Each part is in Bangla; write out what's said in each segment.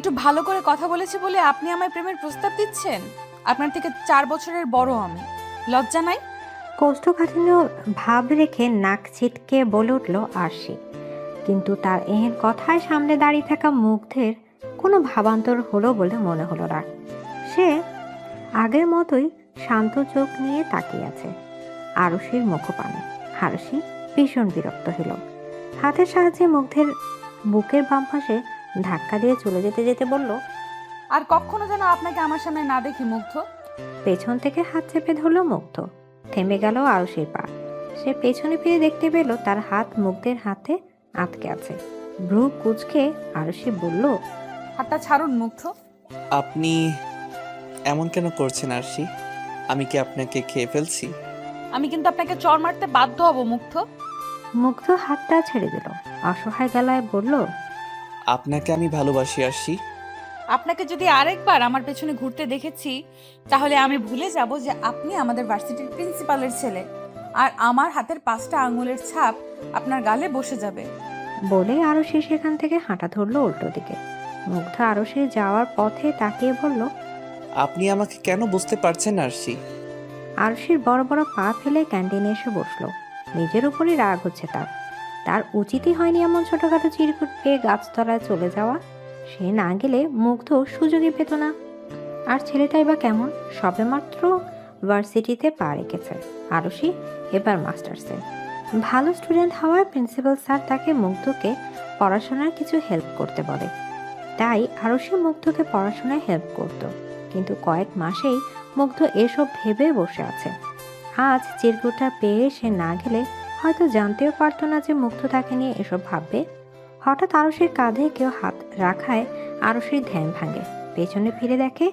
একটু ভালো করে কথা বলেছি বলে আপনি আমায় প্রেমের প্রস্তাব দিচ্ছেন? আপনার থেকে 4 বছরের বড় আমি। লজ্জা নাই? কোষ্ঠকাঠিন্য ভাব রেখে নাক ছিটকে বলে উঠল আরশি। কিন্তু তার এহেন কথায় সামনে দাঁড়িয়ে থাকা মুগ্ধের কোনো ভাবান্তর হলো বলে মনে হলো না। সে আগের মতোই শান্ত চোখ নিয়ে তাকিয়ে আছে আরশির মুখপানে। আরশি ভীষণ বিরক্ত হলো। হাতের সাহায্যে মুগ্ধের বুকের বাম পাশে ধাক্কা দিয়ে চলে যেতে যেতে বলল, আর কখনো যেন আপনাকে আমার সামনে না দেখি মুগ্ধ। পেছন থেকে হাত চেপে ধরল মুগ্ধ। থেমে গেল আরুষির পা। সে পেছনে ফিরে দেখতে পেল তার হাত মুগ্ধের হাতে আটকে আছে। ভ্রু কুঁচকে আরুষি বলল, হাতটা ছাড়ুন মুগ্ধ। আপনি এমন কেন করছেন আরশি? আমি কি আপনাকে খেয়ে ফেলছি? আমি কিন্তু আপনাকে চড় মারতে বাধ্য হব মুগ্ধ। মুগ্ধ হাতটা ছেড়ে দিল। অসহায় গলায় বলল, আপনাকে আমি ভালোবাসি আরশি। আপনাকে যদি আরেকবার আমার পেছনে ঘুরতে দেখেছি তাহলে আমি ভুলে যাব যে আপনি আমাদের ভার্সিটির প্রিন্সিপালের ছেলে, আর আমার হাতের 5টা আঙুলের ছাপ আপনার গালে বসে যাবে। বলে আরুষি সেখান থেকে হাঁটা ধরল উল্টো দিকে। মুগ্ধ আরুষি যাওয়ার পথে তাকিয়ে বলল, আপনি আমাকে কেন বুঝতে পারছেন আরশি? আরুষির বড় বড় পা ফেলে ক্যান্টিনে এসে বসলো। নিজের উপরই রাগ হচ্ছে তার। তার উচিতই হয়নি এমন ছোটখাটো চিরকুট পেয়ে গাছতলায় চলে যাওয়া। সে না গেলে মুগ্ধ সুযোগই পেত না। আর ছেলেটাই বা কেমন, সবেমাত্র ভার্সিটিতে পা রেখেছে। আরুষি এবার মাস্টার্সে ভালো স্টুডেন্ট হওয়ায় প্রিন্সিপাল স্যার তাকে মুগ্ধকে পড়াশোনার কিছু হেল্প করতে বলে। তাই আরুষি মুগ্ধকে পড়াশোনায় হেল্প করত। কিন্তু কয়েক মাসেই মুগ্ধ এসব ভেবে বসে আছে। আজ চিরকুটটা পেয়ে সে না গেলে হয়তো জানতেও পারতো না যে মুগ্ধ তাকে নিয়ে এসব ভাববে। হঠাৎ আরুষির কাঁধে কেউ হাত রাখায় আরুষির ধ্যান ভাঙে। পেছনে ফিরে দেখে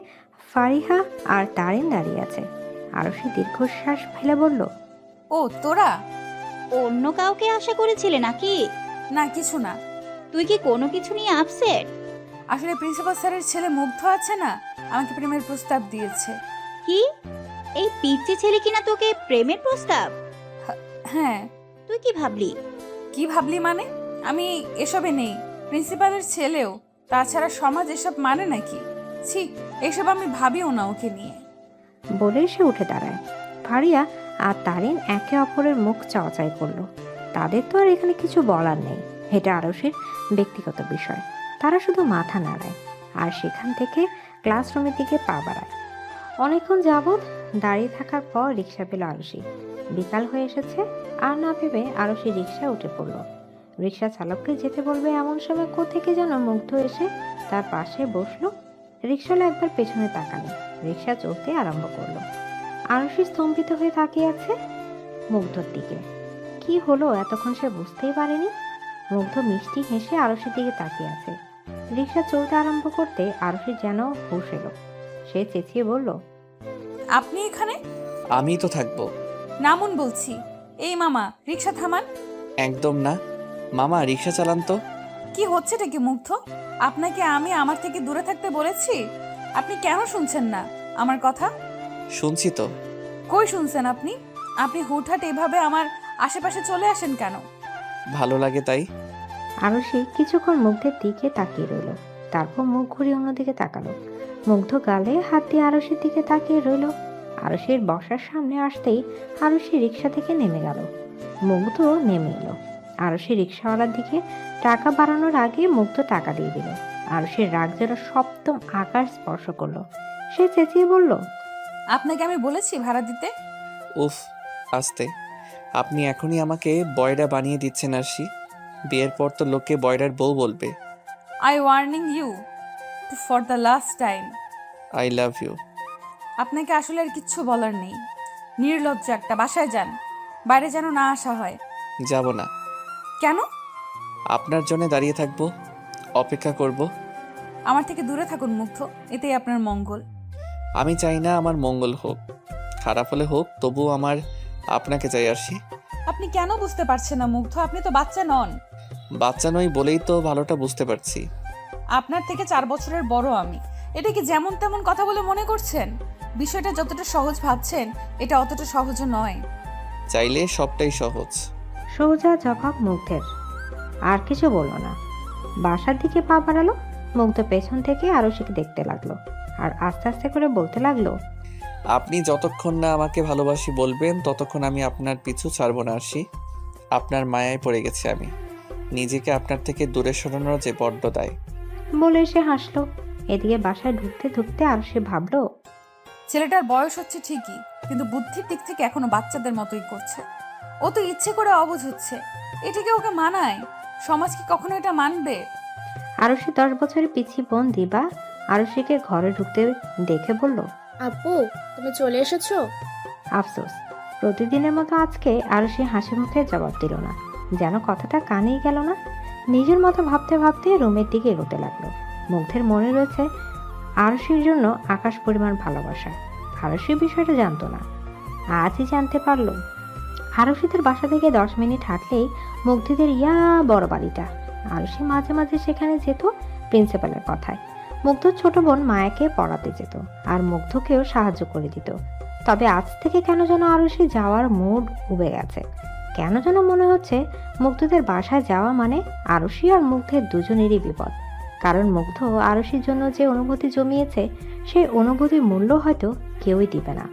ফারিহা আর তারিন দাঁড়িয়ে আছে। আরুষি দীর্ঘশ্বাস ফেলে বলল, ও তোরা? অন্য কাউকে আশা করেছিলে নাকি? না কিছু না, তুই কি কোনো কিছু নিয়ে আপসেট? আসলে প্রিন্সিপাল স্যারের ছেলে মুগ্ধ আছে না, আমাকে প্রেমের প্রস্তাব দিয়েছে। কি? এই পিচ্চি ছেলে কিনা তোকে প্রেমের প্রস্তাব? হ্যাঁ। তুই কি ভাবলি? কি ভাবলি মানে? আমি এসবে নেই, প্রিন্সিপালের ছেলেও। তাছাড়া সমাজ এসব মানে নাকি? ছি, এসব আমি ভাবিও না ওকে নিয়ে। বলে সে উঠে দাঁড়ায়। ফারিয়া আর তারিন একে অপরের মুখ চাওয়াচাই করলো। তাদের তো আর এখানে কিছু বলার নেই, এটা আরুষির ব্যক্তিগত বিষয়। তারা শুধু মাথা নাড়ায় আর সেখান থেকে ক্লাসরুমের দিকে পা বাড়ায়। অনেকক্ষণ যাবৎ দাঁড়িয়ে থাকার পর রিক্সা পেল আরুষি। বিকাল হয়ে এসেছে। আর না ভেবে আরুষি রিক্সায় উঠে পড়ল। রিক্সা চালককে যেতে বলবে এমন সময় কোত্থেকে যেন মুগ্ধ এসে তার পাশে বসলো। রিক্সাওয়ালা একবার পেছনে তাকালো, রিক্সা চলতে আরম্ভ করলো। আরুষি স্তম্ভিত হয়ে তাকিয়ে আছে মুগ্ধর দিকে। কি হলো এতক্ষণ সে বুঝতেই পারেনি। মুগ্ধ মিষ্টি হেসে আরুষির দিকে তাকিয়ে আছে। রিক্সা চলতে আরম্ভ করতে আরুষির যেন হুঁশ এলো। সে চেঁচিয়ে বলল, আপনি এখানে? আমি তো থাকবো। নামুন বলছি। এই মামা, রিক্সা থামান। একদম না। মামা রিক্সা চালান তো। কি হচ্ছেটা কি মুগ্ধ? আপনাকে আমি আমার থেকে দূরে থাকতে বলেছি? আপনি কেন শুনছেন না আমার কথা? শুনছি তো। কই শুনছেন আপনি? আপনি হুটহাট এভাবে আমার আশেপাশে চলে আসেন কেন? ভালো লাগে তাই। আরুষি কিছুক্ষণ মুগ্ধের দিকে তাকিয়ে রইল। তারপর মুখ ঘুরিয়ে অন্যদিকে তাকালো। মুগ্ধ গালে হাত দিয়ে আরুষির দিকে তাকিয়ে রইল। আরুষির বসার সামনে আসতেই আরুষি রিক্সা থেকে নেমে গেল। মুগ্ধ নেমে এলো। আরুষি রিক্সাওয়ালার দিকে টাকা বাড়ানোর আগে মুগ্ধ টাকা দিয়ে দিল। আরুষির রাগ যেন সপ্তম আকাশ স্পর্শ করলো। সে চেঁচিয়ে বলল, আপনাকে আমি বলেছি ভাড়া দিতে? উফ, আস্তে। আপনি এখনই আমাকে বয়রা বানিয়ে দিচ্ছেন আরশি। বিয়ের পর তো লোকে বয়রার বউ বলবে। I warning you for the last time. I love you. আপনাকে আসলে আর কিচ্ছু বলার নেই। নির্লজ্জ একটা, বাসায় যান। বাইরে যেন না আসা হয়। যাব না। কেন? আপনার জন্য দাঁড়িয়ে থাকবো, অপেক্ষা করব। আমার থেকে দূরে থাকুন মুগ্ধ, এতেই আপনার মঙ্গল। আমি চাই না আমার মঙ্গল হোক, খারাপ হলে হোক, তবুও আমার আপনাকে চাই আরশি। আপনি কেন বুঝতে পারছেন না মুগ্ধ? আপনি তো বাচ্চা নন। বাচ্চা নই বলেই তো ভালোটা বুঝতে পারছি। আপনার থেকে 4 বছরের বড় আমি। এটা কি যেমন তেমন কথা বলে মনে করছেন? বিষয়টা যতটা সহজ ভাবছেন এটা অতটা সহজও নয়। চাইলে সবটাই সহজ। সোজা জবাব মুগ্ধের। আর কিছু বলল না। বাসার দিকে পা বাড়ালো। মুগ্ধ পেছন থেকে আরুষিকে দেখতে লাগলো আর আস্তে আস্তে করে বলতে লাগলো, আপনি যতক্ষণ না আমাকে ভালোবাসি বলবেন ততক্ষণ আমি আপনার পিছু ছাড়বো না আরশি। আপনার মায়ায় পড়ে গেছি আমি। নিজেকে আপনার থেকে দূরে সরানোর যে বড্ড দায়। বলে সে হাসলো। এদিকে বাসায় ঢুকতে ঢুকতে আরুষি ভাবলো, ছেলেটার বয়স হচ্ছে ঠিকই, কিন্তু বুদ্ধির দিক থেকে এখনো বাচ্চাদের মতোই করছে। ও তো ইচ্ছে করে অবুঝ হচ্ছে। এটাকে ওকে মানায়? সমাজ কি কখনো এটা মানবে? আরুষি 10 বছরের পিচ্ছি বোন দিবা আরুষিকে ঘরে ঢুকতে দেখে বলল, আপু, তুমি চলে এসেছো? আফসোস, প্রতিদিনের মতো আজকে আরুষি হাসি মুখে জবাব দিল না, যেন কথাটা কানেই গেল না। নিজের মতো ভাবতে ভাবতে রুমের দিকে এগোতে লাগলো। মুগ্ধের মনে রয়েছে আরুষির জন্য আকাশ পরিমাণ ভালোবাসা। আরুষি বিষয়টা জানতো না, আজই জানতে পারলো। আরুষিদের বাসা থেকে 10 মিনিট হাঁটলেই মুগ্ধদের ইয়া বড় বাড়িটা। আরুষি মাঝে মাঝে সেখানে যেত প্রিন্সিপালের কথায়। মুগ্ধ ছোট বোন মায়াকে পড়াতে যেত আর মুগ্ধকেও সাহায্য করে দিত। তবে আজ থেকে কেন যেন আরুষি যাওয়ার মুড উবে গেছে। কেন যেন মনে হচ্ছে মুগ্ধদের বাসায় যাওয়া মানে আরুষি আর মুগ্ধের দুজনেরই বিপদ। কারণ মুগ্ধ আরুষির জন্য যে অনুভূতি জমিয়েছে সেই অনুভূতির মূল্য হয়তো কেউই দিবে না।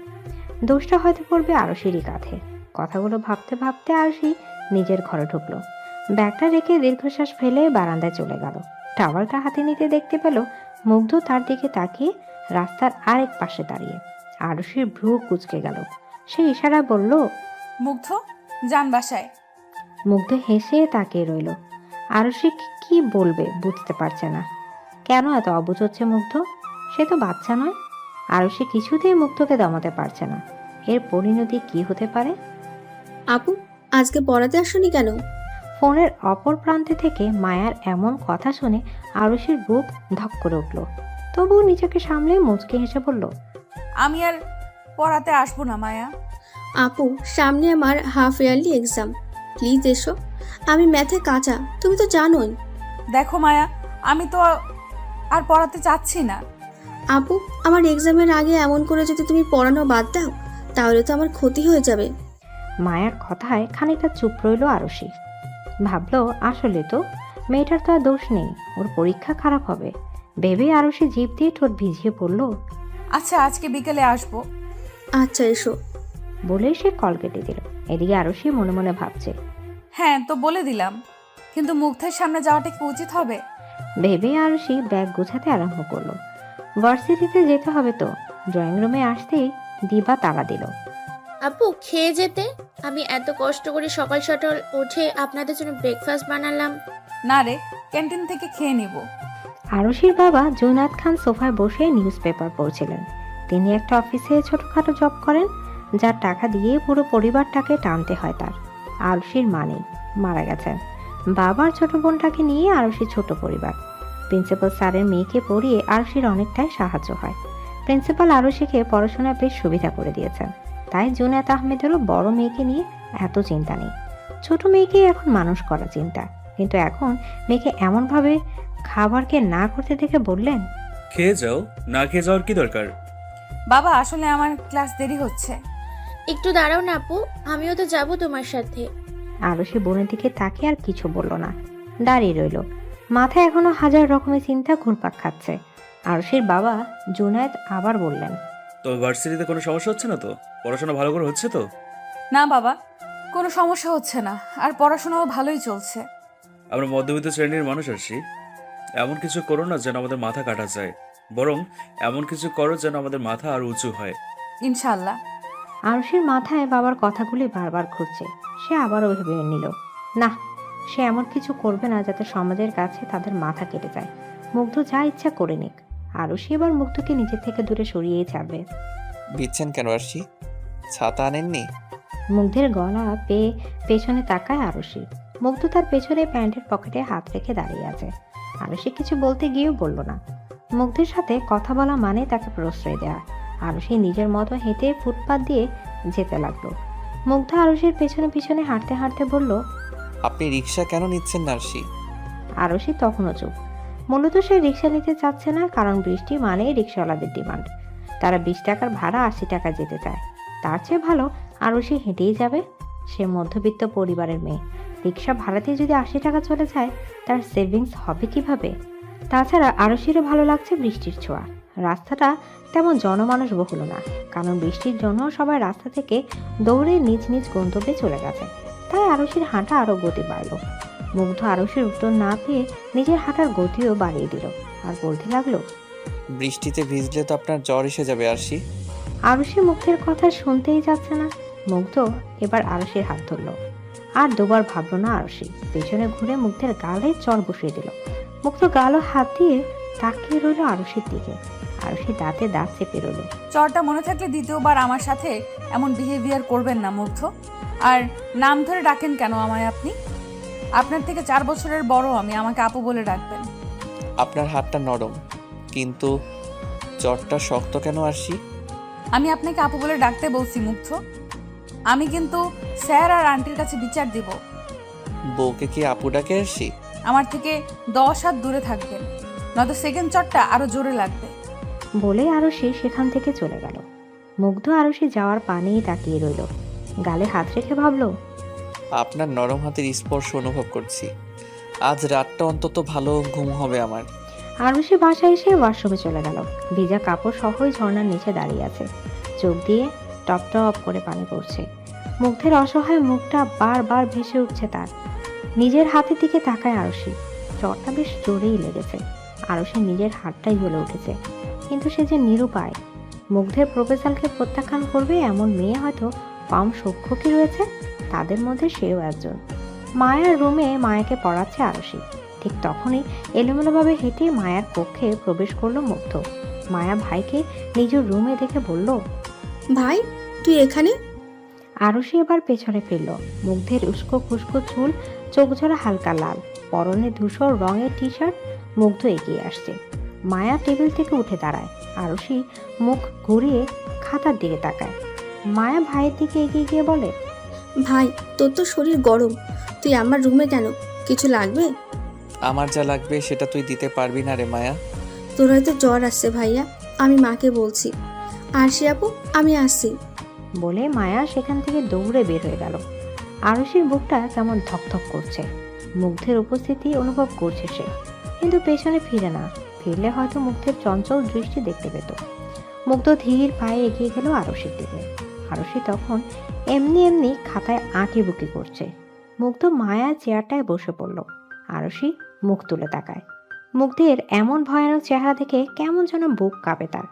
দোষটা হয়তো পড়বে আরুষিরই কাঁধে। কথাগুলো ভাবতে ভাবতে আরুষি নিজের ঘরে ঢুকলো। ব্যাগটা রেখে দীর্ঘশ্বাস ফেলে বারান্দায় চলে গেল। টাওয়ালটা হাতে নিতে দেখতে পেল মুগ্ধ তার দিকে তাকিয়ে রাস্তার আরেক পাশে দাঁড়িয়ে। আরুষির ভ্রু কুঁচকে গেল। সে ইশারা বলল, মুগ্ধ, যান বাসায়। মুগ্ধ হেসে তাকিয়ে রইল। আরুষি কি বলবে বুঝতে পারছে না। কেন এত অবুঝ হচ্ছে মুগ্ধ? সে তো বাচ্চা নয়। আরুষি কিছুতেই মুগ্ধকে দমাতে পারছে না। এর পরিণতি কি হতে পারে? আপু, আজকে পড়াতে আসোনি কেন? ফোনের অপর প্রান্তে থেকে মায়ার এমন কথা শুনে আরুষির বুক ধক করে উঠল। তবুও নিজেকে সামলে মুচকে হেসে বলল, আমি আর পড়াতে আসবো না মায়া। আপু, সামনে আমার হাফ ইয়ারলি এক্সাম, প্লিজ এসো। আমি ম্যাথে কাঁচা, তুমি তো জানোই। দেখো মায়া, আমি তো আর পড়াতে চাচ্ছি না। আপু, আমার এক্সামের আগে এমন করে যদি তুমি পড়ানো বাদ দাও তাহলে তো আমার ক্ষতি হয়ে যাবে। মায়ার কথায় খানিকটা চুপ রইল আরুষি। ভাবলো আসলে তো মেয়েটার তো আর দোষ নেই, ওর পরীক্ষা খারাপ হবে ভেবে আরুষি জিভ দিয়ে ঠোঁট ভিজিয়ে পড়ল, আচ্ছা, আজকে বিকেলে আসবো। আচ্ছা, এসো। বলেই সে কল কেটে দিল। এদিকে আরুষি মনে মনে ভাবছে, হ্যাঁ তো বলে দিলাম, কিন্তু মুগ্ধের সামনে যাওয়াটা কি উচিত হবে? ভেবে আরুষি ব্যাগ গোছাতে আরম্ভ করলো। ভার্সিটিতে যেতে হবে তো। ড্রয়িং রুমে আসতেই দিবা তাড়া দিল। আপু, খেয়ে যেতে। আমি এত কষ্ট করে সকাল সকাল উঠে আপনাদের জন্য ব্রেকফাস্ট বানালাম। না রে, ক্যান্টিন থেকে খেয়ে নিব। আরুষির বাবা জুনাদ খান সোফায় বসে নিউজ পেপার পড়ছিলেন। তিনি একটা অফিসে ছোটখাটো জব করেন, যার টাকা দিয়ে পুরো পরিবারটাকে টানতে হয় তার। আরুষির মা নেই, মারা গেছেন। বাবার ছোট বোনটাকে নিয়ে আরুষির ছোট পরিবার। প্রিন্সিপাল স্যারের মেয়েকে পড়িয়ে আরুষির অনেকটাই সাহায্য হয়। প্রিন্সিপাল আরুষিকে পড়াশোনায় বেশ সুবিধা করে দিয়েছেন। তাই জুনায়েদ আহমেদেরও বড় মেয়েকে নিয়ে এত চিন্তা নেই। ছোট মেয়েকেই এখন মানুষ করা চিন্তা। কিন্তু এখন মেয়েকে এমনভাবে খাবারকে না করতে দেখে বললেন, খেয়ে যাও, না খেয়ে যাওয়ার কি দরকার? বাবা, আসলে আমার ক্লাস দেরি হচ্ছে। একটু দাঁড়াও না আপু, আমিও তো যাব তোমার সাথে। আরুষি বোনের দিকে তাকিয়ে আর কিছু বলল না, দাঁড়িয়ে রইল। মাথায় এখনো হাজার রকমের চিন্তা ঘুরপাক খাচ্ছে। আরুষির বাবা জুনায়েদ আবার বললেন, তো ভার্সিটিতে কোনো সমস্যা হচ্ছে না তো? পড়াশোনা ভালো করে হচ্ছে তো? না বাবা, কোনো সমস্যা হচ্ছে না, আর পড়াশোনাও ভালোই চলছে। আমরা মধ্যবিত্ত শ্রেণীর মানুষ আসছি। এমন কিছু করো না যেন আমাদের মাথা কাটা যায়, বরং এমন কিছু করো যেন আমাদের মাথা আরো উঁচু হয়। ইনশাল্লাহ। আরুষির মাথায় বাবার কথাগুলি বারবার ঘুরছে। সে আবারও ভেবে নিল, না, সে এমন কিছু করবে না যাতে সমাজের কাছে তাদের মাথা কেটে যায়। মুগ্ধ যা ইচ্ছা করে নিক। আরুষি এবার মুগ্ধকে নিজের থেকে দূরে সরিয়েই ছাড়বে। দিচ্ছেন কেন আরশি? ছাতা আনেননি? মুগ্ধের গলা পেয়ে পেছনে তাকায় আরুষি। মুগ্ধ তার পেছনে প্যান্টের পকেটে হাত রেখে দাঁড়িয়ে আছে। আরুষি কিছু বলতে গিয়েও বলল না। মুগ্ধের সাথে কথা বলা মানে তাকে প্রশ্রয় দেওয়া। আরুষি নিজের মতো হেঁটে ফুটপাত দিয়ে যেতে লাগলো। মুগ্ধ আরুষির পেছনে পিছনে হাঁটতে হাঁটতে বলল, আপনি রিক্সা কেন নিচ্ছেন না আরশি? আরুষি তখনও চুপ। মূলত সে রিক্সা নিতে চাচ্ছে না, কারণ বৃষ্টি মানেই রিক্সাওয়ালাদের ডিমান্ড। তারা 20 টাকার ভাড়া 80 টাকা যেতে চায়। তার চেয়ে ভালো আরুষি হেঁটেই যাবে। সে মধ্যবিত্ত পরিবারের মেয়ে। রিক্সা ভাড়াতে যদি 80 টাকা চলে যায়, তার সেভিংস হবে কিভাবে? তাছাড়া আরশিরও ভালো লাগছে বৃষ্টির ছোঁয়া। রাস্তাটা তেমন জনমানুষ বহুল না, কারণ বৃষ্টির জন্য সবাই রাস্তা থেকে দৌড়ে নিজ নিজ গন্তব্যে চলে গেছে। তাই আরশির হাঁটা আরো গতি বাড়ল। মুগ্ধ আরশির উত্তর না পেয়ে নিজের হাঁটার গতিও বাড়িয়ে দিল আর বলতে লাগলো, বৃষ্টিতে ভিজলে তো আপনার জ্বর এসে যাবে আরশি। আরশি মুগ্ধের কথা শুনতেই যাচ্ছে না। মুগ্ধ এবার আরশির হাত ধরল। আর দুবার ভাবলো না আরশি, পেছনে ঘুরে মুগ্ধের গালে চড় বসিয়ে দিল। মুগ্ধ গালও হাত দিয়ে তাকিয়ে রইল আরশির দিকে। আরশি দাঁতে দাঁত চেপে রইল। চরটা মনে থাকলে দ্বিতীয়বার আমার সাথে এমন বিহেভিয়ার করবেন না মুগ্ধ। আর নাম ধরে ডাকেন কেন আমায় আপনি? আপনার থেকে 4 বছরের বড় আমি, আমাকে আপু বলে ডাকবেন। আপনার হাতটা নরম, কিন্তু জ্বরটা শক্ত কেন আরশি? আমি আপনাকে আপু বলে ডাকতে বলছি মুগ্ধ। আমি কিন্তু স্যার আর আন্টির কাছে বিচার দিব। বউকে কি আপু ডাকে আরশি? আমার থেকে 10 হাত দূরে থাকবেন, নয়তো সেকেন্ড চরটা আরো জোরে লাগবে। বলে আরশি সেখান থেকে চলে গেল। মুগ্ধ আরশি যাওয়ার পানেই তাকিয়ে রইল। গালে হাত রেখে ভাবলো, আপনার নরম হাতের স্পর্শ অনুভব করছি। আজ রাতটা অন্তত ভালো ঘুম হবে আমার। আরশি বাসায় এসে ওয়াশরুমে চলে গেল। ভিজা কাপড় সহই ঝর্ণার নিচে দাঁড়িয়ে আছে। চোখ দিয়ে টপ টপ করে পানি পড়ছে। মুগ্ধের অসহায় মুখটা বারবার ভেসে উঠছে তার। নিজের হাতের দিকে তাকায় আরশি। জ্বরটা বেশ জোরেই লেগেছে। আরশি নিজের হাতটাই জ্বলে উঠেছে, কিন্তু সে যে নিরুপায়। মুগ্ধের প্রপোজালকে প্রত্যাখ্যান করবে এমন মেয়ে হয়তো কম সূক্ষ্ম কি রয়েছে, তাদের মধ্যে সেও একজন। মায়ার রুমে মায়াকে পড়াচ্ছে আরশি। ঠিক তখনই এলোমেলোভাবে হেঁটে মায়ার কক্ষে প্রবেশ করলো মুগ্ধ। মায়া ভাইকে নিজের রুমে দেখে বলল, ভাই তুই এখানে? আরশি এবার পেছনে ফিরল। মুগ্ধের উস্কো খুস্কো চুল, চোখ ঝরা হালকা লাল, পরনে ধূসর রঙের টি শার্ট। মুগ্ধ এগিয়ে আসছে। মায়া টেবিল থেকে উঠে দাঁড়ায়। আরশি মুখ ঘুরিয়ে খাতার দিকে তাকায়। মায়া ভাইয়ের দিকে এগিয়ে গিয়ে বলে, ভাই তোর তো শরীর গরম, তুই আমার রুমে কেন? কিছু লাগবে? আমার যা লাগবে সেটা তুই দিতে পারবি না রে মায়া। তোর হয়তো জ্বর আসছে ভাইয়া, আমি মাকে বলছি। আরশি আপু আমি আসছি। বলে মায়া সেখান থেকে দৌড়ে বের হয়ে গেল। আরশির বুকটা কেমন ধকধক করছে। মুগ্ধের উপস্থিতি অনুভব করছে সে, কিন্তু পেছনে ফিরে না। ফিরলে হয়তো মুগ্ধের চঞ্চল দৃষ্টি দেখতে পেত। মুগ্ধ ধীর পায়ে এগিয়ে গেল আরশির দিকে। আরশি তখন এমনি এমনি খাতায় আঁকিবুকি করছে। মুগ্ধ মায়া চেয়ারটায় বসে পড়ল। আরশি মুখ তুলে তাকায়। মুগ্ধের এমন ভয়ানক চেহারা দেখে কেমন যেন বুক কাঁপে তার।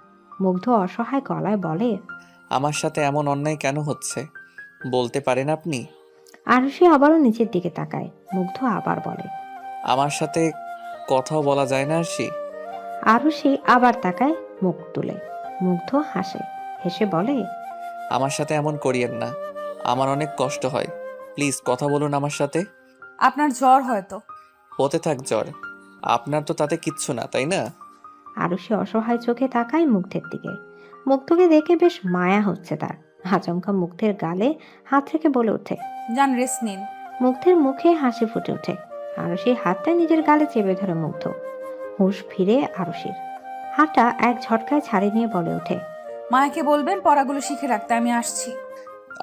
মুগ্ধ অসহায় গলায় বলে, আমার সাথে এমন অন্যায় কেন হচ্ছে বলতে পারেন আপনি? আরশি আবারও নিচের দিকে তাকায়। মুগ্ধ আবার বলে, আমার সাথে কথাও বলা যায় না আরশি? আরশি আবার তাকায় মুখ তুলে। মুগ্ধ হাসে। হেসে বলে, আমার সাথে এমন করিয়েন না, আমার অনেক কষ্ট হয়। প্লিজ কথা বলুন আমার সাথে। আপনার জ্বর হয়তো। হতে থাক জ্বর, আপনার তো তাতে কিচ্ছু না, তাই না? আরশি অসহায় চোখে তাকায় মুগ্ধের দিকে। মুগ্ধকে দেখে বেশ মায়া হচ্ছে তার। আচমকা মুগ্ধের গালে হাত রেখে বলে ওঠে। যান রেস্ট নিন। মুগ্ধের মুখে হাসি ফুটে ওঠে। আরশি হাতটা নিজের গালে চেপে ধরে মুগ্ধ। হুঁশ ফিরে আরশির। হাতটা এক ঝটকায় ছাড়িয়ে নিয়ে বলে ওঠে, মায়াকে বলবেন পড়াগুলো শিখে রাখতে, আমি আসছি।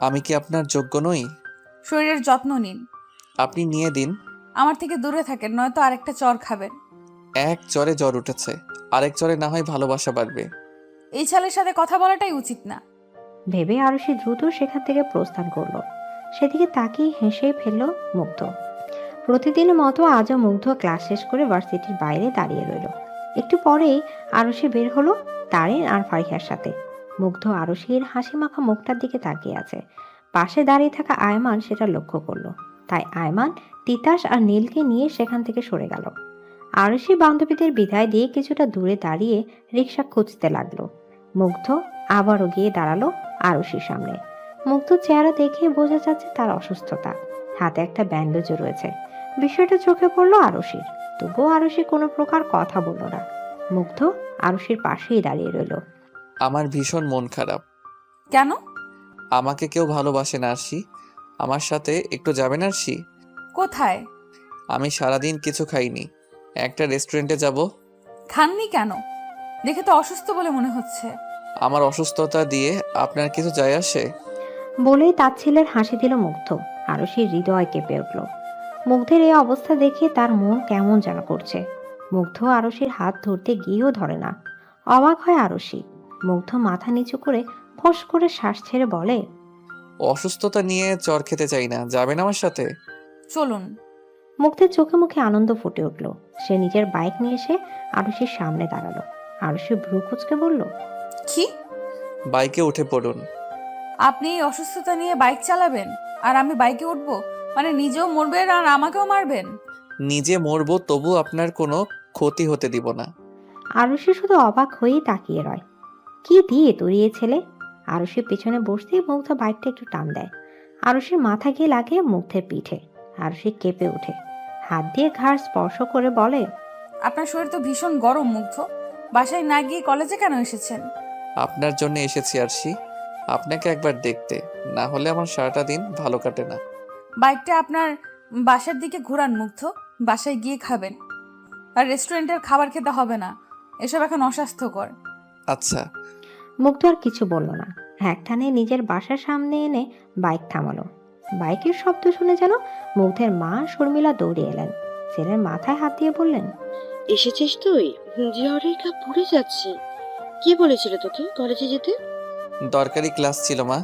আমি কি আপনার যোগ্য নই? শরীরের যত্ন নিন। আপনি নিয়ে দিন। আমার থেকে দূরে থাকেন, নয়তো আরেকটা চর খাবেন। এক জ্বরে জ্বর উঠেছে, আরেক জ্বরে না হয় ভালোবাসা বাড়বে। এই ছেলের সাথে কথা বলাটাই উচিত না। ভেবে আরশি দ্রুত সেখান থেকে প্রস্থান করলো। সেদিকে তাকিয়ে হেসেই ফেলল মুগ্ধ। প্রতিদিনের মতো আজও মুগ্ধ ক্লাস শেষ করে ভার্সিটির বাইরে দাঁড়িয়ে রইল। একটু পরেই আরশি বের হলো তারিন আর ফারিহার সাথে। মুগ্ধ আরশির হাসি মাখা মুখটার দিকে তাকিয়ে আছে। পাশে দাঁড়িয়ে থাকা আয়মান সেটা লক্ষ্য করলো। তাই আয়মান তিতাস আর নীলকে নিয়ে সেখান থেকে সরে গেল। আরশি বান্ধবীদের বিদায় দিয়ে কিছুটা দূরে দাঁড়িয়ে রিক্সা খুঁজতে লাগলো। মুগ্ধ আবারও গিয়ে দাঁড়ালো আরশির সামনে। মুগ্ধ চেহারা দেখে বোঝা যাচ্ছে তার অসুস্থতা। হাতে একটা ব্যান্ডেজও রয়েছে। বিষয়টা চোখে পড়লো আরশির। তবুও আরশি কোনো প্রকার কথা বলল না। মুগ্ধ আরশির পাশেই দাঁড়িয়ে রইল। আমার ভীষণ মন খারাপ। কেন? আমাকে কেউ ভালোবাসে না আরশি। আমার সাথে একটু যাবেন আরশি? কোথায়? আমি সারাদিন কিছু খাইনি, একটা রেস্টুরেন্টে যাব। খাননি কেন? দেখে তো অসুস্থ বলে মনে হচ্ছে। আমার অসুস্থতা দিয়ে আপনার কিছু যায় আসে? বলেই তাচ্ছিলের হাসি দিল মুগ্ধ। আরশির হৃদয় কেঁপে উঠল। মুগ্ধের এই অবস্থা দেখে তার মন কেমন যেন করছে। মুগ্ধ আরশির হাত ধরতে গিয়েও ধরে না। অবাক হয় আরশি। মুগ্ধ মাথা নিচু করে ফোঁস করে শ্বাস ছেড়ে বলে, অসুস্থতা নিয়ে চর খেতে চাই না, যাবেন আমার সাথে? চলুন। মুগ্ধের চোখে মুখে আনন্দ ফুটে উঠল। সে নিজের বাইক নিয়ে এসে আরশির সামনে দাঁড়ালো। আরশি ভ্রু কুঁচকে বলল, কি? বাইকে উঠে পড়ুন। আপনি এই অসুস্থতা নিয়ে বাইক চালাবেন আর আমি বাইকে উঠবো? মানে নিজেও মরবেন আর আমাকেও মারবেন? নিজে মরবো, তবু আপনার কোনো ক্ষতি হতে দিব না। আরশি শুধু অবাক হয়েই তাকিয়ে রয়। কি দিয়ে তৈরি ছেলে? আরশির পিছনে বসতেই মুগ্ধ বাইকটা একটু টান দেয়। আরশির মাথা গিয়ে লাগে মুগ্ধের পিঠে। আরশি কেঁপে ওঠে, হাত দিয়ে ঘাড় স্পর্শ করে বলে, আপনার শরীর তো ভীষণ গরম মুগ্ধ। বাসায় না গিয়ে কলেজে কেন এসেছেন? আপনার জন্য এসেছি আরশি, আপনাকে একবার দেখতে, না হলে আমার সারাটা দিন ভালো কাটে না। বাইকটা আপনার বাসার দিকে ঘোরান মুগ্ধ, বাসায় গিয়ে খাবেন। আর রেস্টুরেন্টের খাবার খেতে হবে না, এসব এখন অস্বাস্থ্যকর। আচ্ছা। মুগ্ধ আর কিছু বলল না। একটানে নিজের বাসার সামনে এনে বাইক থামালো। বাইকের শব্দ শুনে যেন মুগ্ধের মা শর্মিলা দৌড়ে এলেন। ছেলের মাথায় হাত দিয়ে বললেন, এসেছিস তুই? জ্বরে গা পুড়ে যাচ্ছে। কি বলেছিল তোকে কলেজে যেতে? দরকারি ক্লাস ছিল মা।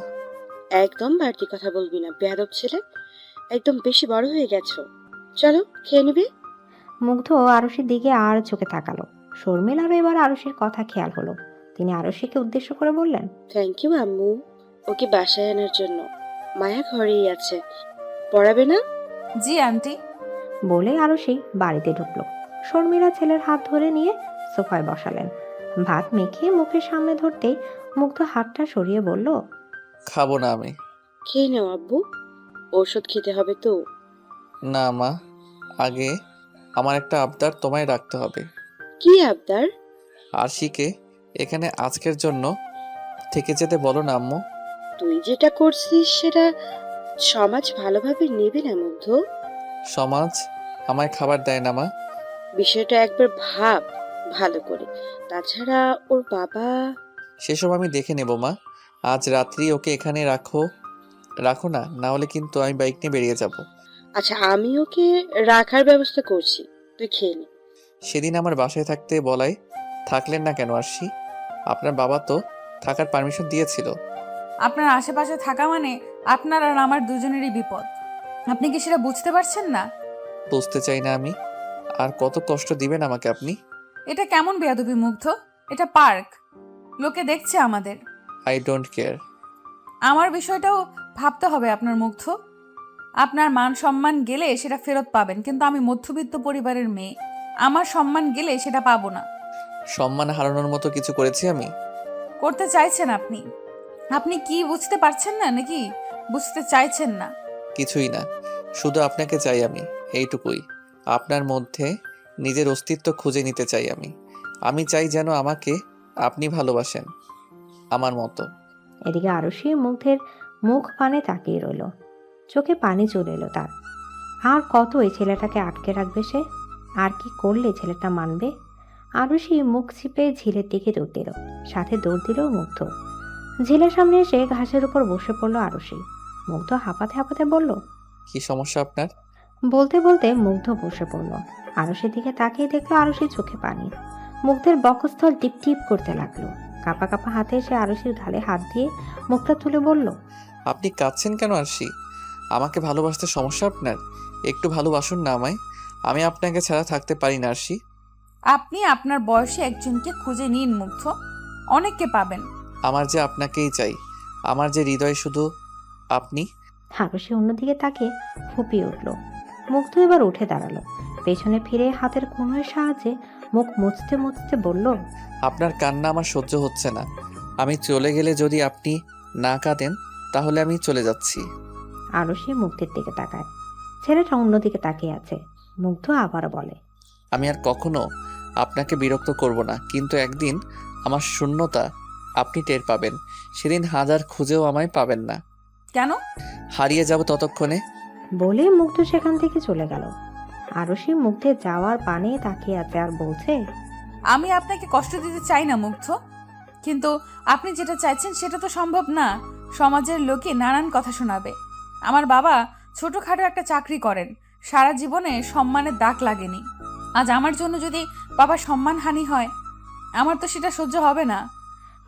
একদম বাড়তি কথা বলবি না, বেয়াদব ছেলে। একদম বেশি বড় হয়ে গেছো। চলো খেয়ে নিবি। মুগ্ধ আরশির দিকে আর চোখে তাকালো। শর্মিলারও এবার আরশির কথা খেয়াল হলো। তিনি আরশিকে উদ্দেশ্য করে বললেন, থ্যাংক ইউ আম্মু, ওকে বাসায় আনার জন্য। মায়া ঘরেই আছে, পড়াবে না? জি আন্টি। বলে আরশি বাড়িতে ঢুকলো। শর্মিলা ছেলের হাত ধরে নিয়ে সোফায় বসালেন। ভাত মেখে মুখের সামনে ধরতেই মুগ্ধ হাতটা সরিয়ে বলল, খাবো না আমি। খেয়ে নাও আব্বু, ওষুধ খেতে হবে তো। না মা, আগে আমার একটা আবদার তোমায় রাখতে হবে। কি আবদার? আরশিকে এখানে আজকের জন্য থেকে যেতে বলো না আম্মু। তুই যেটা করছিস সেটা সমাজ ভালোভাবে নেবে না মুগ্ধ। সমাজ আমায় খাবার দেয় না মা। বিষয়টা একবার ভাব ভালো করে। তাছাড়া ওর বাবা। সেসব আমি দেখে নেব মা। আজ রাত্রি ওকে এখানে রাখো, রাখো না, না হলে কিন্তু আমি বাইক নিয়ে বেরিয়ে যাব। আচ্ছা, আমি ওকে রাখার ব্যবস্থা করছি, তুই খেয়ে নে। সেদিন আমার বাসায় থাকতে বলায় থাকলেন না কেন আরশি? আপনার বাবা তো থাকার পারমিশন দিয়েছিল। আপনার আশেপাশে থাকা মানে আপনার আর আমার দুজনেরই বিপদ। আপনি কি সেটা বুঝতে পারছেন না? বুঝতে চাই না আমি। আর কত কষ্ট দিবেন আমাকে আপনি? এটা কেমন বেয়াদবি মুগ্ধ? এটা পার্ক, লোকে দেখছে আমাদের। I don't care. আমার বিষয়টাও ভাবতে হবে আপনার মুগ্ধ। আপনার মান সম্মান গেলে সেটা ফেরত পাবেন, কিন্তু আমি মধ্যবিত্ত পরিবারের মেয়ে, আমার সম্মান গেলে সেটা পাবো না। সম্মান হারানোর মতো কিছু করেছি আমি? করতে চাইছেন আপনি। আপনি কি বুঝতে পারছেন না নাকি বুঝতে চাইছেন না? কিছুই না, শুধু আপনাকে চাই আমি, এইটুকুই। আপনার মধ্যে নিজের অস্তিত্ব খুঁজে নিতে চাই আমি। আমি চাই যেন আমাকে আপনি ভালোবাসেন আমার মতো। এদিকে আরশি মুগ্ধের মুখ পানে তাকিয়ে রইল। চোখে পানি চলে এলো তার। আর কত এই ছেলেটাকে আটকে রাখবে সে? আর কি করলে ছেলেটা মানবে? আরশি মুখ চিপে ঝিলের দিকে দৌড় দিল, সাথে দৌড় দিল মুগ্ধ। ঝিলের সামনে এসে ঘাসের উপর বসে পড়লো আরশি। মুগ্ধ হাঁপাতে হাঁপাতে বলল, কি সমস্যা আপনার? বলতে বলতে মুগ্ধ বসে পড়ল। আরশির দিকে তাকিয়ে দেখলো আরশির চোখে পানি। মুগ্ধের বক্ষস্থল টিপ টিপ করতে লাগলো। কাঁপা কাঁপা হাতে এসে আরশির ঘাড়ে হাত দিয়ে মুখটা তুলে বলল, আপনি কাঁদছেন কেন আরশি? আমাকে ভালোবাসতে সমস্যা আপনার? একটু ভালোবাসুন না আমায়। আমি আপনাকে ছাড়া থাকতে পারি না আরশি। আপনি আপনার বয়সী একজনকে খুঁজে নিন মুগ্ধ, অনেককে পাবেন। আমার যে আপনাকেই চাই, আমার যে হৃদয় শুধু আপনি। আরশি অন্যদিকে তাকিয়ে ফুপিয়ে উঠল। মুগ্ধ এবার উঠে দাঁড়ালো। পেছনে ফিরে হাতের কোণের সাহায্যে মুখ মুছতে মুছতে বলল, আপনার কান্না আমার সহ্য হচ্ছে না। আমি চলে গেলে যদি আপনি না কাঁদেন তাহলে আমি চলে যাচ্ছি। আরশি মুগ্ধের দিকে তাকায়। ছেলেটা অন্যদিকে তাকিয়ে আছে। মুগ্ধ আবারও বলে, আমি আর কখনো আপনাকে বিরক্ত করব না, কিন্তু একদিন আমার শূন্যতা আপনি টের পাবেন। সেদিন হাজার খুঁজেও আমায় পাবেন না। কেন? হারিয়ে যাব ততক্ষণে। বলে মুগ্ধ সেখান থেকে চলে গেল। আরশি মুগ্ধের যাওয়ার পানে তাকিয়ে আছে আর বলছে, আমি আপনাকে কষ্ট দিতে চাই না মুগ্ধ, কিন্তু আপনি যেটা চাইছেন সেটা তো সম্ভব না। সমাজের লোকে নানান কথা শোনাবে। আমার বাবা ছোটখাটো একটা চাকরি করেন, সারা জীবনে সম্মানের দাগ লাগেনি। আজ আমার জন্য যদি বাবার সম্মানহানি হয়, আমার তো সেটা সহ্য হবে না।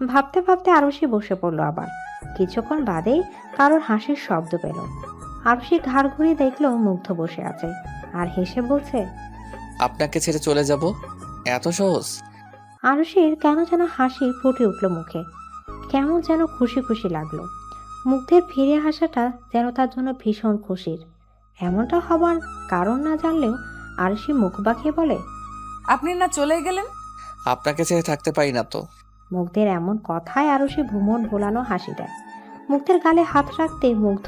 ভাবতে ভাবতে আরুষি বসে পড়লো আবার। কিছুক্ষণ বাদেই কারোর হাসির শব্দ পেল। আরুষি ঘাড় ঘুরিয়ে দেখলো মুগ্ধ বসে আছে আর হেসে বলছে, আপনাকে ছেড়ে চলে যাব? এত সহজ? আরুষির কেন যেন হাসি ফুটে উঠল মুখে। কেমন যেন খুশি খুশি লাগলো। মুগ্ধের ফিরে আসাটা যেন তার জন্য ভীষণ খুশির। এমনটা হবার কারণ না জানলেও আরুষি মুখ বাঁকিয়ে বলে, আপনি না চলে গেলেন? আপনাকে ছেড়ে থাকতে পারি না তো। মুগ্ধের এমন কথায় আরুষি ভ্রমর ভোলানো হাসি দেয়। মুগ্ধের গালে হাত রাখতে মুগ্ধ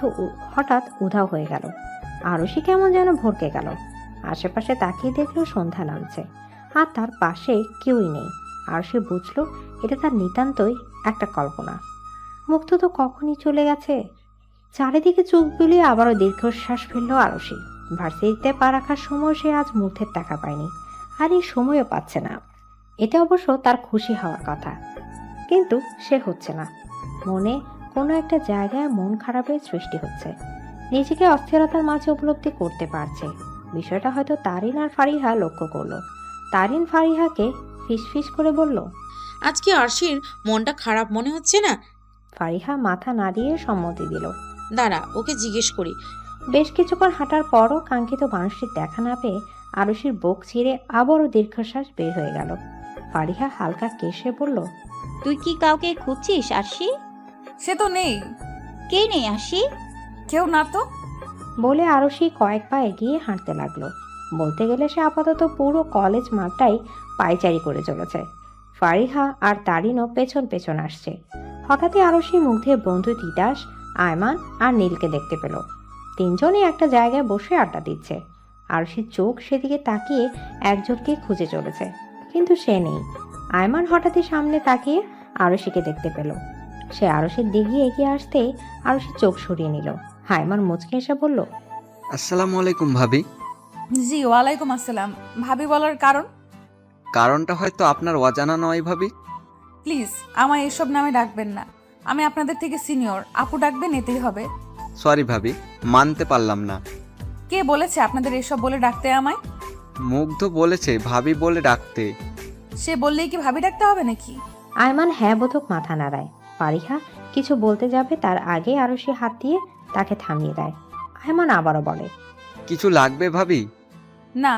হঠাৎ উধাও হয়ে গেল। আরুষি কেমন যেন ভরকে গেল। আশেপাশে তাকিয়ে দেখলো সন্ধ্যা নামছে আর তার পাশে কেউই নেই। আরুষি বুঝলো এটা তার নিতান্তই একটা কল্পনা। মুগ্ধ তো কখনই চলে গেছে। চারিদিকে চোখ বুলিয়ে আবারও দীর্ঘশ্বাস ফেললো আরুষি। ভার্সিটিতে পা রাখার সময় সে আজ মুগ্ধের টাকা পায়নি, আর এই সময়ও পাচ্ছে না। এতে অবশ্য তার খুশি হওয়ার কথা, কিন্তু সে হচ্ছে না। মনে কোনো একটা জায়গায় মন খারাপের সৃষ্টি হচ্ছে। নিজেকে অস্থিরতার মাঝে উপলব্ধি করতে পারছে। বিষয়টা হয়তো তারিন আর ফারিহা লক্ষ্য করলো। তারিন ফারিহাকে ফিসফিস করে বলল, আজকে আরশির মনটা খারাপ মনে হচ্ছে না? ফারিহা মাথা নাড়িয়ে সম্মতি দিল। দাঁড়া, ওকে জিজ্ঞেস করি। বেশ কিছুক্ষণ হাঁটার পরও কাঙ্ক্ষিত মানুষটির দেখা না পেয়ে আরুষির বুক ছিঁড়ে আবারও দীর্ঘশ্বাস বের হয়ে গেল। ফারিহা হালকা কেশে বলল, তুই কি কাউকে খুঁজছিস আরশি? সে তো নেই। কে নেই আরশি? কেউ না তো। বলে আরুষি কয়েক পা এগিয়ে হাঁটতে লাগলো। বলতে গেলে সে আপাতত পুরো কলেজ মাঠটাই পায়চারি করে চলেছে। ফারিহা আর তারিনও পেছন পেছন আসছে। হঠাৎই আরুষি মুগ্ধের বন্ধু তিতাস, আয়মান আর নীলকে দেখতে পেল। তিনজনই একটা জায়গায় বসে আড্ডা দিচ্ছে। আরুষির চোখ সেদিকে তাকিয়ে একজনকে খুঁজে চলেছে, কিন্তু সে নেই। আয়মান হঠাৎই সামনে তাকিয়ে আরুষিকে দেখতে পেল। সে আরুষির দিকে এগিয়ে আসতেই আরুষি চোখ সরিয়ে নিল। আয়মান মুচকে এসে বলল, আসসালামু আলাইকুম ভাবি। জি ওয়ালাইকুম আসসালাম। ভাবি বলার কারণ? কারণটা হয়তো আপনার অজানা নয় ভাবি। প্লিজ আমায় এসব নামে ডাকবেন না। আমি আপনাদের থেকে সিনিয়র, আপু ডাকবেন এতেই হবে। সরি ভাবি, মানতে পারলাম না। কে বলেছে আপনাদের এসব বলে ডাকতে আমায়? মুগ্ধ বলেছে ভাবি বলে ডাকতে। সে বললেই কি ভাবি ডাকতে হবে নাকি? আয়মান হ্যাঁ বোধক মাথা নাড়ায়। ফারিহা কিছু বলতে যাবে তার আগে আরুষি হাত দিয়ে তাকে থামিয়ে দেয়। আয়মান আবারও বলে, কিছু লাগবে ভাবি? না,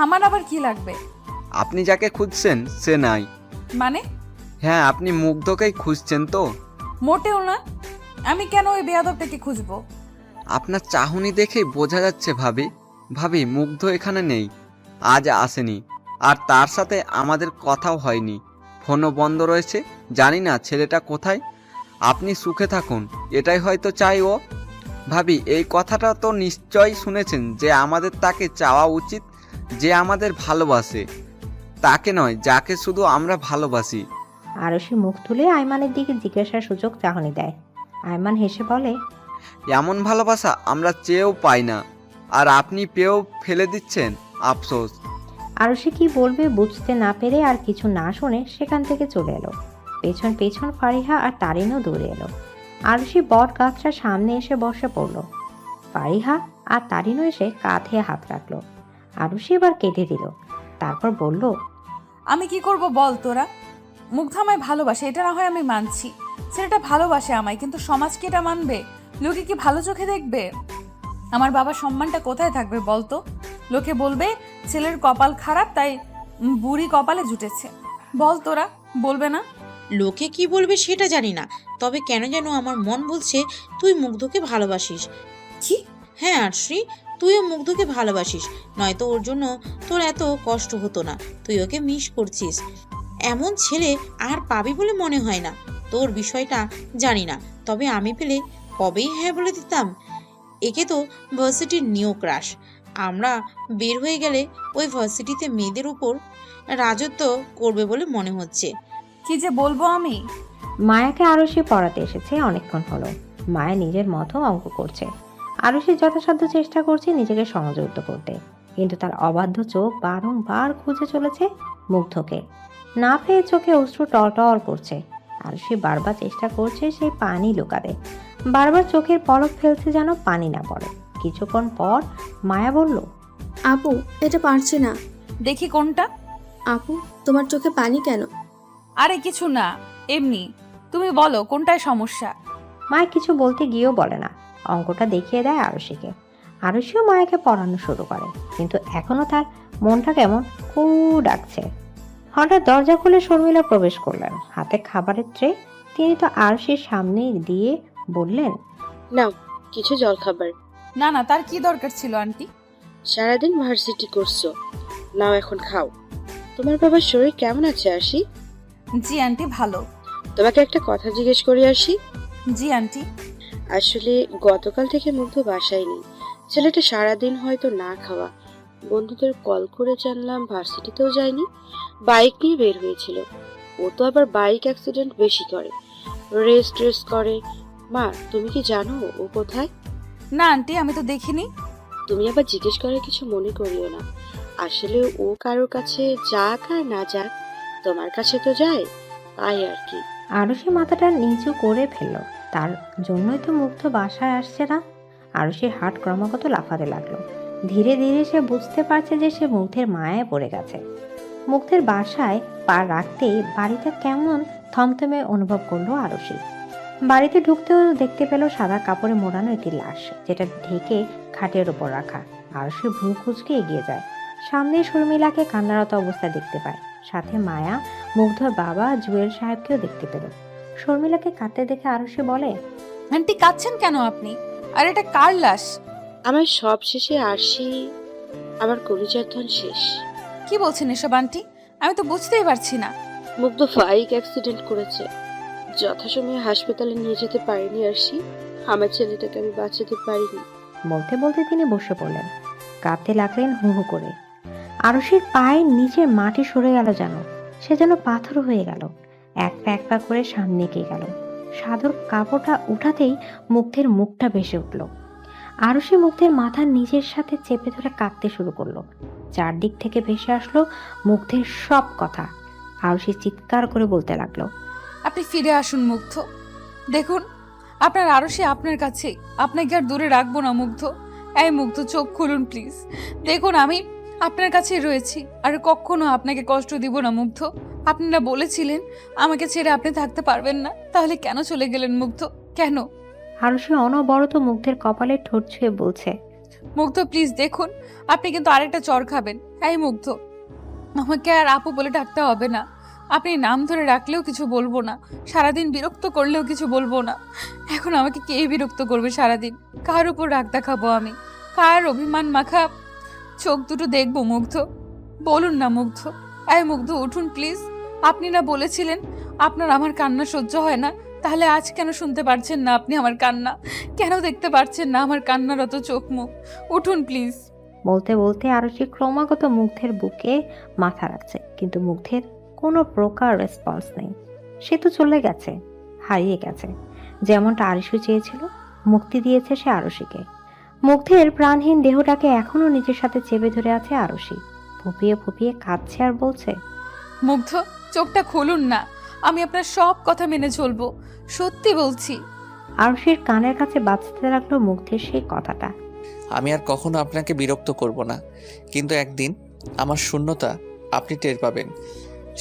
আমার আবার কি লাগবে? আপনি যাকে খুঁজছেন সে নাই। মানে? হ্যাঁ, আপনি মুগ্ধকেই খুঁজছেন তো? মোটেও না। আমি কেন ওই বেয়াদবটাকে খুঁজবো? আপনার চাহনি দেখেই বোঝা যাচ্ছে ভাবি। ভাবি, মুগ্ধ এখানে নেই, আজ আসেনি, আর তার সাথে আমাদের কথাও হয়নি। ফোনও বন্ধ রয়েছে। জানি না ছেলেটা কোথায়। আপনি সুখে থাকুন, এটাই হয়তো চাই ও। ভাবি, এই কথাটা তো নিশ্চয়ই শুনেছেন যে আমাদের তাকে চাওয়া উচিত, যে আমাদের ভালোবাসে, তাকে নয় যাকে শুধু আমরা ভালোবাসি। আরুষি মুখ তুলে আয়মানের দিকে জিজ্ঞাসার সুযোগ চাহনি দেয়। আয়মান হেসে বলে, এমন ভালোবাসা আমরা চেয়েও পাই না, আর আপনি পেয়েও ফেলে দিচ্ছেন, আফসোস। আরুষি কি বলবে বুঝতে না পেরে আর কিছু না শুনে সেখান থেকে চলে এলো। পেছন পেছন ফারিহা আর তারিনও দৌড়ে এলো। আরুষি বট গাছটার সামনে এসে বসে পড়ল। ফারিহা আর তারিনও এসে কাঁধে হাত রাখলো। আরুষি এবার কেটে দিল, তারপর বলল, আমি কি করব বল তোরা? মুগ্ধ আমায় ভালোবাসে, এটা না হয় আমি মানছি। ছেলেটা ভালোবাসে আমায়, কিন্তু সমাজ কি এটা মানবে? লোকে কি ভালো চোখে দেখবে? আমার বাবার সম্মানটা কোথায় থাকবে বলতো? লোকে বলবে ছেলের কপাল খারাপ, তাই বুড়ি কপালে জুটেছে। বল তোরা, বলবে না? লোকে কি বলবে সেটা জানি না, তবে কেন যেন আমার মন বলছে তুই মুগ্ধকে ভালোবাসিস। কি? হ্যাঁ আরশি, তুইও মুগ্ধকে ভালোবাসিস, নয়তো ওর জন্য তোর এত কষ্ট হতো না। তুই ওকে মিস করছিস। এমন ছেলে আর পাবি বলে মনে হয় না। তোর বিষয়টা জানি না, তবে আমি পেলে কবেই হ্যাঁ বলে দিতাম। একে তো ভার্সিটির নিউ ক্রাশ। আমরা বের হয়ে গেলে ওই ভার্সিটিতে মেয়েদের উপর রাজত্ব করবে বলে মনে হচ্ছে। কি যে বলবো আমি? মায়াকে আরুষি পড়াতে এসেছে অনেকক্ষণ হলো। মায়া নিজের মতো অঙ্ক করছে। আরুষি যথাসাধ্য চেষ্টা করছে নিজেকে সংযুক্ত করতে, কিন্তু তার অবাধ্য চোখ বারংবার খুঁজে চলেছে মুগ্ধকে। না পেয়ে চোখে অশ্রু টলটল করছে। আরুষি বারবার চেষ্টা করছে সেই পানি লুকাতে, বারবার চোখের পলক ফেলছে যেন পানি না পড়ে। কিছুক্ষণ পর মায়া বলল, আপু, এটা পারছি না। দেখি কোনটা। আপু, তোমার চোখে পানি কেন? আরে কিছু না, এমনি। তুমি বলো কোনটায় সমস্যা। মায় কিছু বলতে গিয়েও বলে না, অঙ্কটা দেখিয়ে দেয় আরশিকে। আরশিও মায়াকে পড়ানো শুরু করে, কিন্তু এখনো তার মনটা কেমন কু ডাকছে। হঠাৎ দরজা খুলে শর্মিলা প্রবেশ করলেন, হাতে খাবারের ট্রে। তিনি তো আরশির সামনে দিয়ে বললেন, নাও কিছু জল খাবার। না না, তার কি দরকার ছিল আন্টি? সারাদিন ভার্সিটি করছো, নাও এখন খাও। তোমার বাবার শরীর কেমন আছে আরশি? জি আন্টি, ভালো। তোমাকে একটা কথা জিজ্ঞেস করি আরশি। জি আন্টি। আসলে গতকাল থেকে মুগ্ধ বাসায় নেই। ছেলেটা সারাদিন হয়তো না খাওয়া। বন্ধুদের কল করে জানলাম ভার্সিটিতেও যায়নি, বাইক নিয়ে বের হয়েছিল। ও তো আবার বাইক অ্যাক্সিডেন্ট বেশি করে, রেস্ট করে। মা, তুমি কি জানো ও কোথায়? না আন্টি, আমি তো দেখিনি। তুমি আবার জিজ্ঞেস করে কিছু মনে করিও না। আসলে ও কারোর কাছে যাক আর না যাক, তোমার কাছে তো যায়, তাই আর কি। আরশি মাথাটা নিচু করে ফেলল। তার জন্যই তো মুগ্ধ বাসায় আসছে না। আরশির হার্ট ক্রমাগত লাফাতে লাগলো। ধীরে ধীরে সে বুঝতে পারছে যে সে মুগ্ধের মায়ায় পড়ে গেছে। মুগ্ধের বাসায় পা রাখতেই বাড়িটা কেমন থমথমে অনুভব করলো আরশি। বাড়িতে ঢুকতেও দেখতে পেল সাদা কাপড়ে মোড়ানো একটি লাশ, যেটা ঢেকে খাটের ওপর রাখা। আরশি ভ্রু কুঁচকে এগিয়ে যায়। সামনে শর্মিলাকে কান্নারত অবস্থায় দেখতে পায়, সাথে মায়া, মুগ্ধর বাবা জুয়েল সাহেবকেও দেখতে পেল। শর্মিলাকে কাঁদতে দেখে আরশি বলে, আন্টি কাঁদছেন কেন আপনি? আর এটা কার লাশ? আমার সব শেষে আরশি, আমার কলিজার ধন শেষ। কি বলছেন এসব আন্টি? আমি তো বুঝতেই পারছি না। মুগ্ধ বাইক অ্যাক্সিডেন্ট করেছে, যথাসময়ে হাসপাতালে নিয়ে যেতে পারিনি আরশি। আমার ছেলেটাকে আমি বাঁচাতে পারিনি। বলতে বলতে তিনি বসে পড়লেন, কাঁদতে লাগলেন হু হু করে। আরশির পায়ের নিচের মাটি সরে গেল, যেন সে যেন পাথর হয়ে গেল। এক পা করে সামনে এগিয়ে গেল। সাদর কাপড়টা উঠাতেই মুগ্ধের মুখটা ভেসে উঠল। আরশি মুগ্ধের মাথার নিচের সাথে চেপে ধরে কাঁদতে শুরু করলো। চারদিক থেকে ভেসে আসলো মুগ্ধের সব কথা। আরশি চিৎকার করে বলতে লাগলো, আপনি ফিরে আসুন মুগ্ধ। দেখুন, আপনার আরশি আপনার কাছে, আপনাকে আর দূরে রাখবো না মুগ্ধ। এই মুগ্ধ, চোখ খুলুন প্লিজ। দেখুন, আমি আপনার কাছেই রয়েছি, আর কখনো আপনাকে কষ্ট দিব না মুগ্ধ। আপনারা বলেছিলেন আমাকে ছেড়ে আপনি থাকতে পারবেন না, তাহলে কেন চলে গেলেন মুগ্ধ? কেন? আরশি অনবরত মুগ্ধের কপালে ঠোঁট ছুঁয়ে বলছে, মুগ্ধ প্লিজ দেখুন, আপনি কিন্তু আরেকটা চর খাবেন। এই মুগ্ধ, আমাকে আর আপু বলে ডাকতে হবে না। আপনি নাম ধরে রাখলেও কিছু বলবো না, সারাদিন বিরক্ত করলেও কিছু বলবো না। এখন আমাকে কে বিরক্ত করবে সারাদিন? কার উপর রাগ দেখাবো আমি? কার অভিমান মাখা চোখ দুটো দেখবো মুগ্ধ? বলুন না মুগ্ধ। এই মুগ্ধ, উঠুন প্লিজ। আপনি না বলেছিলেন আপনার আমার কান্না সহ্য হয় না, তাহলে আজ কেন শুনতে পারছেন না আপনি আমার কান্না? কেন দেখতে পারছেন না আমার কান্নারত চোখ মুখ? উঠুন প্লিজ। বলতে বলতে আরশি ক্রমাগত মুগ্ধের বুকে মাথা রাখছে, কিন্তু মুগ্ধের কোনো প্রকার রেসপন্স নেই। সে তো চলে গেছে, হারিয়ে গেছে। যেমনটা আরশি চেয়েছিল, মুক্তি দিয়েছে সে আরশিকে। মুগ্ধের প্রাণহীন দেহটাকে এখনো নিজের সাথে চেপে ধরে আছে আরশি। ফুপিয়ে ফুপিয়ে কাঁদছে আর বলছে, মুগ্ধ, চোখটা খুলুন না। আমি আপনার সব কথা মেনে চলবো, সত্যি বলছি। আরশির কানের কাছে বাজতে লাগলো মুগ্ধের সেই কথাটা। আমি আর কখনো আপনাকে বিরক্ত করব না, কিন্তু একদিন আমার শূন্যতা আপনি টের পাবেন।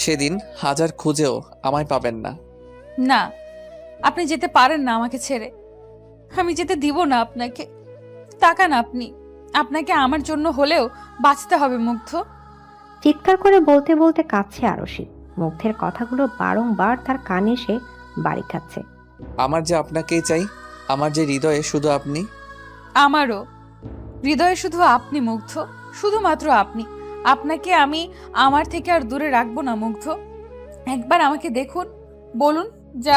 সেদিন হাজার খুঁজেও আমায় পাবেন না। না, আপনি যেতে পারেন না আমাকে ছেড়ে। আমি যেতে দিব না আপনাকে। তাকান আপনি, আপনাকে আমার জন্য হলেও বাঁচতে হবে মুগ্ধ। চিৎকার করে বলতে বলতে কাঁদছে আরশি। মুগ্ধের কথাগুলো বারংবার তার কানে এসে বাড়ি খাচ্ছে। আমার যে আপনাকেই চাই, আমার যে হৃদয়ে শুধু আপনি। আমারও হৃদয়ে শুধু আপনি মুগ্ধ, শুধুমাত্র আপনি। আপনাকে আমি আমার থেকে আর দূরে রাখবো না মুগ্ধ। একবার আমাকে দেখুন, বলুন যা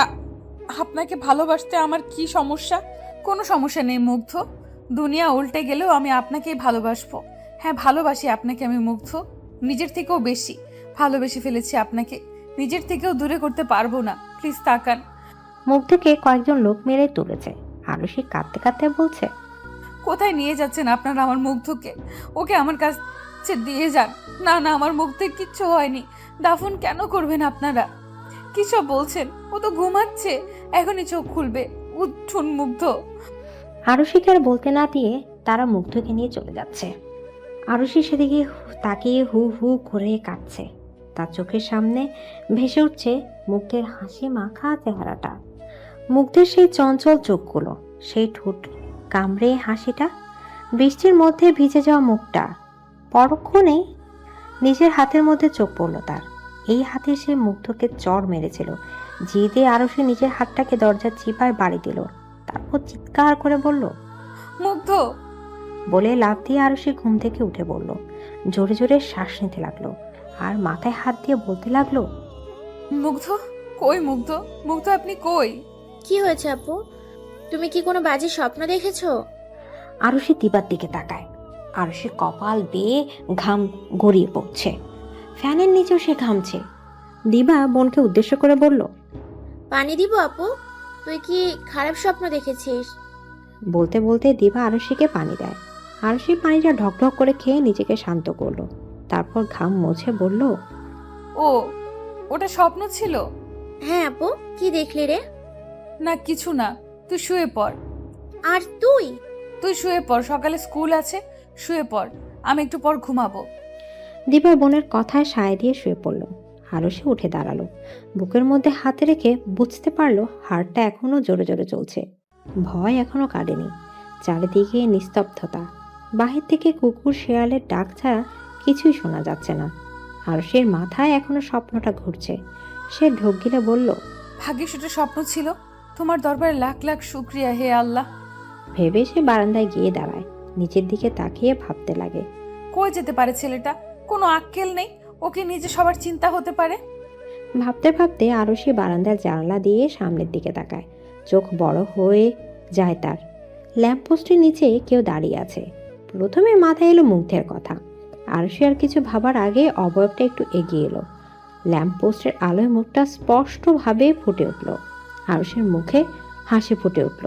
আপনাকে ভালোবাসতে আমার কি সমস্যা? কোনো সমস্যা নেই মুগ্ধ। দুনিয়া উল্টে গেলেও আমি আপনাকেই ভালোবাসবো। হ্যাঁ, ভালোবাসি আপনাকে আমি মুগ্ধ। নিজের থেকেও বেশি ভালোবেসে ফেলেছি আপনাকে, নিজের থেকেও দূরে করতে পারবো না। প্লিজ তাকান। মুগ্ধকে কয়েকজন লোক মেরে তুলেছে। আরশি কাঁদতে কাঁদতে বলছে, কোথায় নিয়ে যাচ্ছেন আপনারা আমার মুগ্ধকে? ওকে আমার কাছে দিয়ে যান। না না, আমার মুগ্ধের কিচ্ছু হয়নি। দাফন কেন করবেন আপনারা? কি সব বলছেন? ও তো ঘুমাচ্ছে, এখনই চোখ খুলবে। উঠুন মুগ্ধ। আরশিকে আর বলতে না দিয়ে তারা মুগ্ধকে নিয়ে চলে যাচ্ছে। আরুষি সেদিকে তাকিয়ে হু হু করে কাঁদছে। তার চোখের সামনে ভেসে উঠছে মুগ্ধের হাসি মাখা চেহারাটা, মুগ্ধের সেই চঞ্চল চোখগুলো, সেই ঠোঁট কামড়ে হাসিটা, বৃষ্টির মধ্যে ভিজে যাওয়া মুখটা। পরক্ষণেই নিজের হাতের মধ্যে চোখ পড়ল তার। এই হাতে সে মুগ্ধকে চড় মেরেছিল। জিদে আরুষি নিজের হাতটাকে দরজার চিপায় বাড়ি দিল, তারপর চিৎকার করে বলল, মুগ্ধ! বলে লাফ দিয়ে আরুষি ঘুম থেকে উঠে পড়ল। জোরে জোরে শ্বাস নিতে লাগলো আর মাথায় হাত দিয়ে বলতে লাগলো, মুগ্ধ কই? মুগ্ধ, মুগ্ধ আপনি কই? কি হয়েছে আপু? তুমি কি কোনো বাজে স্বপ্ন দেখেছো? আরুষি দিবার দিকে তাকায়। আরুষির কপাল বেয়ে ঘাম গড়িয়ে পড়ছে, ফ্যানের নিচেও সে ঘামছে। দিবা বোনকে উদ্দেশ্য করে বলল, পানি দিব আপু? তুই কি খারাপ স্বপ্ন দেখেছিস? বলতে বলতে দিবা আরুষিকে পানি দেয়। আরুষি পানিটা ঢকঢক করে খেয়ে নিজেকে শান্ত করলো, তারপর ঘাম মুছে বলল, ও, ওটা স্বপ্ন ছিল? হ্যাঁ আপু, কি দেখলি রে? না কিছু না, তুই শুয়ে পড়। আর তুই? তুই শুয়ে পড়, সকালে স্কুল আছে, শুয়ে পড়, আমি একটু পর ঘুমাবো। দিবা বোনের কথায় সায় দিয়ে শুয়ে পড়ল। আরুষি উঠে দাঁড়ালো, বুকের মধ্যে হাত রেখে বুঝতে পারলো হাড়টা এখনো জোরে জোরে চলছে। ভয় এখনো কাটেনি। চারিদিকে নিস্তব্ধতা, বাহির থেকে কুকুর শেয়ালের ডাক ছাড়া কিছুই শোনা যাচ্ছে না। আরুষির মাথায় এখনো স্বপ্নটা ঘুরছে। সে ঢোক গিলে বলল, ভাগ্যিস ওটা স্বপ্ন ছিল, তোমার দরবারে লাখ লাখ শুক্রিয়া হে আল্লাহ। ভেবে সে বারান্দায় গিয়ে দাঁড়ায়, নিচের দিকে তাকিয়ে ভাবতে লাগে। কই যেতে পারে ছেলেটা? কোনো আক্কেল নেই, ওকে নিজে সবার চিন্তা হতে পারে। ভাবতে ভাবতে আরুষি বারান্দার জানলা দিয়ে সামনের দিকে তাকায়। চোখ বড় হয়ে যায় তার। ল্যাম্পপোস্টের নিচে কেউ দাঁড়িয়ে আছে। প্রথমে মাথায় এলো মুগ্ধের কথা। আরুষি আর কিছু ভাবার আগে অবয়বটা একটু এগিয়ে এলো। ল্যাম্পপোস্টের আলোয় মুখটা স্পষ্টভাবে ফুটে উঠল। আরুষির মুখে হাসি ফুটে উঠল।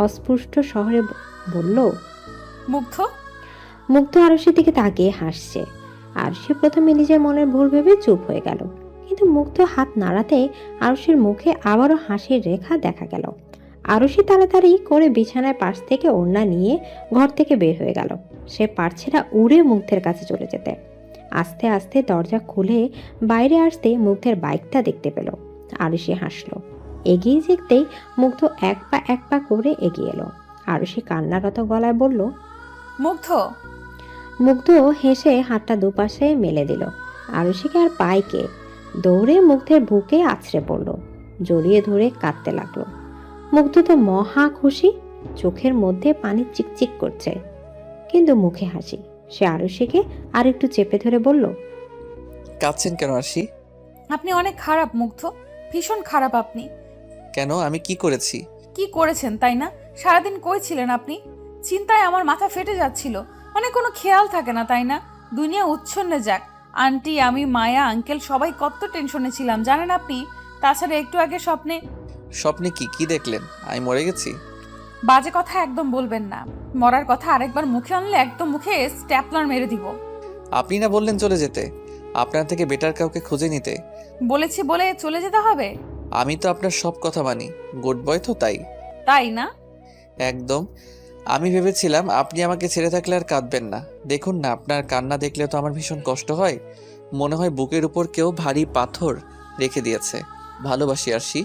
অস্পষ্ট শহরে বলল, মুগ্ধ! মুগ্ধ আরুষির দিকে তাকিয়ে হাসছে। আরুষি প্রথমে নিজের মনের ভুল ভেবে চুপ হয়ে গেল, কিন্তু মুগ্ধ হাত নাড়াতে আরুষির মুখে আবারও হাসির রেখা দেখা গেল। আরুষি তাড়াতাড়ি করে বিছানার পাশ থেকে ওড়না নিয়ে ঘর থেকে বের হয়ে গেল। সে পারছে না উড়ে মুগ্ধের কাছে চলে যেতে। আস্তে আস্তে দরজা খুলে বাইরে আসতে মুগ্ধের বাইকটা দেখতে পেল। আরুষি হাসলো। এগিয়ে যেতেই মুগ্ধ এক পা করে এগিয়ে এলো। আরুষি কান্নারত গলায় বলল, মুগ্ধ! মুগ্ধ হেসে হাতটা দুপাশে মেলে দিল। আরুষিকে আর পাইকে দৌড়ে মুগ্ধের বুকে আছড়ে পড়ল, জড়িয়ে ধরে কাঁদতে লাগলো। মুগ্ধ তো মহা খুশি, চোখের মধ্যে পানি চিকচিক করছে, কিন্তু মুখে হাসি। সে আরুষিকে আর একটু চেপে ধরে বলল, কাঁদছেন কেন আরশি? আপনি অনেক খারাপ মুগ্ধ, ভীষণ খারাপ আপনি। কেন, আমি কি করেছি? কি করেছেন তাই না? সারাদিন কই ছিলেন আপনি? চিন্তায় আমার মাথা ফেটে যাচ্ছিল। মানে কোনো খেয়াল থাকে না তাই না? দুনিয়া উচ্ছন্নে যাক। আন্টি, আমি, মায়া, আঙ্কেল সবাই কত টেনশনে ছিলাম জানেন আপনি? তাছাড়া একটু আগে স্বপ্নে কি দেখলেন? আমি মরে গেছি? বাজে কথা একদম বলবেন না। মরার কথা আরেকবার মুখে আনলে একদম মুখে স্ট্যাপলার মেরে দিব। আপনি না বললেন চলে যেতে, আপনার থেকে বেটার কাউকে খুঁজে নিতে? বলেছি বলে চলে যেতে হবে? আমি তো আপনার সব কথা মানি, গুড বয় তো, তাই? তাই না? একদম। আমি ভেবেছিলাম আপনি আমাকে ছেড়ে থাকলে আর কাঁদবেন না। দেখুন না, আপনার কান্না দেখলে তো আমার ভীষণ কষ্ট হয়। মনে হয় বুকের উপর কেউ ভারী পাথর রেখে দিয়েছে। ভালোবাসি আরশি,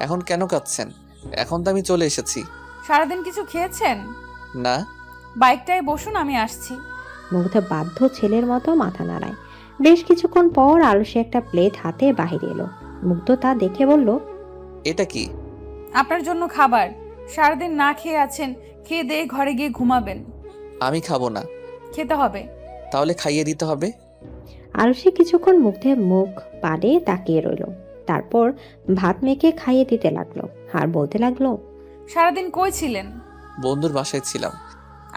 এখন কেন কাঁদছেন? এখন তো আমি চলে এসেছি। সারাদিন কিছু খেয়েছেন? না। বাইকটায় বসুন, আমি আসছি। মুগ্ধ বাধ্য ছেলের মতো মাথা নাড়ায়। বেশ কিছুক্ষণ পর আলুসে একটা প্লেট হাতে বাহির এলো। মুগ্ধ তা দেখে বলল, এটা কি? আপনার জন্য খাবার। সারাদিন না খেয়ে আছেন, খেয়ে দিয়ে ঘরে গিয়ে ঘুমাবেন। আমি খাবো না। খেতে হবে। তাহলে খাইয়ে দিতে হবে। আলুসে কিছুক্ষণ মুগ্ধের মুখ পাড়ে তাকিয়ে রইল, তারপর ভাত মেখে খাইয়ে দিতে লাগলো আর বলতে লাগলো, সারাদিন কই ছিলেন? বন্ধুর বাসায় ছিলাম।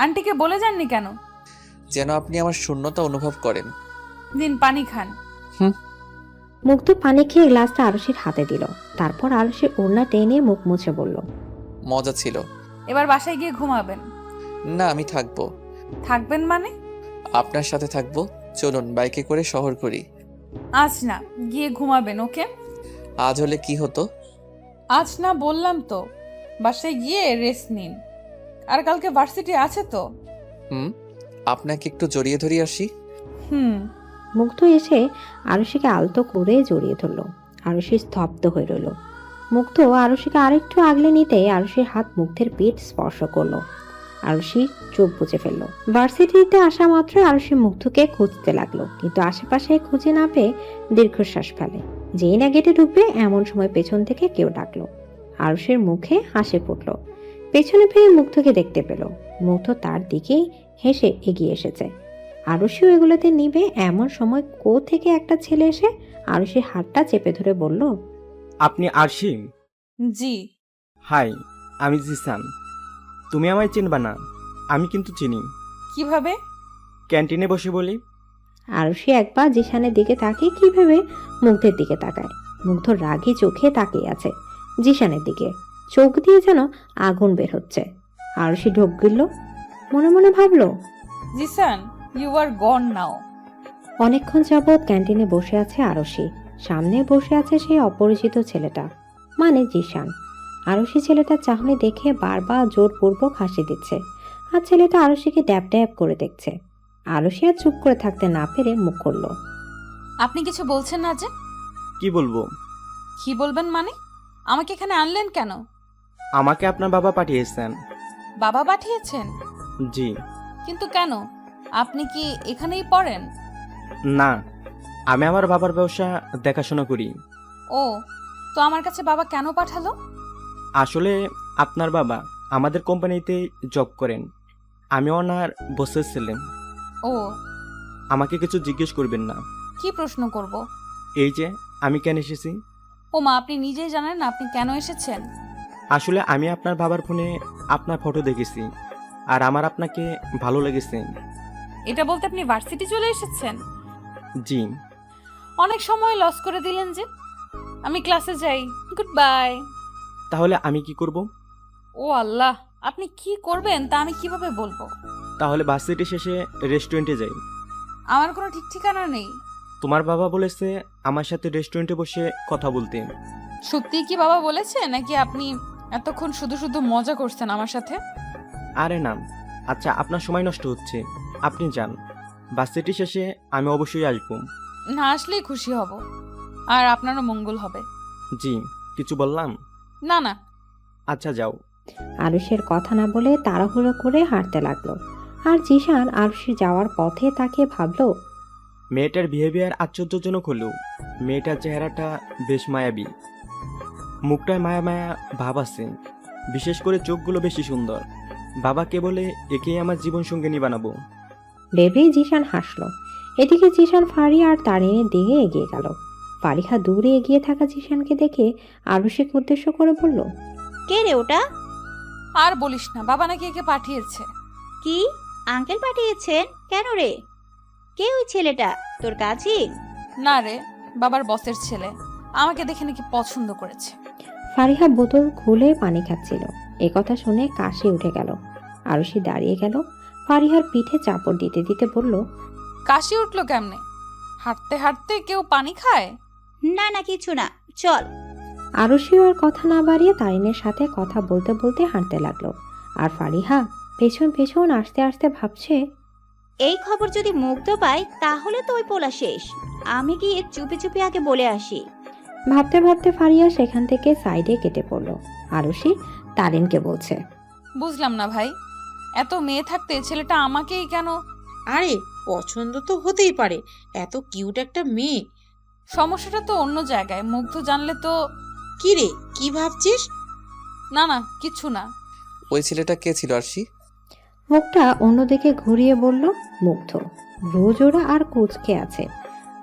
আন্টিকে বলে যাননি কেন? যেন আপনি আমার শূন্যতা অনুভব করেন। দিন, পানি খান। মুগ্ধ পানি খেয়ে গ্লাসটা আরুষির হাতে দিল। তারপর আরুষি ওড়না টেনে মুখ মুছে বলল, মজা ছিল। এবার বাসায় গিয়ে ঘুমাবেন। না, আমি থাকবো। থাকবেন মানে? আপনার সাথে থাকবো। চলুন বাইকে করে শহর করি। আজ না, গিয়ে ঘুমাবেন। ওকে? আজ হলে কি হতো? আজ না বললাম তো, বাসায় গিয়ে রেস্ট নিন। আর কালকে ভার্সিটি আছে তো? আপনাকে একটু জড়িয়ে ধরি আসি। হুম। মুগ্ধ এসে আরুষিকে আলতো করে জড়িয়ে ধরল। আরুষি স্তব্ধ হয়ে রইল। মুগ্ধ আরুষিকে আরেকটু আগলে নিতে আরুষির হাত মুগ্ধের পেট স্পর্শ করলো। আরুষি চোখ বুজে ফেলল। ভার্সিটিতে আসা মাত্র আরুষি মুগ্ধকে খুঁজতে লাগলো, কিন্তু আশেপাশে খুঁজে না পেয়ে দীর্ঘশ্বাস ফেলে। যেই না গেটে ঢুকবে এমন সময় পেছন থেকে কেউ ডাকলো। আরুষির মুখে হাসি ফুটল। পেছনে ফিরে মুগ্ধকে দেখতে পেল। মুগ্ধ তার দিকেই হেসে এগিয়ে এসেছে। আরুষিও এগুলোতে নিবে এমন সময় থেকে একটা ছেলে এসে আরুষির হাতটা চেপে ধরে বলল, আপনি আরশি? জি। হাই, আমি জিসান। তুমি আমায় চিনবা না, আমি কিন্তু চিনি। কিভাবে? ক্যান্টিনে বসে বলি। আরুষি একবার জিসানের দিকে তাকিয়ে কি ভেবে মুগ্ধের দিকে তাকায়। মুগ্ধ রাগী চোখে তাকিয়ে আছে জিসানের দিকে, চোখ দিয়ে যেন আগুন বের হচ্ছে। আরুষি ঢোক গিলল, মনে মনে ভাবলো, জিসান, ইউ আর গন নাও। অনেকক্ষণ যাবৎ ক্যান্টিনে বসে আছে আরুষি। সামনে বসে আছে সেই অপরিচিত ছেলেটা, মানে জিসান। আরুষি ছেলেটার চাহনি দেখে বারবার জোরপূর্বক হাসি দিচ্ছে, আর ছেলেটা আরুষিকে ড্যাব ড্যাব করে দেখছে। আরুষি আর চুপ করে থাকতে না পেরে মুখ করল। আপনি কিছু বলছেন না যে? কি বলবো? কি বলবেন মানে? আমাকে এখানে আনলেন কেন? আমাকে আপনার বাবা পাঠিয়েছেন। বাবা পাঠিয়েছেন? জি। কিন্তু কেন? আপনি কি এখানেই পড়েন? না, আমি আমার বাবার ব্যবসা দেখাশোনা করি। ও, তো আমার কাছে বাবা কেন পাঠালো? আসলে আপনার বাবা আমাদের কোম্পানিতে জব করেন। আমি ওনার বসের ছেলে। ও, আমাকে কিছু জিজ্ঞেস করবেন না। কি প্রশ্ন করব? এই যে আমি কেন এসেছি। ও মা, আপনি নিজেই জানেন না আপনি কেন এসেছেন? আসলে আমি আপনার বাবার ফোনে আপনার ফটো দেখেছি, আর আমার আপনাকে ভালো লেগেছে। এটা বলতে আপনি ভার্সিটি চলে এসেছেন? জি। অনেক সময় লস করে দিলেন যে। আমি ক্লাসে যাই, গুড বাই। তাহলে আমি কি করব? ও আল্লাহ, আপনি কি করবেন তা আমি কিভাবে বলবো? তাহলে ভার্সিটি শেষে রেস্টুরেন্টে যাই। আমার কোনো ঠিক ঠিকানা নেই। তোমার বাবা বলেছে আমার সাথে রেস্টুরেন্টে বসে কথা বলতে। সত্যি কি বাবা বলেছে, নাকি আপনি এতক্ষণ শুধু শুধু মজা করছেন আমার সাথে? আরে না, আচ্ছা আপনার সময় নষ্ট হচ্ছে, আপনি যান। ভার্সিটি শেষে আমি অবশ্যই আসবো। না আসলেই খুশি হব, আর আপনারও মঙ্গল হবে। জি, কিছু বললাম? না না। আচ্ছা যাও। আরুষের কথা না বলে তাড়াহুড়ো করে হাঁটতে লাগলো। আর জিসান আরুষি যাওয়ার পথে তাকে ভাবলো, মেয়েটার বিহেভিয়ার আশ্চর্যজনক হলেও মেয়েটার চেহারাটা বেশ মায়াবী। মুখটায় মায়া মায়া ভাব আছে, বিশেষ করে চোখগুলো বেশি সুন্দর। বাবাকে বলে একেই আমার জীবন সঙ্গিনী বানাবো। ভেবেই জিসান হাসলো। এদিকে জিসান ফারিয়া আর তারিনের দিকে এগিয়ে গেল। ফারিহা দূরে এগিয়ে থাকা জিসানকে দেখে আরুষিকে উদ্দেশ্য করে বলল, কে রে ওটা? আর বলিস না, বাবা নাকি একে পাঠিয়েছে। কি? আঙ্কেল পাঠিয়েছেন? কেন রে? কে ওই ছেলেটা? তোর কাছে? না রে, বাবার বসের ছেলে। আমাকে দেখে নাকি পছন্দ করেছে। ফারিহা বোতল খুলে পানি খাচ্ছিল। একথা শুনে কাশি উঠে গেল। আরুষি দাঁড়িয়ে গেল। ফারিহার পিঠে চাপড় দিতে দিতে বলল, কাশি উঠলো কেমনে? হাঁটতে হাঁটতে কেউ পানি খায়? না না, কিছু না, চল। আরুষি আর কথা না বাড়িয়ে তারিনের সাথে কথা বলতে বলতে হাঁটতে লাগলো। আর ফারিহা পেছন পেছন আসতে আসতে ভাবছে, এই খবর যদি মুগ্ধ পাই তাহলে তো ওই পোলা শেষ। আমি গিয়ে চুপি চুপি আগে বলে আসি। ভাবতে ভাবতে ফারিয়া সেখান থেকে সাইডে কেটে পড়ল। আরুষি তারিনকে বলছে, বুঝলাম না ভাই, এত মেয়ে থাকতে ছেলেটা আমাকেই কেন? আরে পছন্দ তো হতেই পারে, এত কিউট একটা মেয়ে। সমস্যাটা তো অন্য জায়গায়। মুগ্ধ জানলে তো। কি রে, কি ভাবছিস? না না, কিছু না। ওই ছেলেটা কে ছিল আরশি? মুখটা অন্যদিকে ঘুরিয়ে বলল মুগ্ধ। রোজোরা আর কুচকে আছে।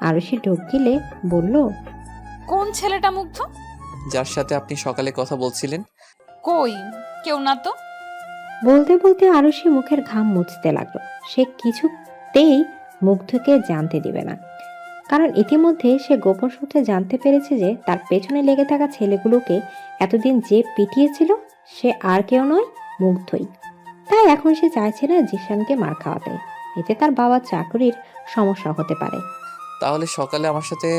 আরুষি ঢোক গিলে বলল, কোন ছেলেটা মুগ্ধ? যার সাথে আপনি সকালে কথা বলছিলেন। কই, কেউ না তো। বলতে বলতে আরুষি মুখের ঘাম মুছতে লাগলো। সে কিছুতেই মুগ্ধকে জানতে দিবে না, কারণ ইতিমধ্যে সে গোপন সূত্রে জানতে পেরেছে যে তার পেছনে লেগে থাকা ছেলেগুলোকে এতদিন যে পিটিয়েছিল সে আর কেউ নয়, মুগ্ধই। তাই এখন সে চাইছে না জিসানকে মার খাওয়াতে, এতে তার বাবার চাকরির সমস্যা হতে পারে। তাহলে সকালে আমার সাথে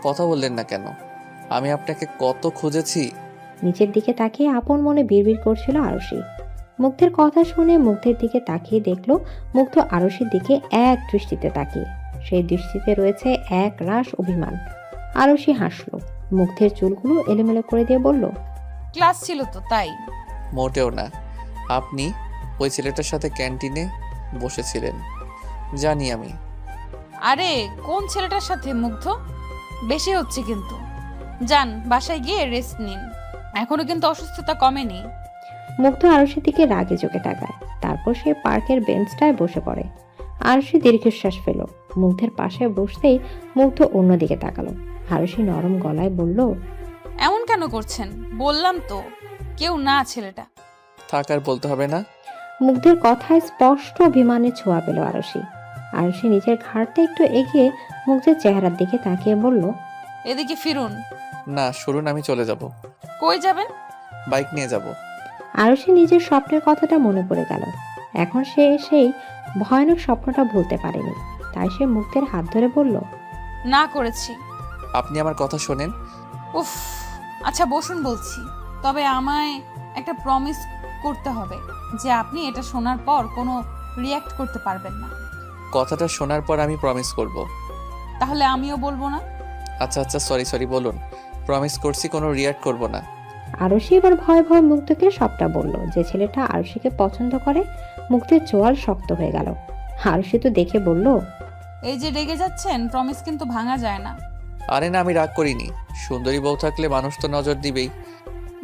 কথা বললেন না কেন? আমি আপনাকে কত খুঁজেছি। নিচের দিকে তাকিয়ে আপন মনে বিড়বিড় করছিল আরুষি। মুগ্ধের কথা শুনে মুগ্ধের দিকে তাকিয়ে দেখলো মুগ্ধ আরশির দিকে এক দৃষ্টিতে তাকিয়ে। সেই দৃষ্টিতে রয়েছে এক রাশ অভিমান। আরশি হাসলো, মুগ্ধের চুলগুলো এলোমেলো করে দিয়ে বলল, ক্লাস ছিল তো তাই। মোটেও না, আপনি ওই ছেলেটার সাথে ক্যান্টিনে বসেছিলেন জানি আমি। আরে কোন ছেলেটার সাথে মুগ্ধ? বেশি হচ্ছে কিন্তু। যান বাসায় গিয়ে রেস্ট নিন, এখনো কিন্তু অসুস্থতা কমেনি। মুগ্ধ আরশির দিকে রাগে চোখে তাকায়। তারপর সে পার্কের বেঞ্চটায় বসে পড়ে। আরশি দীর্ঘশ্বাস ফেল। মুগ্ধের পাশে বসতেই মুগ্ধ অন্যদিকে তাকালো। আরশি নরম গলায় বলল, এমন কেন করছেন? বললাম তো কেউ না ছেলেটা। থাক আর বলতে হবে না। মুগ্ধের কথায় স্পষ্ট অভিমানের ছোঁয়া পেল আরশি। আরশি নিজের ঘাড়টা একটু এগিয়ে মুগ্ধের চেহারার দিকে তাকিয়ে বলল, এদিকে ফিরুন। না শুনুন, আমি চলে যাব, কই যাবেন? বাইক নিয়ে যাব। আরশি নিজের স্বপ্নের কথাটা মনে পড়ে গেল। এখন সে সেই ভয়ানক স্বপ্নটা ভুলতে পারেনি। তাই সে মুগ্ধের হাত ধরে বলল, না করেছি। আপনি আমার কথা শোনেন। উফ, আচ্ছা বসুন বলছি। তবে আমায় একটা প্রমিস করতে হবে যে আপনি এটা শোনার পর কোনো রিয়্যাক্ট করতে পারবেন না। কথাটা শোনার পর আমি প্রমিস করব। তাহলে আমিও বলবো না। আচ্ছা আচ্ছা, সরি বলুন। প্রমিস করছি কোনো রিয়াক্ট করব না। আরশি এবার ভয়ে ভয়ে মুগ্ধকে সবটা বলল। যে ছেলেটা আরশিকে পছন্দ করে। মুগ্ধের চোয়াল শক্ত হয়ে গেল। আরশি তো দেখে বলল, এই যে রেগে যাচ্ছেন, প্রমিস কিন্তু ভাঙা যায় না। আরে না, আমি রাগ করিনি। সুন্দরী বউ থাকলে মানুষ তো নজর দিবেই।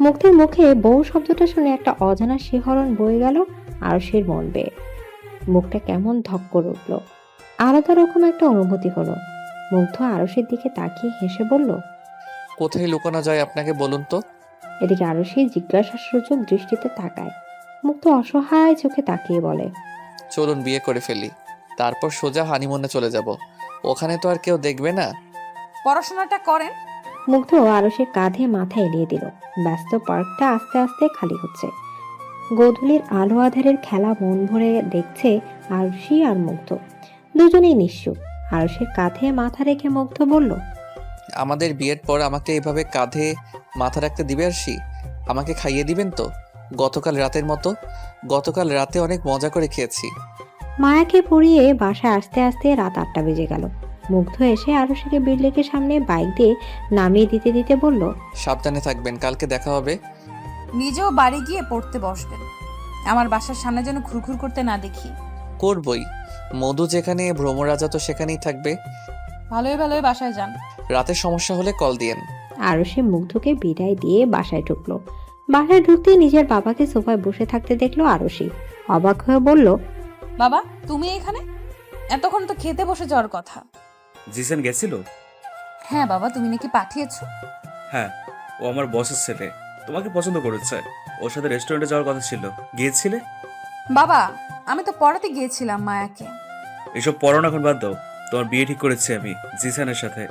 মুগ্ধের মুখে বউ শব্দটা শুনে একটা অজানা শিহরণ বয়ে গেল আরশির মন বেয়ে। মুখটা কেমন ধক করে উঠল। আলাদা রকম একটা অনুভূতি হলো। মুগ্ধ আরশির দিকে তাকিয়ে হেসে বলল, কোথায় লুকানো যায় আপনাকে বলুন তো? এদিকে আরশি জিজ্ঞাসাসূচক দৃষ্টিতে তাকায়। মুগ্ধ অসহায় চোখে তাকিয়ে বলে, চলুন বিয়ে করে ফেলি, তারপর সোজা হানিমুনে চলে যাব। ওখানে তো আর কেউ দেখবে না। পড়াশোনাটা করেন। মুগ্ধ আরশির কাঁধে মাথা এলিয়ে দিল। ব্যস্ত পার্কটা আস্তে আস্তে খালি হচ্ছে। গোধূলির আলো আঁধারের খেলা মন ভরে দেখছে আরশি আর মুগ্ধ। দুজনেই নিশ্চুপ। আরশির কাঁধে মাথা রেখে মুগ্ধ বলল, আমাদের বিয়ের পর আমাকে এভাবে কাঁধে মাথা রাখতে দিবে আরশি? আমাকে খাইয়ে দিবেন তো গতকাল রাতের মতো? গতকাল রাতে অনেক মজা করে খেয়েছি। মায়াকে পড়িয়ে বাসায় আসতে আসতে রাত 8টা বেজে গেল। মুগ্ধ এসে আরশিকে বিল্ডিংয়ের সামনে বাইক দিয়ে নামিয়ে দিতে দিতে বলল, সাবধানে থাকবেন, কালকে দেখা হবে। নিজেও বাড়ি গিয়ে পড়তে বসবেন। আমার বাসার সামনে যেন ঘুরঘুর করতে না দেখি। করবই, মধু যেখানে ভ্রমরাজা তো সেখানেই থাকবে। ভালোই ভালোই বাসায় যান। রাতে সমস্যা হলে কল দিয়েন। আরশি মুগ্ধকে বিদায় দিয়ে বাসায় ঢুকলো। বাসায় ঢুকতেই নিজের বাবাকে সোফায় বসে থাকতে দেখলো আরশি। অবাক হয়ে বলল, বাবা তুমি এখানে? এতক্ষণ তো খেতে বসে যাওয়ার কথা। জিসান গেছিল? হ্যাঁ বাবা, তুমি নাকি পাঠিয়েছো? হ্যাঁ, ও আমার বসের ছেলে, তোমাকে পছন্দ করেছে। ওর সাথে রেস্টুরেন্টে যাওয়ার কথা ছিল, গিয়েছিলে? বাবা আমি তো পড়াতে গিয়েছিলাম মায়াকে। এসব পড়ানো এখন বাদ দাও, তোমার বিয়ে ঠিক করেছি আমি জিসানের সাথে।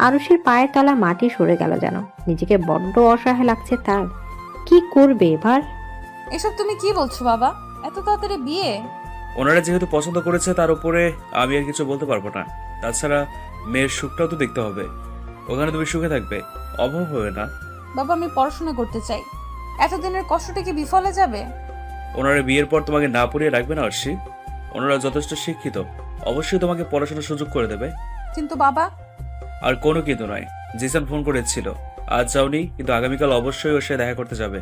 আরশির পায়ের তলা মাটি সরে গেল যেন। নিজেকে বড্ড অসহায় লাগছে তার। কি করবে এবার? এসব তুমি কি বলছো বাবা? এত তাড়াতাড়ি বিয়ে? ওনারা যেহেতু পছন্দ করেছে তার উপরে আমি আর কিছু বলতে পারবো না। তাছাড়া মেয়ের সুখটাও তো দেখতে হবে। ওখানে তুমি সুখে থাকবে, অভাব হবে না। বাবা আমি পড়াশোনা করতে চাই। এতদিনের কষ্টটা কি বিফলে যাবে? ওনারা বিয়ের পর তোমাকে না পড়িয়ে রাখবে না আরশি। ওনারা যথেষ্ট শিক্ষিত, অবশ্যই তোমাকে পড়াশোনার সুযোগ করে দেবে। কিন্তু বাবা। আর কোনো কিন্তু নয়। জিসান ফোন করেছিল, আজ যাওনি কিন্তু আগামীকাল অবশ্যই ওর সাথে দেখা করতে যাবে।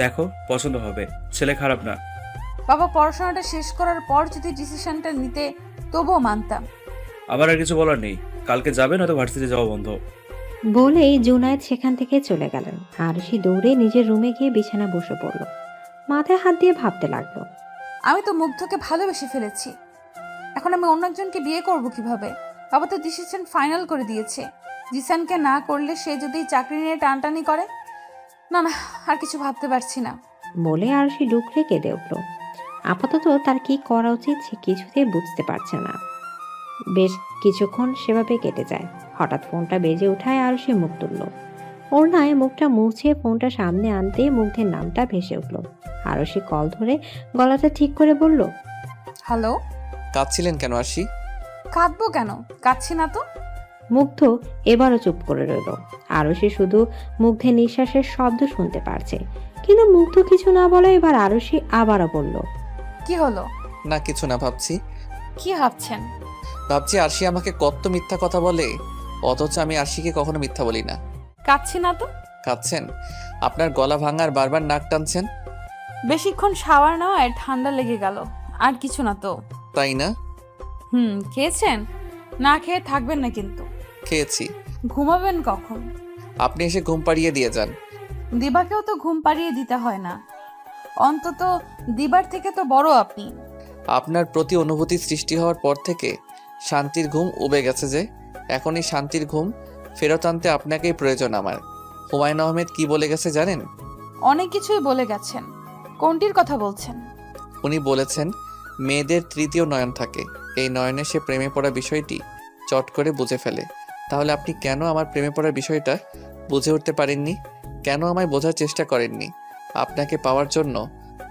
দেখো পছন্দ হবে, ছেলে খারাপ না। বাবা পড়াশোনাটা শেষ করার পর যদি ডিসিশনটা নিতে তবুও মানতাম। আমার আর কিছু বলার নেই, কালকে যাবে নয়তো ভার্সিটি যাওয়া বন্ধ। বলেই জুনায়েদ সেখান থেকে চলে গেলেন। আরশি দৌড়ে নিজের রুমে গিয়ে বিছানা বসে পড়ল। মাথায় হাত দিয়ে ভাবতে লাগলো, আমি তো মুগ্ধকে ভালোবেসে ফেলেছি। এখন আমি অন্য একজনকে বিয়ে করব কিভাবে? বাবা তো ডিসিশন ফাইনাল করে দিয়েছে। জিসানকে না করলে সে যদি চাকরি নিয়ে টানটানি করে। না না, আর কিছু ভাবতে পারছি না। বলে আরশি ডুকরে কেঁদে উঠল। আপাতত তার কি করা উচিত সে কিছুতেই বুঝতে পারছে না। বেশ কিছুক্ষণ সেভাবে কেটে যায়। হঠাৎ ফোনটা বেজে ওঠায় আরশি মুখ তুলল। ওড়নায় মুখটা মুছে ফোনটা সামনে আনতে মুগ্ধের নামটা ভেসে উঠল। আরশি কল ধরে গলাটা ঠিক করে বলল, হ্যালো। কাঁদছিলেন কেন আরশি? কাঁদবো কেন? কাঁদছি না তো। মুগ্ধ এবারও চুপ করে রইল। আরশি শুধু মুগ্ধের নিঃশ্বাসের শব্দ শুনতে পারছে, কিন্তু মুগ্ধ কিছু না বলে এবার আরুষি আবারও বলল, কি হলো? না কিছু না, ভাবছি কি ভাবছেন? আরশি আমাকে কত মিথ্যা কথা বলে, অথচ আমি আরশিকে কখনো মিথ্যা বলি না। কাচ্ছি না তো। কাঁদছেন? আপনার গলা ভাঙার বারবার নাক টানছেন। বেশিক্ষণ শাওয়ার নেওয়ায় ঠান্ডা লেগে গেল, আর কিছু না তো। তাই না? খেয়েছেন? না খেয়ে থাকবেন না কিন্তু। খেয়েছি। ঘুমাবেন কখন? আপনি এসে ঘুম পাড়িয়ে দিয়ে যান। দিবাকেও তো ঘুম পাড়িয়ে দিতে হয় না, অন্তত দিবার থেকে তো বড় আপনি। আপনার প্রতি অনুভূতি সৃষ্টি হওয়ার পর থেকে শান্তির ঘুম উবে গেছে যে, এখন এই শান্তির ঘুম ফেরত আনতে আপনাকেই প্রয়োজন আমার। হুমায়ুন আহমেদ কি বলে গেছে জানেন? অনেক কিছুই বলে গেছেন। কোনটির কথা বলছেন? উনি বলেছেন মেয়েদের তৃতীয় নয়ন থাকে, এই নয়নে সে প্রেমে পড়া বিষয়টি চট করে বুঝে ফেলে। তাহলে আপনি কেন আমার প্রেমে পড়ার বিষয়টা বুঝে উঠতে পারেননি? কেন আমায় বোঝার চেষ্টা করেননি? আপনাকে পাওয়ার জন্য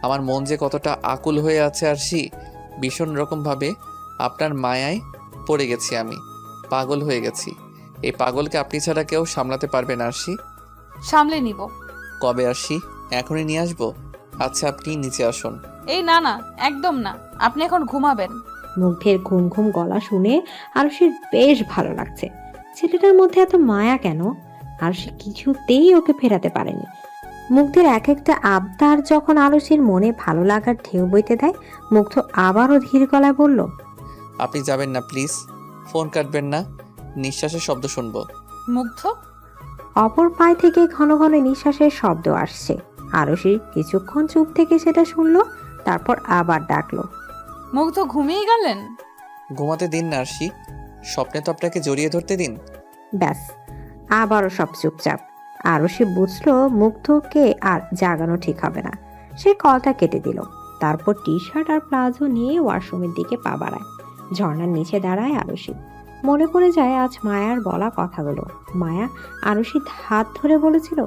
আমার মন যে কতটা আকুল হয়ে আছে আরশি, ভীষণ রকমভাবে আপনার মায়ায় পড়ে গেছি আমি, পাগল হয়ে গেছি। এই পাগলকে আপনি ছাড়া কেউ সামলাতে পারবে না আরশি। সামলে নিব। কবে আরশি? এখনই নিয়ে আসবো? আচ্ছা আপনি নিচে আসুন। এই না না, একদম না, আপনি এখন ঘুমাবেন। মুগ্ধের ঘুম ঘুম গলা শুনে আরুষির বেশ ভালো লাগছে। ছেলেটার মধ্যে এত মায়া কেন? আরুষি কিছুতেই ওকে ফেরাতে পারেনি। মুগ্ধের এক একটা আবদার যখন আরুষির মনে ভালো লাগার ঢেউ বইতে দেয়, মুগ্ধ আবারও ধীর গলায় বলল, আপনি যাবেন না প্লিজ, ফোন কাটবেন না, নিঃশ্বাসের শব্দ শুনবো। মুগ্ধ। অপর পায় থেকে ঘন ঘন নিঃশ্বাসের শব্দ আসছে। আরুষি কিছুক্ষণ চুপ থেকে সেটা শুনলো, তারপর আবার ডাকলো, মুগ্ধ ঘুমিয়ে গেলেন? ঘুমাতে দিন না আরশি, স্বপ্নে তো আপনাকে জড়িয়ে ধরতে দিন। ব্যাস আবারও সব চুপচাপ। আরুষি বুঝলো মুগ্ধকে আর জাগানো ঠিক হবে না। সে কলটা কেটে দিল, তারপর টি শার্ট আর প্লাজো নিয়ে ওয়াশরুমের দিকে পা বাড়ায়। ঝর্ণার নিচে দাঁড়ায় আরুষি। মনে পড়ে যায় আজ মায়ার বলা কথাগুলো। মায়া আরুষির হাত ধরে বলেছিল,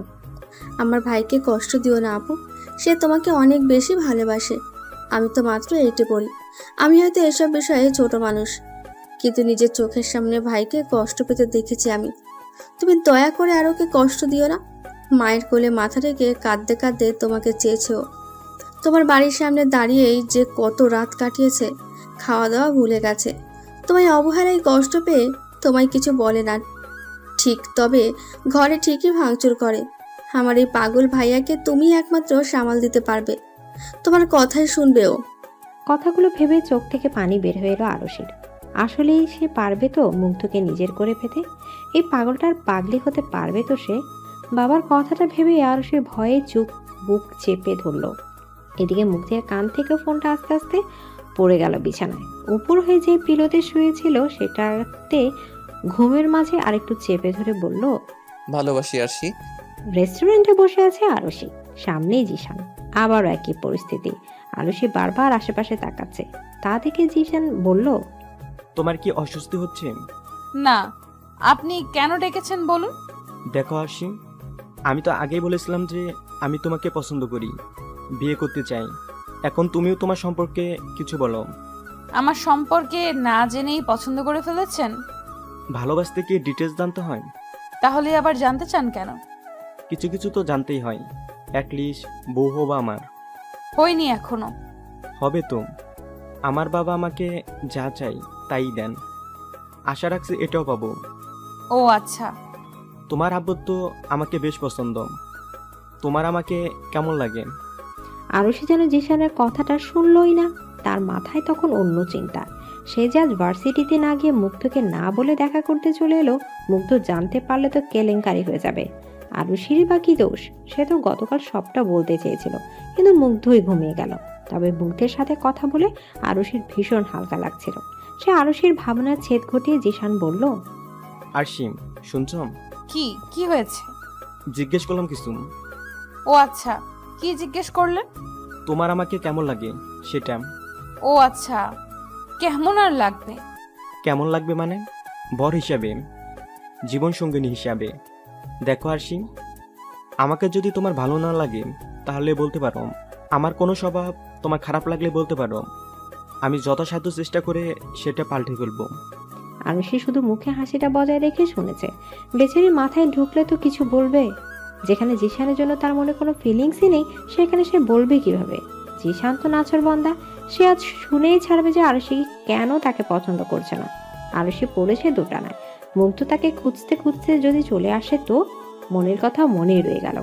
আমার ভাইকে কষ্ট দিও না আপু, সে তোমাকে অনেক বেশি ভালোবাসে। আমি তো মাত্র এইটে পড়ি, আমি হয়তো এসব বিষয়ে ছোট মানুষ, কিন্তু নিজের চোখের সামনে ভাইকে কষ্ট পেতে দেখেছি আমি। তুমি দয়া করে আর ওকে কষ্ট দিও না। মায়ের কোলে মাথা রেখে কাঁদতে কাঁদতে তোমাকে চেয়েছে ও। তোমার বাড়ির সামনে দাঁড়িয়েই যে কত রাত কাটিয়েছে, খাওয়া দাওয়া ভুলে গেছে। তোমায় অবহেলায় কষ্ট পেয়ে তোমায় কিছু বলে না ঠিক, তবে ঘরে ঠিকই ভাঙচুর করে। আমার এই পাগল ভাইয়াকে তুমি একমাত্র সামাল দিতে পারবে, তোমার কথাই শুনবে ও। কথাগুলো ভেবে চোখ থেকে পানি বের হয়ে এলো আরুষির। আসলেই সে পারবে তো মুগ্ধকে নিজের করে পেতে? এই পাগলটার পাগলি হতে পারবে তো সে? বাবার কথাটা ভেবে আরুষির ভয়ে চুপ বুক চেপে ধরল। এদিকে মুগ্ধের কান থেকে ফোনটা আস্তে আস্তে পড়ে গেল বিছানায়। উপর হয়ে যে পিলোতে শুয়েছিল সেটাতে ঘুমের মাঝে আরেকটু চেপে ধরে বলল, ভালোবাসি আরশি। রেস্টুরেন্টে বসে আছে আরুষি, সামনেই জিশান। আবারও একই পরিস্থিতি। আরুষি বারবার আশেপাশে তাকাচ্ছে। তা দেখে জিশান বলল, তোমার কি অস্বস্তি হচ্ছে? না, আপনি কেন ডেকেছেন বলুন। দেখো আরশি, আমি তো আগেই বলেছিলাম যে আমি তোমাকে পছন্দ করি, বিয়ে করতে চাই। এখন তুমিও তোমার সম্পর্কে কিছু বলো। আমার সম্পর্কে না জেনেই পছন্দ করে ফেলেছেন? ভালোবাসতে কি ডিটেলস জানতে হয়? তাহলে আবার জানতে চান কেন? কিছু কিছু তো জানতেই হয়, অ্যাটলিস্ট বউ হবা আমার। হয়নি এখনো। হবে তো। আমার বাবা আমাকে যা চাই তাই দেন, আশা রাখছি এটাও পাবো। ও আচ্ছা। তোমার আব্বুর তো আমাকে বেশ পছন্দ, তোমার আমাকে কেমন লাগে? আরুষি যেন জিশানের কথাটা শুনলই না। তার মাথায় তখন অন্য চিন্তা। সে যে আজ ভার্সিটিতে না গিয়ে মুগ্ধকে না বলে দেখা করতে চলে এলো, মুগ্ধ জানতে পারলে তো কেলেঙ্কারি হয়ে যাবে। আরুষিরই বা কি দোষ? সে তো গতকাল সবটা বলতে চেয়েছিল, কিন্তু মুগ্ধই ঘুমিয়ে গেল। তবে মুগ্ধের সাথে কথা বলে আরুষির ভীষণ হালকা লাগছিল। সে আরুষির ভাবনার ছেদ ঘটিয়ে জিশান বলল, আরশি শুনছ? কি কি হয়েছে? জিজ্ঞেস করলাম কিছু। ও আচ্ছা, কি জিজ্ঞেস করলেন? তোমার আমাকে কেমন লাগে সেটা। ও আচ্ছা, কেমন আর লাগবে? কেমন লাগবে মানে? বর হিসাবে, জীবন সঙ্গিনী হিসাবে। দেখো আরশি, আমাকে যদি তোমার ভালো না লাগে তাহলে বলতে পারো। আমার কোনো স্বভাব তোমার খারাপ লাগলে বলতে পারো, আমি যথাসাধ্য চেষ্টা করে সেটা পাল্টে ফেলবো। আরুষি শুধু মুখে হাসিটা বজায় রেখে শুনেছে। বেচারি মাথায় ঢুকলে তো কিছু বলবে। যেখানে জিশানের জন্য তার মনে কোনো ফিলিংসই নেই, সেখানে সে বলবে কিভাবে? জিশান তো নাছর বন্দা, সে আজ শুনেই ছাড়বে যে আরশি কেন তাকে পছন্দ করছে না। আরশি পড়েছে দুটানায়, মুগ্ধ তাকে খুঁজতে খুঁজতে যদি চলে আসে তো মনের কথা মনেই রয়ে গেল।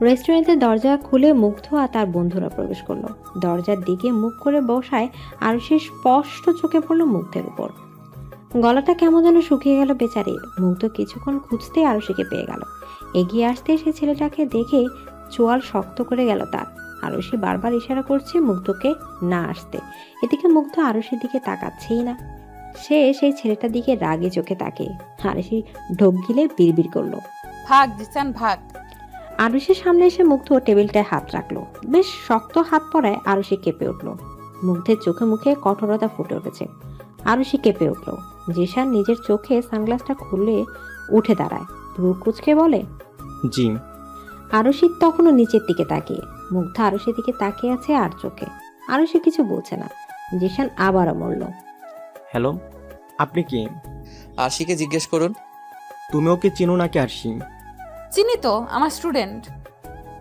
রেস্টুরেন্টের দরজা খুলে মুগ্ধ আর তার বন্ধুরা প্রবেশ করলো। দরজার দিকে মুখ করে বসায় আরশি স্পষ্ট চোখে পড়লো মুগ্ধের উপর। গলাটা কেমন যেন শুকিয়ে গেল বেচারির। মুগ্ধ কিছুক্ষণ খুঁজতেই আরশিকে পেয়ে গেল। এগিয়ে আসতে সে ছেলেটাকে দেখে চোয়াল শক্ত করে গেল তার। আরশি বারবার ইশারা করছে মুগ্ধকে না আসতে, এদিকে মুগ্ধ আরশির দিকে তাকাচ্ছেই না। সে সেই ছেলেটার দিকে রাগে চোখে তাকে। আরশি ঢোক গিলে বিড়বিড় করলো, ভাগ জিসান ভাগ। আরুষির সামনে এসে মুগ্ধ টেবিলটায় হাত রাখলো। বেশ শক্ত হাত পড়ায় আরুষি কেঁপে উঠলো। মুগ্ধের চোখে মুখে কঠোরতা ফুটে উঠেছে। আরুষি কেঁপে উঠলো। জিশান নিজের চোখে সানগ্লাসটা খুলে উঠে দাঁড়ায়, ভ্রু কুঁচকে বলে, জি। আরুষি তখনও নিচের দিকে তাকিয়ে। মুগ্ধ আরুষির দিকে তাকিয়ে আছে আর চোখে। আরুষি কিছু বলছে না। জিশান আবারও বলল, হ্যালো, আপনি কি? আরশিকে জিজ্ঞেস করুন। তুমি ওকে চিনো নাকি আরশি? চিনি তো, আমার স্টুডেন্ট।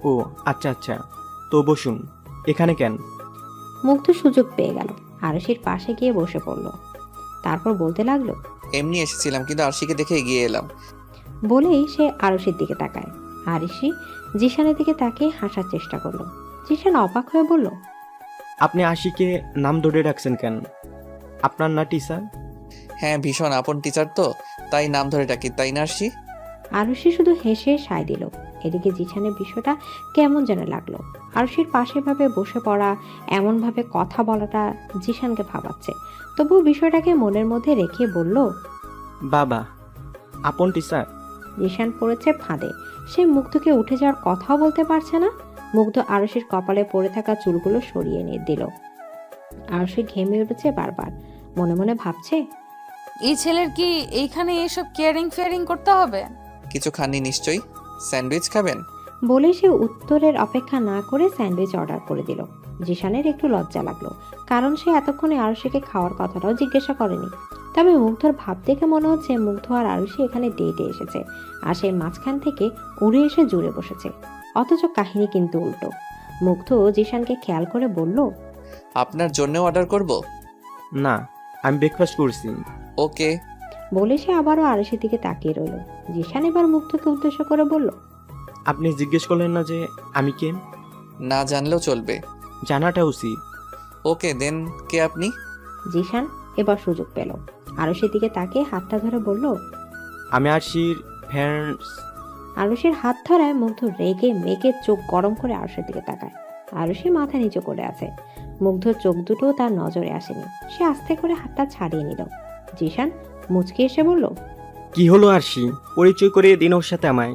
ও আচ্ছা আচ্ছা, তো বসুন। এখানে কেন? মুগ্ধ সুযোগ পেয়ে গেল, আরুষির পাশে গিয়ে বসে পড়লো। তারপর বলতে লাগলো, এমনি এসেছিলাম, কিন্তু আরশিকে দেখে এগিয়ে এলাম। বলেই সে আরুষির দিকে তাকায়। আরুষি জিশানের দিকে তাকিয়ে হাসার চেষ্টা করলো। জিশান অবাক হয়ে বলল, আপনি আশিকে নাম ধরে রাখছেন কেন? আপনার না টিচার? হ্যাঁ, ভীষণ আপন টিচার তো, তাই নাম ধরে ডাকি, তাই না আরশি? আরুষি শুধু হেসে সায় দিল। এদিকে জিশানের বিষয়টা কেমন যেন লাগলো। আরুষির পাশে ভাবে বসে পড়া, এমনভাবে কথা বলাটা জিশানকে ভাবাচ্ছে। তবুও বিষয়টাকে মনের মধ্যে রেখে বলল, বাবা, আপন টিচার? জিশান পড়েছে ফাঁদে। সে মুগ্ধকে উঠে যাওয়ার কথাও বলতে পারছে না। মুগ্ধ আরুষির কপালে পড়ে থাকা চুলগুলো সরিয়ে নিয়ে দিল। আরুষি ঘেমে উঠেছে বারবার, মনে মনে ভাবছে, এই ছেলের কি এইখানে এসব কেয়ারিং ফেয়ারিং করতে হবে? কিছু খাননি নিশ্চয়ই, স্যান্ডউইচ খাবেন? বলে সে উত্তরের অপেক্ষা না করে স্যান্ডউইচ অর্ডার করে দিল। জিশানের একটু লজ্জা লাগলো, কারণ সে এতক্ষণে আরুষিকে খাওয়ার কথাটাও জিজ্ঞাসা করেনি। তবে মুগ্ধর ভাব দেখে মনে হচ্ছে মুগ্ধ আর আরুষি এখানে ডেটে এসেছে, আর সেই মাঝখান থেকে উড়ে এসে জুড়ে বসেছে। অথচ কাহিনী কিন্তু উল্টো। মুগ্ধ জিশানকে খেয়াল করে বলল, আপনার জন্যও অর্ডার করব? না, আমি ব্রেকফাস্ট করছি। ওকে। বলে সে আবারও আরুষির দিকে তাকিয়ে রইল। জিশান এবার মুগ্ধকে উদ্দেশ্য করে বলল, আপনি জিজ্ঞেস করলেন না যে আমি কে? না জানলেও চলবে। জানাটা উচিত। ওকে দেন, কে আপনি? জিশান এবার সুযোগ পেল। আরুষির দিকে তাকিয়ে হাতটা ধরে বলল, আমি আরশির ফ্রেন্ডস। আরুষির হাত ধরায় মুগ্ধ রেগে মেগে চোখ গরম করে আরুষির দিকে তাকায়। আরুষি মাথা নিচু করে আছে। মুগ্ধর চোখ দুটো তার নজরে আসেনি। সে আস্তে করে হাতটা ছাড়িয়ে নিল। জিশান মুচকে এসে বলল, কি হলো আরশি? পরিচয় করিয়ে দিন ওর সাথে আমায়।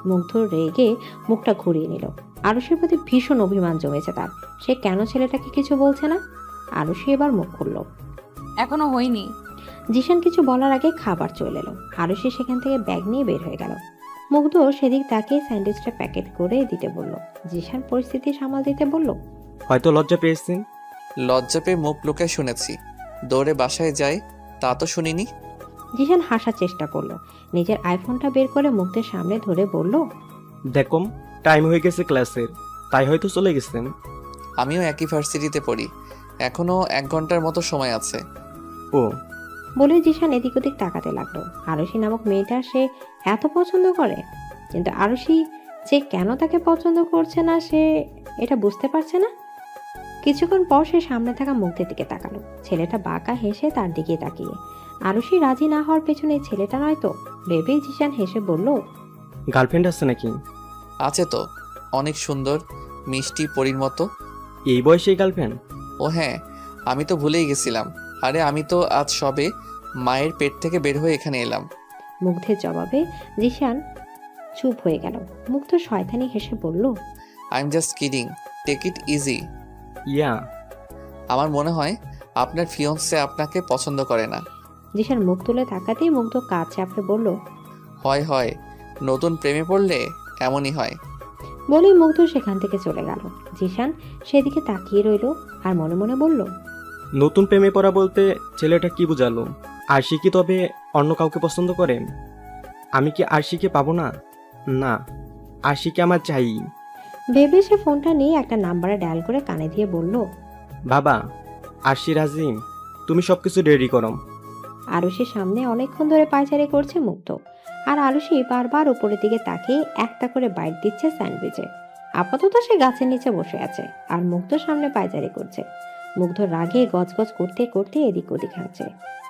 মুগ্ধ রেগে মুখটা ঘুরিয়ে নিল। আরুষির প্রতি ভীষণ অভিমান জমেছে তার। সে কেন ছেলেটাকে কিছু বলছে না? আরুষি এবার মুখ খুলল। এখনো হয়নি। জিশান কিছু বলার আগে খাবার চলে এলো। আরুষি সেখান থেকে ব্যাগ নিয়ে বের হয়ে গেল। মুগ্ধ সেদিক তাকিয়ে স্যান্ডউইচটা প্যাকেট করে দিতে বলল। জিশান পরিস্থিতি সামাল দিতে বলল, হয়তো লজ্জা পেয়েছেন। লজ্জা পেয়ে মুখ লুকায় শুনেছি, দৌড়ে বাসায় যাই তা তো শুনিনি। জিশান হাসার চেষ্টা করলো। নিজের আইফোনটা বের করে মুগ্ধের সামনে ধরে বলল, দেখুন, টাইম হয়ে গেছে ক্লাসের, তাই হয়তো চলে গেছেন। আমিও একই ভার্সিটিতে পড়ি, এখনো 1 ঘন্টার মতো সময় আছে। ও। বলে জিশান এদিক ওদিক তাকাতে লাগলো। আরুষি নামক মেয়েটা সে এত পছন্দ করে, কিন্তু আরুষি যে কেন তাকে পছন্দ করছে না সে এটা বুঝতে পারছে না। কিছুক্ষণ পর সে সামনে থাকা মুগ্ধের দিকে তাকালো। ছেলেটা বাঁকা হেসে তার দিকে তাকিয়ে। আরুষি রাজি না হওয়ার পেছনে ছেলেটা নয় তো ভেবেই জিশান হেসে বলল, গার্লফ্রেন্ড আছে নাকি? আছে তো, অনেক সুন্দর, মিষ্টি, পরীর মতো। এই বয়সে গার্লফ্রেন্ড? ও হ্যাঁ, আমি তো ভুলেই গেছিলাম। আরে আমি তো আজ সবে মায়ের পেট থেকে বের হয়ে এখানে এলাম। মুগ্ধের জবাবে জিশান চুপ হয়ে গেল। মুগ্ধ শয়তানি হেসে বলল, I am just kidding, take it easy. Yeah. আমার মনে হয় আপনার ফিয়ন্সে আপনাকে পছন্দ করে না। জিশান মুখ তুলে তাকাতেই মুগ্ধ কাজ চাপড়ে বলল, হয় হয়, নতুন প্রেমে পড়লে এমনই হয়। বলেই মুগ্ধ সেখান থেকে চলে গেল। জিশান সেদিকে তাকিয়ে রইল আর মনে মনে বলল, নতুন প্রেমে পড়া বলতে ছেলেটা কি বুঝালো? আরশি কি তবে অন্য কাউকে পছন্দ করে? আমি কি আরশিকে পাবো না? না। আশিকে আমার চাই। ভেবে সে ফোনটা নিয়ে একটা নাম্বারে ডায়াল করে কানে দিয়ে বলল, বাবা, আশি রাজিম, তুমি সব কিছু রেডি করো। আরুষির সামনে অনেকক্ষণ ধরে পায়চারি করছে মুগ্ধ, আর আরুষি বারবার উপরের দিকে তাকিয়ে একটা করে বাইট দিচ্ছে স্যান্ডউইচে। আপাতত সে গাছের নিচে বসে আছে আর মুগ্ধ সামনে পায়চারি করছে। মুগ্ধ রাগে গজগজ করতে করতে এদিক ওদিক হাঁটছে।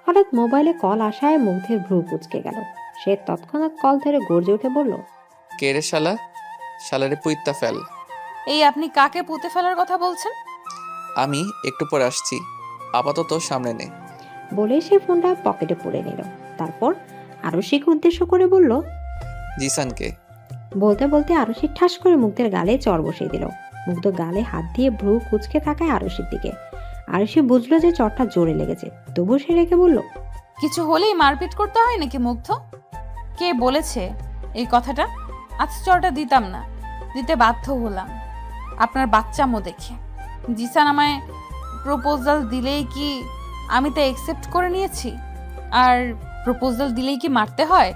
হঠাৎ মোবাইলে কল আসায় মুগ্ধের ভ্রু কুঁচকে গেল। সে তৎক্ষণাৎ কল ধরে গর্জে উঠে বলল, কে রে শালা? শালারে পুইত্তা ফেল। এই আপনি কাকে পুঁতে ফেলার কথা বলছেন? আমি একটু পর আসছি, আপাতত সামনে নে। বলে সে ফোনটা পকেটে পুরে নিল। তারপর আরুষিকে উদ্দেশ্য করে বলল, জিসানকে। বলতে বলতে আরুষি ঠাস করে মুগ্ধের গালে চড় বসিয়ে দিল। মুগ্ধ গালে হাত দিয়ে ভ্রু কুঁচকে তাকায় আরুষির দিকে। আরুষি বুঝলো যে চড়টা জোরে লেগেছে, তবু সে রেখে বলল, কিছু হলেই মারপিট করতে হয় নাকি মুগ্ধ? কে বলেছে এই কথাটা? আজ চরটা দিতাম না, দিতে বাধ্য হলাম আপনার বাচ্চামো দেখে। জিসান আমায় প্রপোজাল দিলেই কি আমি তা একসেপ্ট করে নিয়েছি? আর প্রপোজাল দিলেই কি মারতে হয়?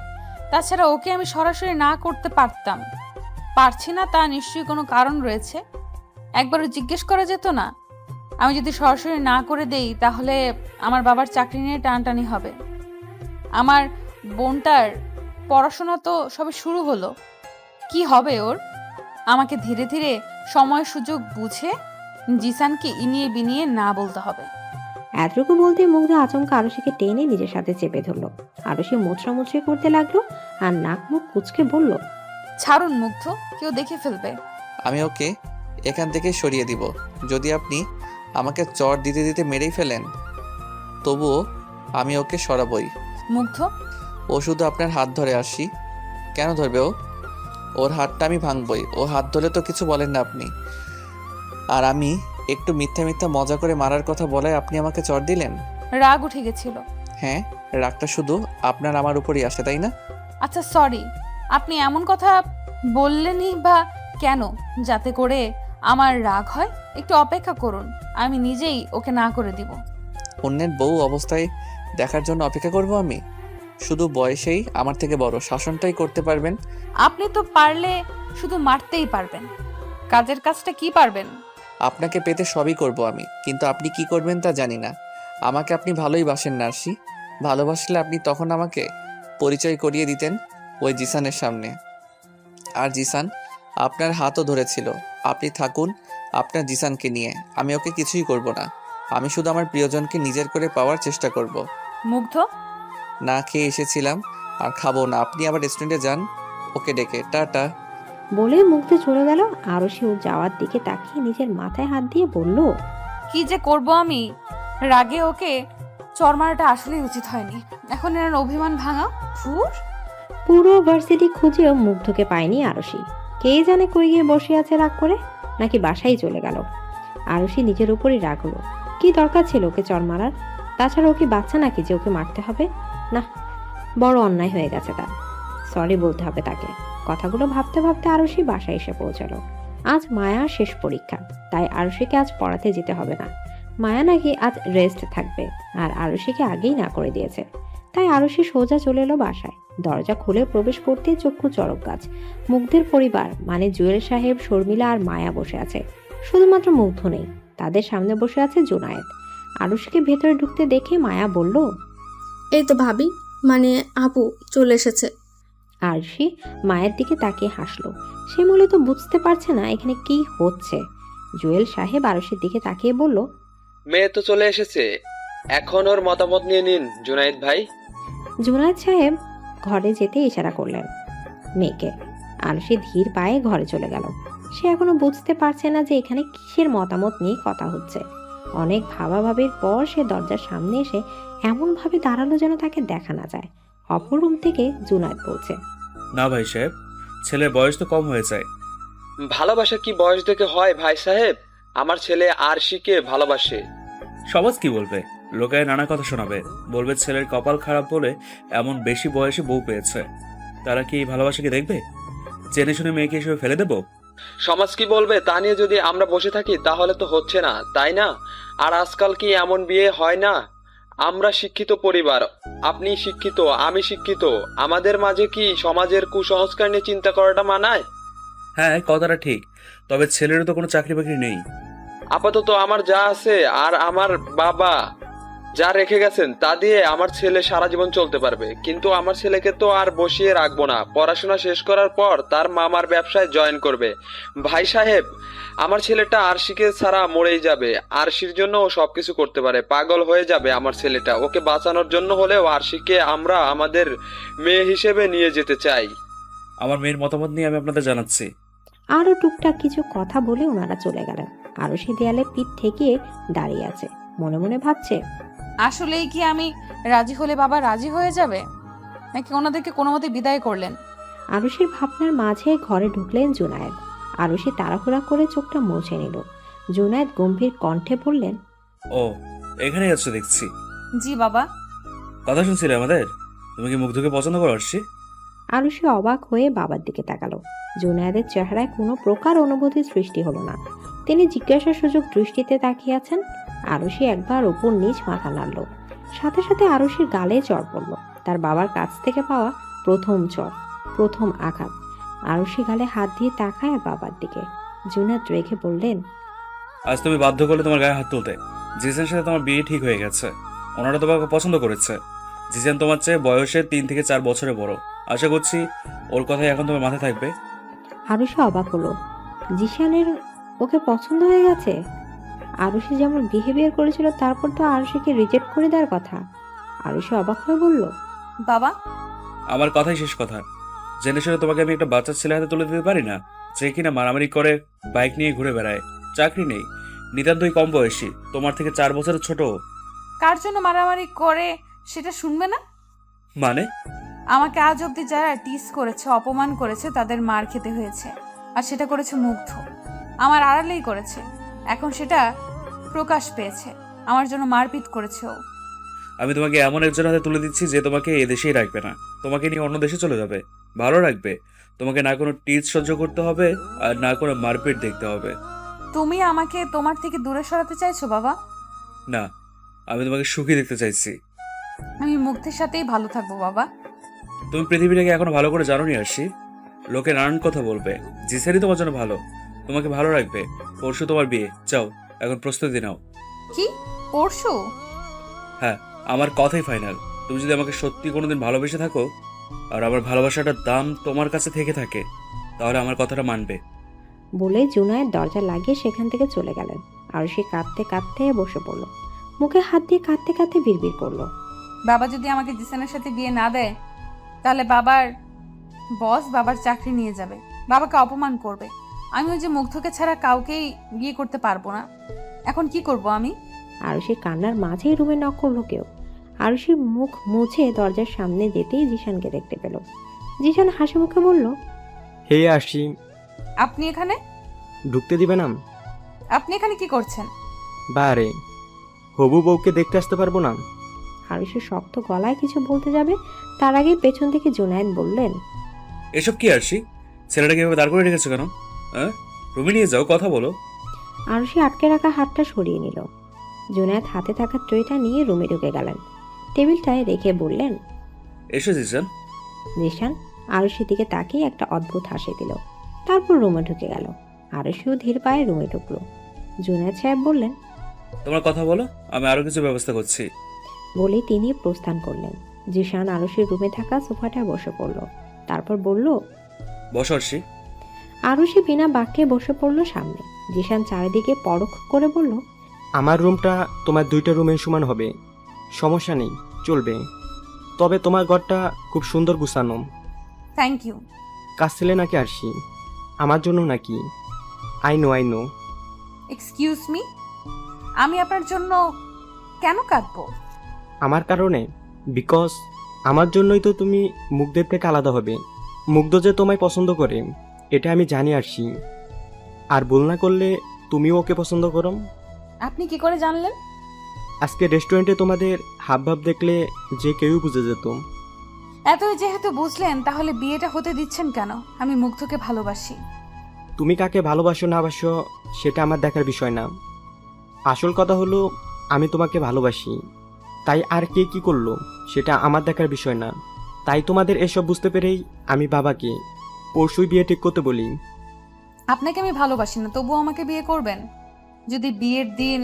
তাছাড়া ওকে আমি সরাসরি না করতে পারতাম, পারছি না তা নিশ্চয়ই কোনো কারণ রয়েছে। একবারও জিজ্ঞেস করা যেত না? আমি যদি সরাসরি না করে দেই তাহলে আমার বাবার চাকরি নিয়ে টানটানি হবে। আমার বোনটার পড়াশোনা তো সবে শুরু হলো, কি হবে ওর? আমাকে ধীরে ধীরে সময় সুযোগ বুঝে জিসানকে ইনিয়ে বিনিয়ে না বলতে হবে। এতটুকু বলতে মুগ্ধ আচমকা আরুষিকে টেনে নিজের সাথে চেপে ধরলো। আরুষি মোচড়ামুচড়ি করতে লাগলো আর নাক মুখ কুচকে বলল, ছাড়ুন মুগ্ধ, কেউ দেখে ফেলবে। আমি ওকে এখান থেকে সরিয়ে দিব। যদি আপনি আমাকে চড় দিতে দিতে মেরেই ফেলেন, তবুও আমি ওকে সরাবই। মুগ্ধ, ও শুধু আপনার হাত ধরে আসি। কেন ধরবে ও? ওর হাতটা আমি ভাঙবই। ও হাত ধরে তো কিছু বলেন না আপনি। আর আমি একটু মিথ্যা মিথ্যা মজা করে মারার কথা বলায় আপনি আমাকে চড় দিলেন। রাগ উঠে গেছিল। হ্যাঁ, রাগটা শুধু আপনার আমার উপরই আসে, তাই না? আচ্ছা সরি, আপনি এমন কথা বললেনই বা কেন যাতে করে আমার রাগ হয়? একটু অপেক্ষা করুন, আমি নিজেই ওকে না করে দিব। অন্যের বউ অবস্থায় দেখার জন্য অপেক্ষা করব আমি? শুধু বয়সেই আমার থেকে বড়, শাসনটাই করতে পারবেন। আপনি তো পারলে শুধু মারতেই পারবেন, কাজের কাজটা কি পারবেন? আপনাকে পেতে সবই করব আমি, কিন্তু আপনি কি করবেন তা জানি না। আমাকে আপনি ভালোই বাসেন নার্সি। ভালোবাসলে আপনি তখন আমাকে পরিচয় করিয়ে দিতেন ওই জিসানের সামনে। আর জিসান আপনার হাতও ধরেছিল। আপনি থাকুন আপনার জিসানকে নিয়ে, আমি ওকে কিছুই করব না। আমি শুধু আমার প্রিয়জনকে নিজের করে পাওয়ার চেষ্টা করব। মুগ্ধ, না খেয়ে এসেছিলাম আর খাবো না। আপনি আবার রেস্টুরেন্টে যান ওকে ডেকে। টাটা। বলে মুগ্ধ চলে গেল। আরুষি ওর যাওয়ার দিকে তাকিয়ে নিজের মাথায় হাত দিয়ে বলল, কি যে করব আমি? রাগে ওকে চর মারাটা আসলেই উচিত হয়নি। এখন এর অভিমান ভাঙা ধুর। পুরো ভার্সিটি খুঁজেও মুগ্ধকে পায়নি আরুষি। কে জানে কই গিয়ে বসে আছে রাগ করে, নাকি বাসায় চলে গেল। আরুষি নিজের উপরই রাগ হলো। কি দরকার ছিল ওকে চর মারার? তাছাড়া ও কি বাচ্চা নাকি যে ওকে মারতে হবে? না, বড় অন্যায় হয়ে গেছে তার। সরি বলতে হবে তাকে। কথাগুলো ভাবতে ভাবতে আরুষি বাসায় এসে পৌঁছালো। আজ মায়ার শেষ পরীক্ষা, তাই আরুষিকে আজ পড়াতে যেতে হবে না। মায়া নাকি আজ রেস্ট থাকবে, আর আরুষিকে আগেই না করে দিয়েছে। তাই আরুষি সোজা চলে এলো বাসায়। দরজা খুলে প্রবেশ করতে চক্ষু চড়ক গাছ। মুগ্ধের পরিবার মানে জুয়েল সাহেব, শর্মিলা আর মায়া বসে আছে। শুধুমাত্র মুগ্ধ নেই, তাদের সামনে বসে আছে জুনায়েদ। আরুষিকে ভেতরে ঢুকতে দেখে মায়া বলল, এই তো ভাবি, মানে আপু চলে এসেছে। আরুষি মায়ের দিকে তাকিয়ে হাসলো। সে মূলত বুঝতে পারছে না এখানে কি হচ্ছে। জুয়েল সাহেব আরুষির দিকে তাকিয়ে বলল, মেয়ে তো চলে এসেছে, এখন ওর মতামত নিয়ে নিন জুনায়েদ ভাই। জুনায়েদ সাহেব ঘরে যেতে ইশারা করলেন মেয়েকে। আরুষি ধীর পায়ে ঘরে চলে গেল। সে এখনো বুঝতে পারছে না যে এখানে কিসের মতামত নিয়ে কথা হচ্ছে। অনেক ভাবাভাবির পর সে দরজার সামনে এসে এমন ভাবে দাঁড়ালো যেন তাকে দেখা না যায়। অপর রুম থেকে জুনায়েদ বলছে, না ভাই সাহেব, ছেলের বয়স তো কম হয়ে যায়। ভালোবাসা কি বয়স দেখে হয় ভাই সাহেব? আমার ছেলে আরশিকে ভালোবাসে। সমাজ কি বলবে? লোকায় নানা কথা শোনাবে, বলবে ছেলের কপাল খারাপ বলে এমন বেশি বয়সে বউ পেয়েছে। তারা কি এই ভালোবাসাকে দেখবে? জেনে শুনে মেয়েকে হিসেবে ফেলে দেবো? সমাজ কি বলবে তা নিয়ে যদি আমরা বসে থাকি তাহলে তো হচ্ছে না, তাই না? আর আজকাল কি এমন বিয়ে হয় না? আমরা শিক্ষিত পরিবার, আপনি শিক্ষিত, আমি শিক্ষিত, আমাদের মাঝে কি সমাজের কুসংস্কার নিয়ে চিন্তা করাটা মানায়? হ্যাঁ, কথাটা ঠিক, তবে ছেলেরও তো কোনো চাকরি বাকরি নেই। আপাতত আমার যা আছে আর আমার বাবা যা রেখে গেছেন তা দিয়ে আমার ছেলে সারা জীবন চলতে পারবে, কিন্তু আমার ছেলেকে তো আর বসিয়ে রাখবো না। পড়াশোনা শেষ করার পর তার মামার ব্যবসায় জয়েন করবে। ভাই সাহেব, আমার ছেলেটা আরশিকে ছাড়া মরেই যাবে। আরশির জন্য ও সবকিছু করতে পারে, পাগল হয়ে যাবে আমার ছেলেটা। ওকে বাঁচানোর জন্য হলেও আরশিকে আমরা আমাদের মেয়ে হিসেবে নিয়ে যেতে চাই। আমার মেয়ের মতামত নিয়ে আমি আপনাদের জানাচ্ছি। আরও টুকটাক কিছু কথা বলে ওনারা চলে গেলেন। আরও সে দেয়ালে পিঠ ঠেকিয়ে দাঁড়িয়ে আছে, মনে মনে ভাবছে, আসলেই কি আমি রাজি হলে বাবা রাজি হয়ে যাবে, নাকি ওনাদেরকে কোনো মতে বিদায় করলেন? আরুষির ভাবনার মাঝে ঘরে ঢুকলেন জুনায়েদ। আরুষি তাড়াহুড়া করে চোখটা মুছে নিল। জুনায়েদ গম্ভীর কণ্ঠে বললেন, ও, এখানেই আছো দেখছি। জি বাবা। কথা শুনছিলে আমাদের? তুমি কি মুগ্ধকে পছন্দ করো আরশি? আরুষি অবাক হয়ে বাবার দিকে তাকালো। জুনায়েদের চেহারায় কোনো প্রকার অনুভূতির সৃষ্টি হলো না। তিনি জিজ্ঞাসার সুযোগ দৃষ্টিতে তাকিয়ে আছেন। আরুষি একবার উপর নিচ মাথা নাড়ল। সাথে সাথে আরুষির গালে চড় পড়ল, তার বাবার কাছ থেকে পাওয়া প্রথম চড়, প্রথম আঘাত। আরুষি গালে হাত দিয়ে তাকায় বাবার দিকে। জুনায়েদ রেখে বললেন, আজ তুমি বাধ্য করলে তোমার গায়ে হাত তুলতে। জিসানের সাথে তোমার বিয়ে ঠিক হয়ে গেছে, ওনারা তোমাকে পছন্দ করেছে। জিসান তোমার চেয়ে বয়সে 3 থেকে 4 বছরের বড়। আশা করছি ওর কথাই এখন তোমার মাথায় থাকবে। আরুষি অবাক হলো, জিশানের ওকে পছন্দ হয়ে গেছে? আরুষি যেমন বিহেভিয়ার করেছিল তারপর তো আরুষিকে রিজেক্ট করে দেওয়ার কথা। আরুষি অবাক হয়ে বলল, বাবা, আমার কথাই শেষ কথা। জেনে শুনে তোমাকে আমি একটা বাচ্চা ছেলে হাতে তুলে দিতে পারি না, যে কিনা মারামারি করে বাইক নিয়ে ঘুরে বেড়ায়, চাকরি নেই, নিতান্তই কম বয়সী, তোমার থেকে 4 বছরের ছোট। কার জন্য মারামারি করে সেটা শুনবে না? মানে? আমাকে আজ অব্দি যারা টিস করেছে, অপমান করেছে, তাদের মার খেতে হয়েছে। আর সেটা করেছে মুগ্ধ, আমার আড়ালেই করেছে। এখন সেটা প্রকাশ পেয়েছে, আমার জন্য মারপিট করেছে ও। আমি তোমাকে এমন একজন হাতে তুলে দিচ্ছি যে তোমাকে এ দেশেই রাখবে না, তোমাকে নিয়ে অন্য দেশে চলে যাবে, ভালো রাখবে। তোমাকে না কোনো টিচ সহ্য করতে হবে আর না কোনো মারপিট দেখতে হবে। তুমি আমাকে তোমার থেকে দূরে সরাতে চাইছো বাবা? না, আমি তোমাকে সুখী দেখতে চাইছি। আমি মুগ্ধের সাথেই ভালো থাকবো বাবা। তুমি পৃথিবীটাকে এখনো ভালো করে জানো নি আরশি। লোকে নানান কথা বলবে, জিসারই তোমার জন্য ভালো, তোমাকে ভালো রাখবে। পরশু তোমার বিয়ে, যাও এখন প্রস্তুতি নাও। কি পরশু? হ্যাঁ, আমার কথাই ফাইনাল। তুমি যদি আমাকে সত্যি কোনোদিন ভালোবেসে থাকো আর আমার ভালোবাসাটার দাম তোমার কাছে থেকে থাকে, তাহলে আমার কথাটা মানবে। বলে জুনায়েদ দরজা লাগিয়ে সেখান থেকে চলে গেলেন। আরুষি কাঁদতে কাঁদতে বসে পড়ল, মুখে হাত দিয়ে কাঁদতে কাঁদতে বিড়বিড় করলো, বাবা যদি আমাকে জিসানের সাথে বিয়ে না দেয়, তাহলে বাবার বস বাবার চাকরি নিয়ে যাবে, বাবাকে অপমান করবে। আমি ওই যে মুগ্ধকে ছাড়া কাউকেই বিয়ে করতে পারবো না। এখন কি করব আমি? আরুষির কান্নার মাঝেই রুমে নক করলো কেউ। আরুষির মুখ মুছে দরজার সামনে যেতেই জিশানকে দেখতে পেল। জিশান হাসি মুখে বলল, হে আসি, আপনি এখানে? ঢুকতে দিবে না? আপনি এখানে কি করছেন? বারে, হবু বউকে দেখতে আসতে পারবো না? আরুষি শক্ত গলায় কিছু বলতে যাবে, তার আগে পেছন থেকে জুনায়েদ বললেন, এসব কি আরশি? ছেলেটাকে এভাবে দাঁড় করে রেখেছো কেন? হ্যাঁ, রুমে নিয়ে যাও, কথা বলো। আরুষি আটকে রাখা হাতটা সরিয়ে নিল। জুনায়েদ হাতে থাকা ট্রেটা নিয়ে রুমে ঢুকে গেলেন, টেবিলটায় রেখে বললেন, এসো জিসান। জিশান আরুষির দিকে তাকিয়ে একটা অদ্ভুত হাসি দিল, তারপর রুমে ঢুকে গেল। আরুষিও ধীর পায়ে রুমে ঢুকলো। জুনায়েদ সাহেব বললেন, তোমার কথা বলো, আমি আরো কিছু ব্যবস্থা করছি। বলেই তিনি প্রস্থান করলেন। জিশান আরুষির রুমে থাকা সোফাটায় বসে পড়ল, তারপর বলল, বসো আরশি। আরুষি বিনা বাক্যে বসে পড়ল সামনে। জিশান চারিদিকে পরখ করে বলল, আমার রুমটা তোমার 2টা রুমের সমান হবে, সমস্যা নেই, চলবে। তবে তোমার ঘরটা খুব সুন্দর গুছানো। Thank you. কাঁদছিলে নাকি আরশি? আমার জন্য নাকি? I know. এক্সকিউজ মি, আমি আপনার জন্য কেন কাঁদবো? আমার কারণে? বিকজ আমার জন্যই তো তুমি মুগ্ধের থেকে আলাদা হবে। মুগ্ধ যে তোমায় পছন্দ করে এটা আমি জানি আরশি। আর ভুল না করলে তুমিও ওকে পছন্দ করো। আপনি কি করে জানলেন? আজকে রেস্টুরেন্টে তোমাদের হাবভাব দেখলে যে কেউ বুঝে যেত। এতই যেহেতু বুঝলেন, তাহলে বিয়েটা হতে দিচ্ছেন কেন? আমি মুগ্ধকে ভালোবাসি। তুমি কাকে ভালোবাসো না বাসো সেটা আমার দেখার বিষয় না। আসল কথা হলো আমি তোমাকে ভালোবাসি, তাই আর কে কি করলো সেটা আমার দেখার বিষয় না। তাই তোমাদের এসব বুঝতে পেরেই আমি বাবাকে পরশুই বিয়ে ঠিক করতে বলি। আপনাকে আমি ভালোবাসি না, তবুও আমাকে বিয়ে করবেন? যদি বিয়ের দিন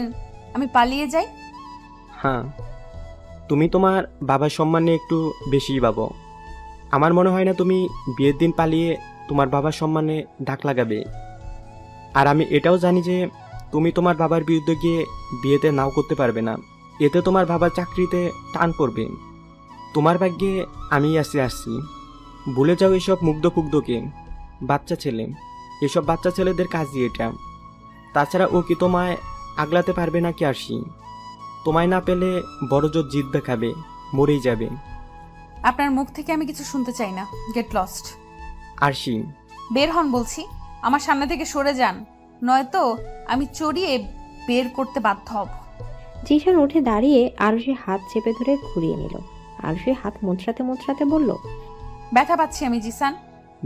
আমি পালিয়ে যাই? হ্যাঁ, তুমি তোমার বাবার সম্মান নিয়ে একটু বেশিই ভাবো। আমার মনে হয় না তুমি বিয়ের দিন পালিয়ে তোমার বাবার সম্মানে ডাক লাগাবে। আর আমি এটাও জানি যে তুমি তোমার বাবার বিরুদ্ধে গিয়ে বিয়েতে নাও করতে পারবে না। এতে তোমার বাবার চাকরিতে টান পড়বে। তোমার ভাগ্যে আমি আসছি। ভুলে যাও এসব মুগ্ধ-ফুগ্ধকে। বাচ্চা ছেলে, এসব বাচ্চা ছেলেদের কাজই এটা। তাছাড়া ও কি তোমায় আগলাতে পারবে না কি আরশি? তোমায় না পেলে বড় জোর জিদ দেখাবে, মরেই যাবে। আপনার মুখ থেকে আমি কিছু শুনতে চাই না। Get lost. আরশি, বের হন বলছি। আমার সামনে থেকে সরে যান, নয়তো আমি চড়িয়ে বের করতে বাধ্য হব। জিশান উঠে দাঁড়িয়ে আরুষির হাত চেপে ধরে ঘুরিয়ে নিল। আরুষি হাত মুচড়াতে মুচড়াতে বলল, ব্যথা পাচ্ছি আমি জিসান।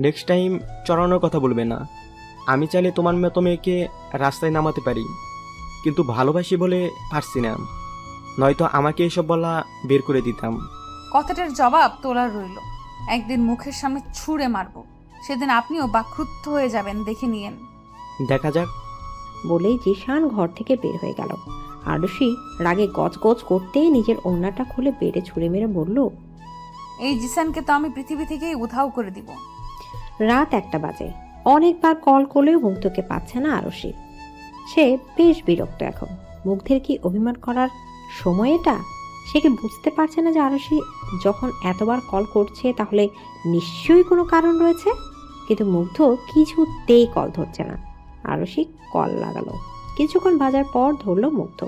নেক্সট টাইম চড়ানোর কথা বলবে না। আমি চাইলে তোমার মতো মেয়েকে রাস্তায় নামাতে পারি, কিন্তু ভালোবাসি বলে পারছি না। নয়তো আমাকে এসব বলা বের করে দিতাম। কথাটার জবাব তোলার রইল। একদিন মুখের সামনে ছুঁড়ে মারবো, সেদিন আপনিও বাক্রুদ্ধ হয়ে যাবেন, দেখে নিয়েন। দেখা যাক। বলেই জিশান ঘর থেকে বের হয়ে গেল। আরুষি রাগে গজগজ করতেই নিজের ওড়নাটা খুলে বেড়ে ছুঁড়ে মেরে বলল, এই জিসানকে তো আমি পৃথিবী থেকেই উধাও করে দিব। রাত 1টা বাজে। অনেকবার কল করলেও মুগ্ধকে পাচ্ছে না আরুষি। সে বেশ বিরক্ত এখন। মুগ্ধের কি অভিমান করার সময় এটা? সে কি বুঝতে পারছে না যে আরুষি যখন এতবার কল করছে তাহলে নিশ্চয়ই কোনো কারণ রয়েছে? কিন্তু মুগ্ধ কিছুতেই কল ধরছে না। আরুষি কল লাগালো। কিছুক্ষণ বাজার পর ধরলো মুগ্ধ।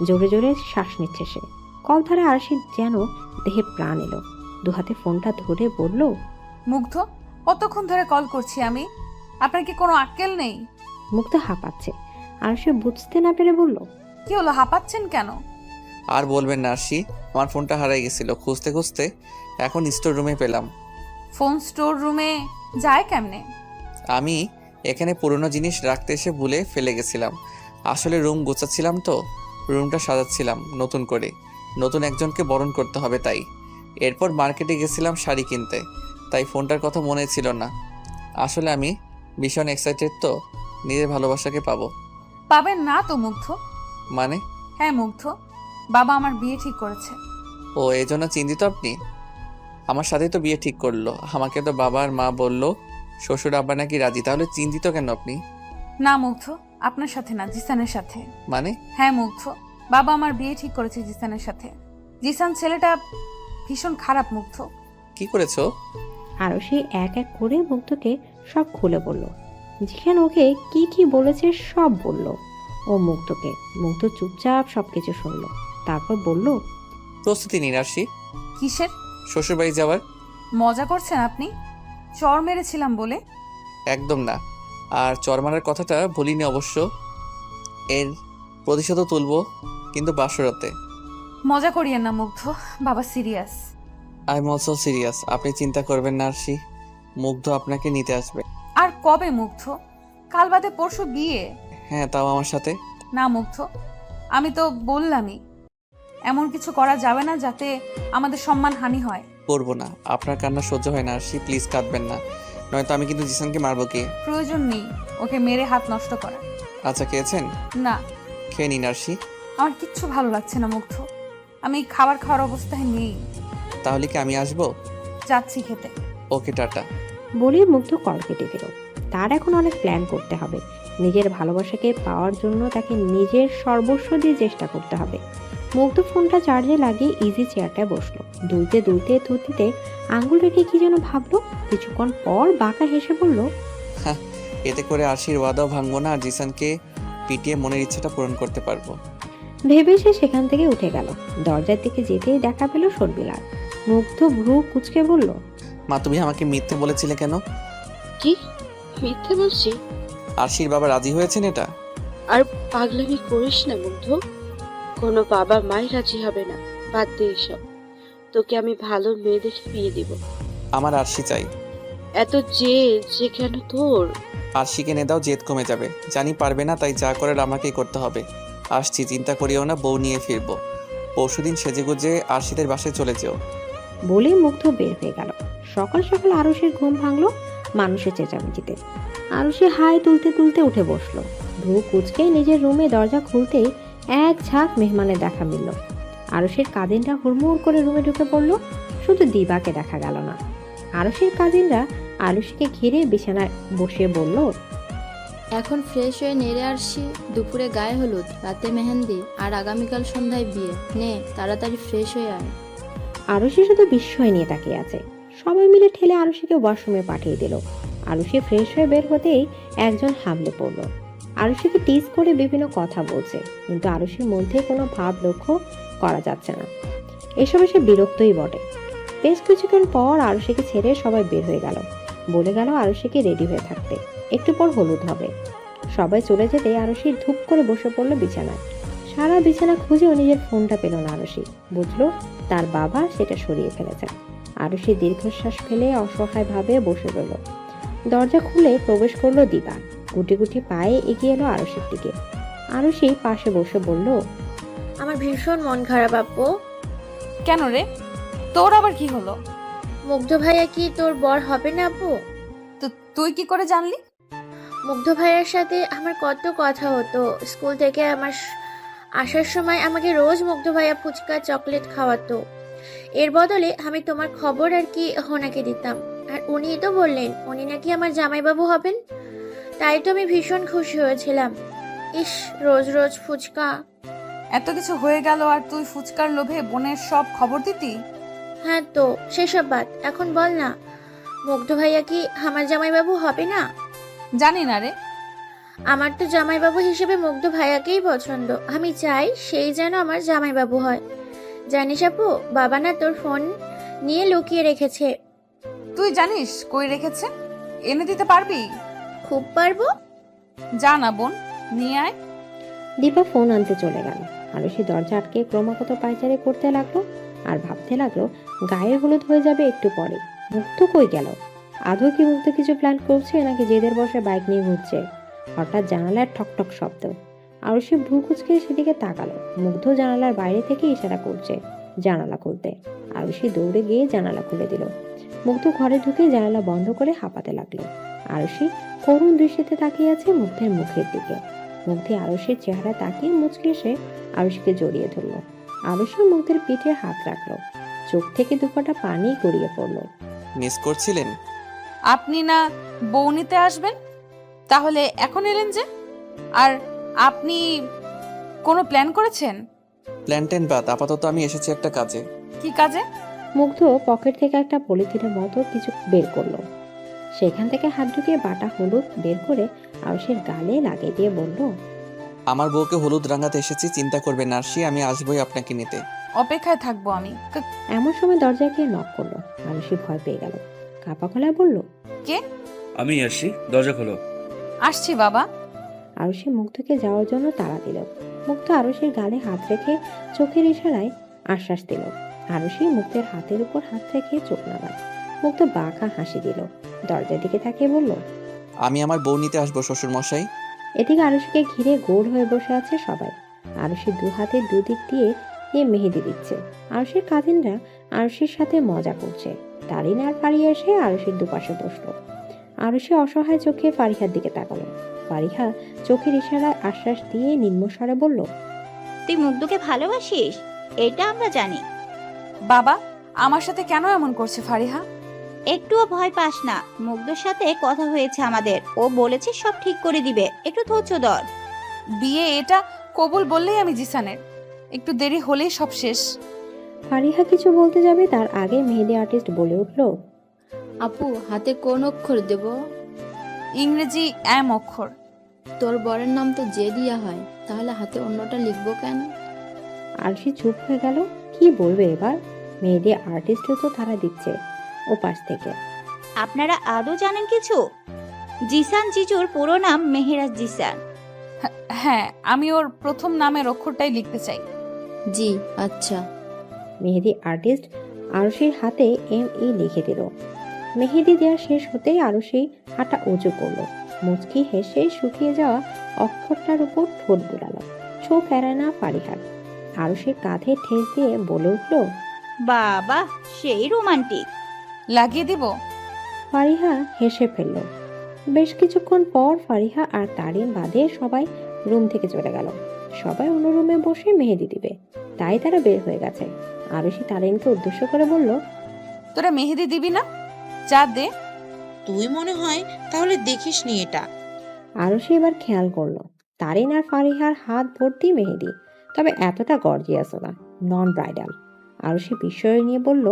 জোরে জোরে শ্বাস নিচ্ছে সে। কল ধরে আরুষির যেন দেহে প্রাণ এলো। দুহাতে ফোনটা ধরে বলল, মুগ্ধ, কতক্ষণ ধরে কল করছি আমি, আপনার কি কোনো আক্কেল নেই? মুগ্ধ হাঁপাচ্ছে। আরুষি বুঝতে না পেরে বলল, কি হলো, হাঁপাচ্ছেন কেন? আর বলবেন না আরশি, আমার ফোনটা হারাই গেছিল, খুঁজতে খুঁজতে এখন স্টোর রুমে পেলাম। ফোন স্টোর রুমে যায় কেমনে? আমি এখানে পুরনো জিনিস রাখতে এসে ভুলে ফেলে গেছিলাম। আসলে রুম গোছাচ্ছিলাম তো, রুমটা সাজাচ্ছিলাম নতুন করে। নতুন একজনকে বরণ করতে হবে তাই। এরপর মার্কেটে গেছিলাম শাড়ি কিনতে, তাই ফোনটার কথা মনে ছিল না। আসলে আমি ভীষণ এক্সাইটেড তো, নিজের ভালোবাসাকে পাবো। পাবেন না তো মুগ্ধ। মানে? হ্যাঁ মুগ্ধ, বাবা আমার বিয়ে ঠিক করেছে। ও এই জন্য চিন্তিত আপনি? আমার সাথেই তো বিয়ে ঠিক করলো, আমাকে তো বাবা আর মা বললো শ্বশুর আব্বা নাকি রাজি, তাহলে চিন্তিত কেন আপনি? না মুগ্ধ, আপনার সাথে না, জিসানের সাথে। মানে? হ্যাঁ মুগ্ধ, বাবা আমার বিয়ে ঠিক করেছে জিসানের সাথে। জিসান ছেলেটা ভীষণ খারাপ মুগ্ধ। কি করেছো? আরুষি এক এক করে মুগ্ধকে সব খুলে বলল। জিশান ওকে কি কি বলেছে সব বলল ও মুগ্ধকে। মুগ্ধ চুপচাপ সবকিছু শুনল। তারপর বলল, প্রস্তুতি নিন আরশি। কিসের? শ্বশুরবাড়ি যাওয়ার। মজা করছেন আপনি? চর মেরেছিলাম বলে? একদম না, আর চর মারার কথাটা বলিনি অবশ্য। এর প্রতিশোধও তুলবো, কিন্তু বাসরাতে। মজা করিয়েন না মুগ্ধ, বাবা serious. I am also serious. আপনি চিন্তা করবেন না আরশি, মুগ্ধ আপনাকে নিতে আসবে। আর কবে মুগ্ধ? কাল বাদে পরশু বিয়ে। হ্যাঁ, তাও আমার সাথে। না মুগ্ধ, আমি তো বললামই এমন কিছু করা যাবে না যাতে আমাদের সম্মান হানি হয়। করবো না, আপনার কান্না সহ্য হয় না আরশি, প্লিজ কাঁদবেন না, নয়তো আমি কিন্তু জিসানকে মারবো। কি প্রয়োজন নেই ওকে মেরে হাত নষ্ট করার। আচ্ছা, খেয়েছেন? না, খেয়ে নিন আরশি। আমার কিচ্ছু ভালো লাগছে না মুগ্ধ, আমি খাবার খাওয়ার অবস্থায় নেই। তাহলে কি আমি আসবো? যাচ্ছি খেতে। ওকে, টাটা। বলে মুগ্ধ কল কেটে দিল। তার এখন অনেক প্ল্যান করতে হবে। নিজের ভালোবাসাকে পাওয়ার জন্য তাকে নিজের সর্বস্ব দিয়ে চেষ্টা করতে হবে। মুগ্ধ ফোনটা চার্জে লাগিয়ে ইজি চেয়ারটায় বসলো। দুলতে দুলতে থুতিতে আঙ্গুল রেখে কি যেন ভাবলো। কিছুক্ষণ পর বাঁকা হেসে বলল, এতে করে আরশির ওয়াদাও ভাঙবো না, আর জিসানকে পিটিয়ে মনের ইচ্ছাটা পূরণ করতে পারবো। ভেবে সে সেখান থেকে উঠে গেল। দরজার দিকে যেতেই দেখা পেল শর্মিলার। মুগ্ধ ভ্রু কুঁচকে বলল, মা, তুমি আমাকে মিথ্যে বলেছিলে কেন? কি মিথ্যে বলছি? আরশির বাবা রাজি হয়েছেন এটা? আর পাগলামি করিস না মুগ্ধ, কোনো বাবা মাই রাজি হবে না। বাদ দে এসব। তোকে আমি ভালো মেয়ে দেখে বিয়ে দিব। আমার আরশি চাই। এত জেদ যে কেন তোর? আরশিকে এনে দাও, জেদ কমে যাবে। জানি পারবে না, তাই যা করার আমাকেই করতে হবে। আসছি, চিন্তা করিও না, বউ নিয়ে ফিরবো। পরশুদিন সেজেগুজে আরশিদের বাসায় চলে যেও। বলেই মুগ্ধ বের হয়ে গেল। সকাল সকাল আরুষের ঘুম ভাঙলো মানুষের চেঁচামেচিতে। আরুষি হাই তুলতে তুলতে উঠে বসলো। ভ্রু কুচকে নিজের রুমে দরজা খুলতেই এক ঝাঁক মেহমানের দেখা মিলল। আরুষির কাজিনরা হুড়মুড় করে রুমে ঢুকে পড়ল। শুধু দিবাকে দেখা গেল না। আরুষির কাজিনরা আরুষিকে ঘিরে বিছানায় বসিয়ে বলল, এখন ফ্রেশ হয়ে নেড়ে আসছি, দুপুরে গায়ে হলুদ, রাতে মেহেন্দি, আর আগামীকাল সন্ধ্যায় বিয়ে। নে তাড়াতাড়ি ফ্রেশ হয়ে আয়। আরুষি শুধু বিস্ময় নিয়ে তাকিয়ে আছে। সবাই মিলে ঠেলে আরুষিকে ওয়াশরুমে পাঠিয়ে দিল। আরুষি ফ্রেশ হয়ে বের হতেই একজন হামলে পড়ল। আরুষিকে টিজ করে বিভিন্ন কথা বলছে, কিন্তু আরুষির মধ্যে কোনো ভাব লক্ষ্য করা যাচ্ছে না। এসবে সে বিরক্তই বটে। বেশ কিছুক্ষণ পর আরুষিকে ছেড়ে সবাই বের হয়ে গেল। বলে গেল আরুষিকে রেডি হয়ে থাকতে, একটু পর হলুদ হবে। সবাই চলে যেতে আরুষি ধূপ করে বসে পড়ল বিছানায়। সারা বিছানা খুঁজেও নিজের ফোনটা পেল না আরুষি। বুঝলো তার বাবা সেটা সরিয়ে ফেলেছে। আরুষি দীর্ঘশ্বাস ফেলে অসহায়ভাবে বসে রইল। দরজা খুলে প্রবেশ করলো দিবা। গুটি গুটি পায়ে এগিয়ে এলো আরুষির দিকে। আরুষি পাশে বসে বলল, আমার ভীষণ মন খারাপ আপু। কেন রে, তোর আবার কি হলো? মুগ্ধ ভাইয়া কি তোর বর হবে না আপু? তো তুই কি করে জানলি? মুগ্ধ ভাইয়ার সাথে আমার কত কথা হতো। স্কুল থেকে আসার সময় আমাকে রোজ মুগ্ধ ভাইয়া ফুচকা চকলেট খাওয়াতো। এর বদলে আমি তোমার খবর আর কি ওনাকে দিতাম। আর উনি তো বললেন উনি নাকি আমার জামাইবাবু হবেন। তাই তো আমি ভীষণ খুশি হয়েছিলাম। ইস, রোজ রোজ ফুচকা। এত কিছু হয়ে গেল আর তুই ফুচকার লোভে বোনের সব খবর দিতি? হ্যাঁ তো সেসব বাদ, এখন বল না, মুগ্ধ ভাইয়া কি আমার জামাইবাবু হবে না? জানি না রে। আমার তো জামাইবাবু হিসেবে মুগ্ধ ভাইয়াকেই পছন্দ। আমি চাই সেই যেন আমার জামাইবাবু হয়। জানিস আপু, বাবা না তোর ফোন নিয়ে লুকিয়ে রেখেছে। তুই জানিস কই রেখেছে? এনে দিতে পারবি? খুব পারবো। যা না বোন, নিয়ে আয়। দীপা ফোন আনতে চলে গেল। আরুষি দরজা আটকে ক্রমাগত পায়চারি করতে লাগলো আর ভাবতে লাগলো গায়ের হলুদ হয়ে যাবে একটু পরে। মুগ্ধ কই গেল? আদৌ কি মুগ্ধ কিছু প্ল্যান করছে নাকি জেদের বসে বাইক নিয়ে ঘুরছে? হঠাৎ জানালার ঠকঠক শব্দ। আরুষি ভ্রু কুচকে সেদিকে তাকালো। মুগ্ধ জানালার বাইরে থেকে ইশারা করছে জানালা খুলতে। আরুষি দৌড়ে গিয়ে জানালা খুলে দিল। মুগ্ধ ঘরে ঢুকে জানালা বন্ধ করে হাঁপাতে লাগলো। আরুষি করুণ দৃষ্টিতে তাকিয়ে আছে মুগ্ধের মুখের দিকে। মুগ্ধে আরুষির চেহারা তাকিয়ে মুচকে এসে আরুষিকে জড়িয়ে ধরলো। আরুষি মুগ্ধের পিঠে হাত রাখলো। চোখ থেকে দুফোঁটা পানি গড়িয়ে পড়লো। মিস করছিলেন? আপনি না বউ নিতে আসবেন, তাহলে এখন এলেন যে? আর আপনি কোনো প্ল্যান করেছেন? প্ল্যান বাদ, আপাতত আমি এসেছি একটা কাজে। কি কাজে? মুগ্ধ পকেট থেকে একটা পলিথিনের মতো কিছু বের করলো। সেখান থেকে হাত ঢুকিয়ে বাটা হলুদ বের করে আরুষির গালে লাগিয়ে দিয়ে বলল, আমার বউকে হলুদ রাঙাতে এসেছি, চিন্তা করবেন আরশি, আমি আসবই আপনাকে নিতে। অপেক্ষায় থাকবো আমি। এমন সময় দরজায় কে নক করলো। আরুষি ভয় পেয়ে গেল। কাপা গলায় বলল, কে? আমি আসছি, দরজা খোলো। আসছি বাবা। আরুষি মুগ্ধকে যাওয়ার জন্য তাড়া দিল। মুগ্ধ আরুষির গালে হাত রেখে চোখের ইশারায় আশ্বাস দিল। আরুষি মুগ্ধের হাতের উপর হাত রেখে চোখ নামায়। মুগ্ধ বাঁকা হাসি দিল। দরজার দিকে তাকিয়ে বলল, আমি আমার বউ নিতে আসবো শ্বশুর মশাই। এদিকে আরুষিকে ঘিরে গোল হয়ে বসে আছে সবাই। আরুষি দু হাতে দুদিক দিয়ে মেহেদি দিচ্ছে। আরুষির কাজিনরা আরুষির সাথে মজা করছে। তারিন আর ফারিয়া এসে আরুষির দুপাশে বসলো। আরুষি অসহায় চোখে ফারিহার দিকে তাকালো। ফারিহা চোখের ইশারায় আশ্বাস দিয়ে নিম্নস্বরে বলল, তুই মুগ্ধকে ভালোবাসিস, এটা আমরা জানি। বাবা, আমার সাথে কেন এমন করছে ফারিহা? একটুও ভয় পাস না, মুগ্ধর সাথে কথা হয়েছে আমাদের। ও বলেছে সব ঠিক করে দিবে, একটু ধৈর্য ধর। বিয়ে এটা কবুল বললেই আমি জিসানের, একটু দেরি হলেই সব শেষ। ফারিহা কিছু বলতে যাবে তার আগে মেহেদি আর্টিস্ট বলে উঠল, আপু হাতে কোন অক্ষর দেব? ইংরেজি এম অক্ষর। তোর বরের নাম তো জে দিয়া হয়, তাহলে হাতে অন্যটা লিখবো কেন? আরশি চুপ হয়ে গেল। কি বলবে এবার? মেহেদি আর্টিস্টও তো তারা দিচ্ছে ও পাশ থেকে। আপনারা আদৌ জানেন কিছু? জিসান জিজুর পুরো নাম মেহেরাজ জিসান। হ্যাঁ, আমি ওর প্রথম নামের অক্ষরটাই লিখতে চাই। জি আচ্ছা। মেহেদি আর্টিস্ট আরুষির হাতে ME লিখে দিল। মেহেদি দেওয়া শেষ হতেই আরুষি হাঁটা উঁচু করলো। মুচকি হেসে শুকিয়ে যাওয়া অক্ষরটার উপর ঠোঁট বুলালো। চোখ এড়ায় না ফারিহার। আরুষির কাঁধে ঠেস দিয়ে বলে উঠল, বাবা সেই রোমান্টিক। লাগিয়ে দিব? ফারিহা হেসে ফেলল। বেশ কিছুক্ষণ পর ফারিহা আর তারিন বাদে সবাই রুম থেকে চলে গেল। সবাই অন্য রুমে বসে মেহেদি দিবে, তাই তারা বের হয়ে গেছে। আরুষি তারিনকে উদ্দেশ্য করে বলল, তোরা মেহেদি দিবি না? যা দে। তুই মনে হয় তাহলে দেখিস নি এটা। আরুষি এবার খেয়াল করলো তারিন আর ফারিহার হাত ভর্তি মেহেদি, তবে এতটা গর্জিয়াসও না, নন ব্রাইডাল। আরুষি বিস্ময় নিয়ে বলল,